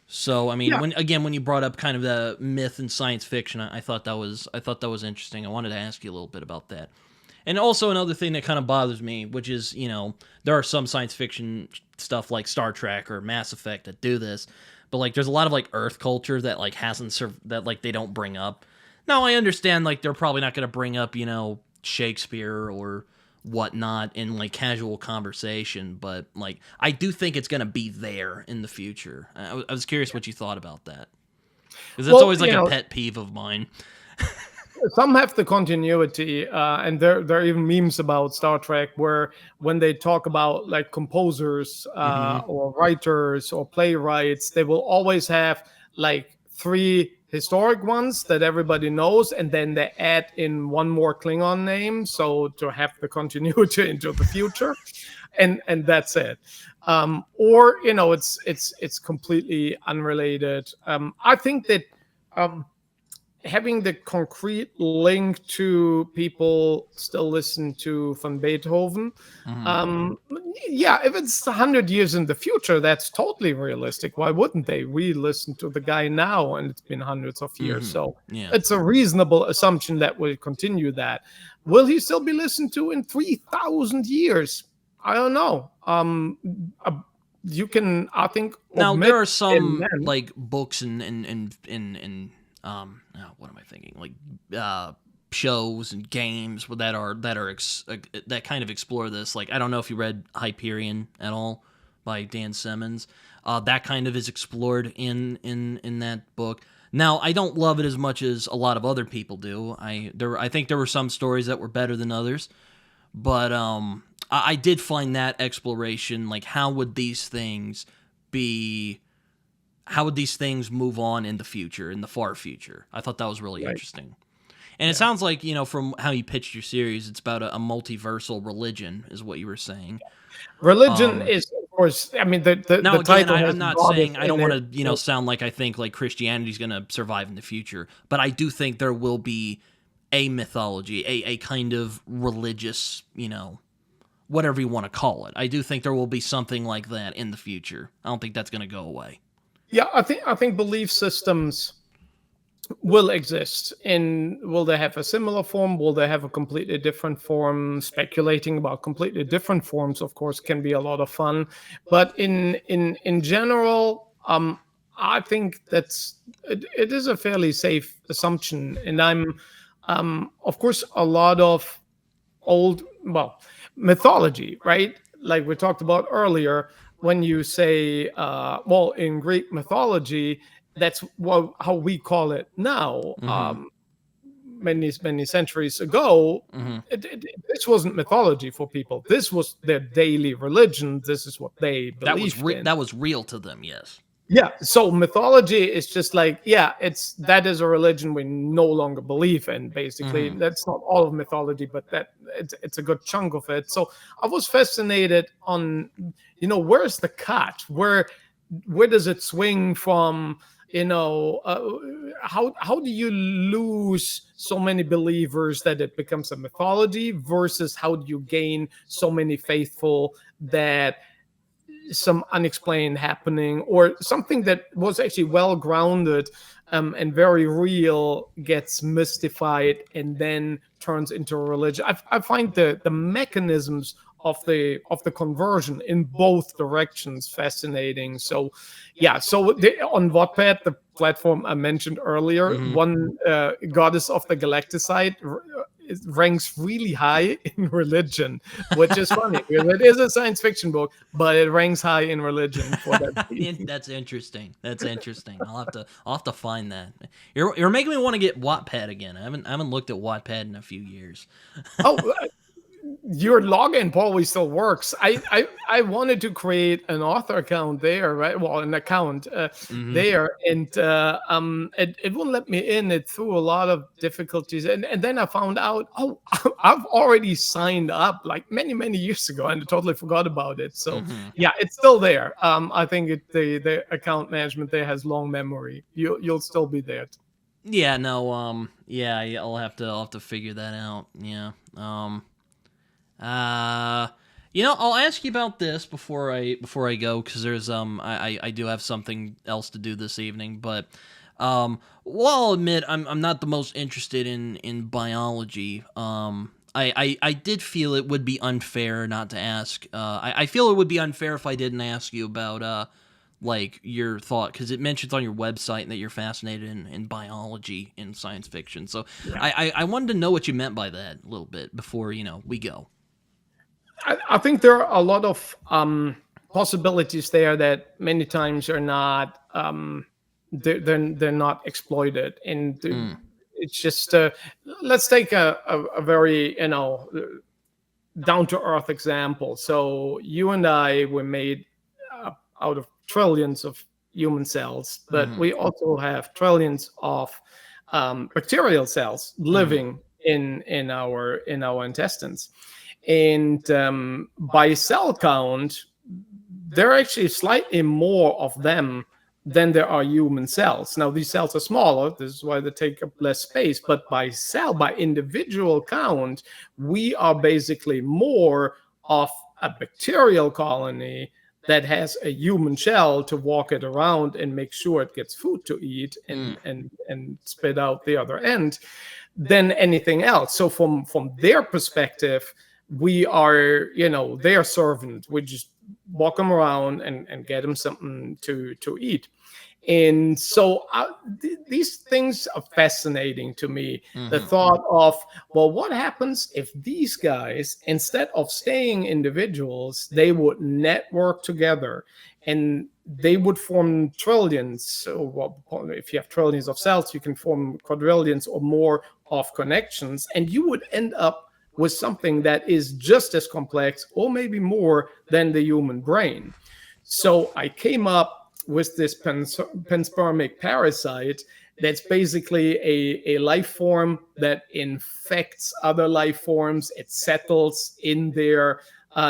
So, I mean, Yeah. when you brought up kind of the myth and science fiction, I thought that was interesting. I wanted to ask you a little bit about that. And also another thing that kind of bothers me, which is, there are some science fiction stuff like Star Trek or Mass Effect that do this, but like there's a lot of like Earth culture that like that like they don't bring up. Now I understand like they're probably not going to bring up, Shakespeare or whatnot in like casual conversation, but like I do think it's going to be there in the future. I was curious what you thought about that, because that's Well, always like a pet peeve of mine. some have the continuity, and there are even memes about Star Trek where when they talk about like composers Mm-hmm. or writers or playwrights, they will always have like three historic ones that everybody knows, and then they add in one more Klingon name, so to have the continuity into the future, and that's it. Or it's completely unrelated. I think that. Having the concrete link to people still listen to von Beethoven. Mm-hmm. Um, yeah, if it's 100 years in the future, that's totally realistic. Why wouldn't they? We listen to the guy now, and it's been hundreds of years. Mm-hmm. So Yeah. it's a reasonable assumption that we'll continue that. Will he still be listened to in 3,000 years? I don't know. You can, I think, Now there omit are him some then. like books and what am I thinking, like shows and games that kind of explore this. Like I don't know if you read Hyperion at all by Dan Simmons. That kind of is explored in that book. Now I don't love it as much as a lot of other people do. I think there were some stories that were better than others, but I did find that exploration, like be how would these things move on in the future, in the far future. I thought that was really Right. interesting. And it Yeah. sounds like, from how you pitched your series, it's about a multiversal religion, is what you were saying. Religion Um, is, of course, I mean, the Now, again, title I'm has not goddess saying I in don't it. want to, sound like I think like Christianity's going to survive in the future, but I do think there will be a mythology, a kind of religious, whatever you want to call it. I do think there will be something like that in the future. I don't think that's going to go away. Yeah, I think belief systems will exist. And will they have a similar form? Will they have a completely different form? Speculating about completely different forms, of course, can be a lot of fun. But in general, I think it is a fairly safe assumption. And of course, a lot of old, well, mythology, right? Like we talked about earlier, when you say, well, in Greek mythology, that's how we call it now. Mm-hmm. Many centuries ago, Mm-hmm. this wasn't mythology for people. This was their daily religion. This is what they believed in. That was real to them. Yes. Yeah, so mythology is just like, yeah, that is a religion we no longer believe in. Basically, Mm-hmm. that's not all of mythology, but it's a good chunk of it. So I was fascinated on, where's the cut? Where does it swing from? How do you lose so many believers that it becomes a mythology, versus how do you gain so many faithful that some unexplained happening, or something that was actually well grounded, and very real, gets mystified and then turns into a religion. I find the mechanisms of the conversion in both directions fascinating. So yeah, so on Wattpad, the platform I mentioned earlier, Mm-hmm. one goddess of the Galacticide it ranks really high in religion, which is funny because it is a science fiction book, but it ranks high in religion for that reason. That's interesting. That's interesting. I'll have to find that. You're making me want to get Wattpad again. I haven't looked at Wattpad in a few years. Oh, your login probably still works. I wanted to create an author account there, right? Well, an account Mm-hmm. there, and it wouldn't let me in. It threw a lot of difficulties, and then I found out, oh, I've already signed up like many years ago, and I totally forgot about it. So Mm-hmm. yeah, it's still there. I think the account management there has long memory. You'll still be there. Yeah. No. Yeah. I'll have to figure that out. Yeah. Uh. I'll ask you about this before I go, because there's I do have something else to do this evening, but well, I'll admit I'm not the most interested in biology. I did feel it would be unfair not to ask. I feel it would be unfair if I didn't ask you about like your thought, because it mentions on your website that you're fascinated in biology in science fiction. So Yeah. I wanted to know what you meant by that a little bit before we go. I think there are a lot of possibilities there that many times are not they're not exploited, and Mm. it's just let's take a very down to earth example. So you and I were made out of trillions of human cells, but Mm-hmm. we also have trillions of bacterial cells Mm-hmm. living in our intestines. And by cell count, there are actually slightly more of them than there are human cells. Now, these cells are smaller, this is why they take up less space, but by individual count, we are basically more of a bacterial colony that has a human shell to walk it around and make sure it gets food to eat Mm. and spit out the other end than anything else. So from their perspective, we are their servant. We just walk them around and get them something to eat. And so these things are fascinating to me. The Mm-hmm. thought of, well, what happens if these guys, instead of staying individuals, they would network together and they would form trillions. So if you have trillions of cells, you can form quadrillions or more of connections, and you would end up with something that is just as complex or maybe more than the human brain. So I came up with this panspermic parasite that's basically a life form that infects other life forms. It settles in their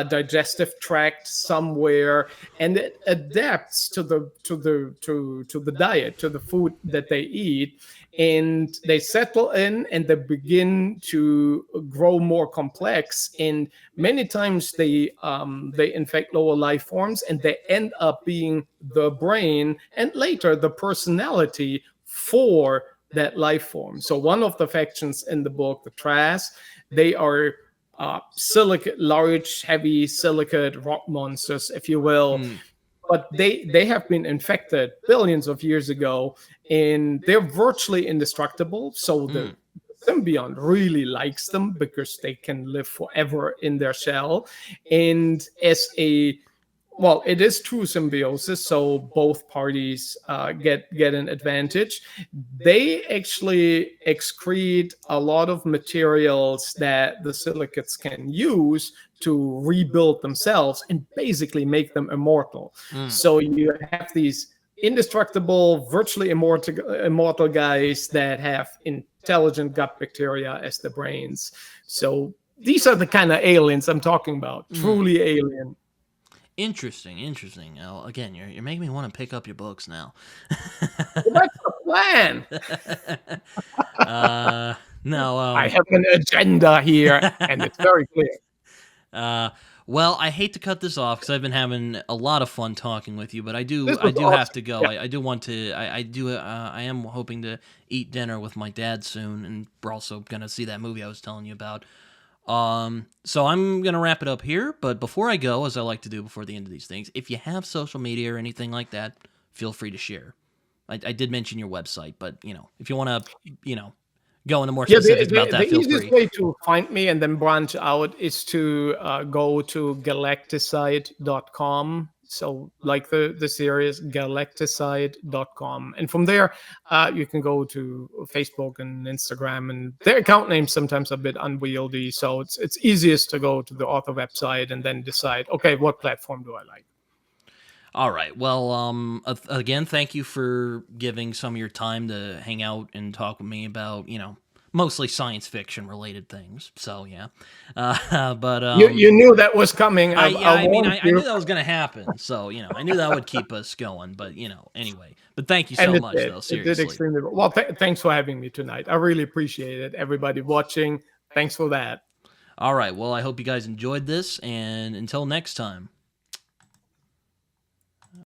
digestive tract somewhere, and it adapts to the diet, to the food that they eat, and they settle in and they begin to grow more complex. And many times they infect lower life forms, and they end up being the brain and later the personality for that life form. So one of the factions in the book, the Trash, they are silicate, large, heavy silicate rock monsters, if you will. Hmm. But they have been infected billions of years ago, and they're virtually indestructible. So Hmm. the symbiont really likes them because they can live forever in their shell. And as a well, it is true symbiosis, so both parties get an advantage. They actually excrete a lot of materials that the silicates can use to rebuild themselves and basically make them immortal. Hmm. So you have these indestructible, virtually immortal guys that have intelligent gut bacteria as the brains. So these are the kind of aliens I'm talking about, Hmm. truly alien. Interesting, interesting. Again, you're making me want to pick up your books now. Well, that's the plan. uh, no, I have an agenda here, and it's very clear. uh, well, I hate to cut this off because I've been having a lot of fun talking with you, but This I was do have awesome. to go. Yeah, I do want to, I am hoping to eat dinner with my dad soon, and we're also gonna see that movie I was telling you about. So I'm gonna wrap it up here, but before I go, as I like to do before the end of these things, if you have social media or anything like that, feel free to share. I did mention your website, but if you want to, go into more yeah. specifics about The that, feel easiest free. way to find me and then branch out is to go to galacticide.com. So, like the series, galacticide.com. And from there, you can go to Facebook and Instagram. And their account names sometimes are a bit unwieldy. So, it's easiest to go to the author website and then decide, okay, what platform do I like? All right. Well, again, thank you for giving some of your time to hang out and talk with me about, mostly science fiction related things. So yeah, but You knew that was coming. I I mean, warned I knew you, that was gonna happen. So I knew that would keep us going. But anyway. But thank you and so it much, did. though. It did Seriously. extremely well. Well, thanks for having me tonight. I really appreciate it. Everybody watching, thanks for that. All right. Well, I hope you guys enjoyed this, and until next time.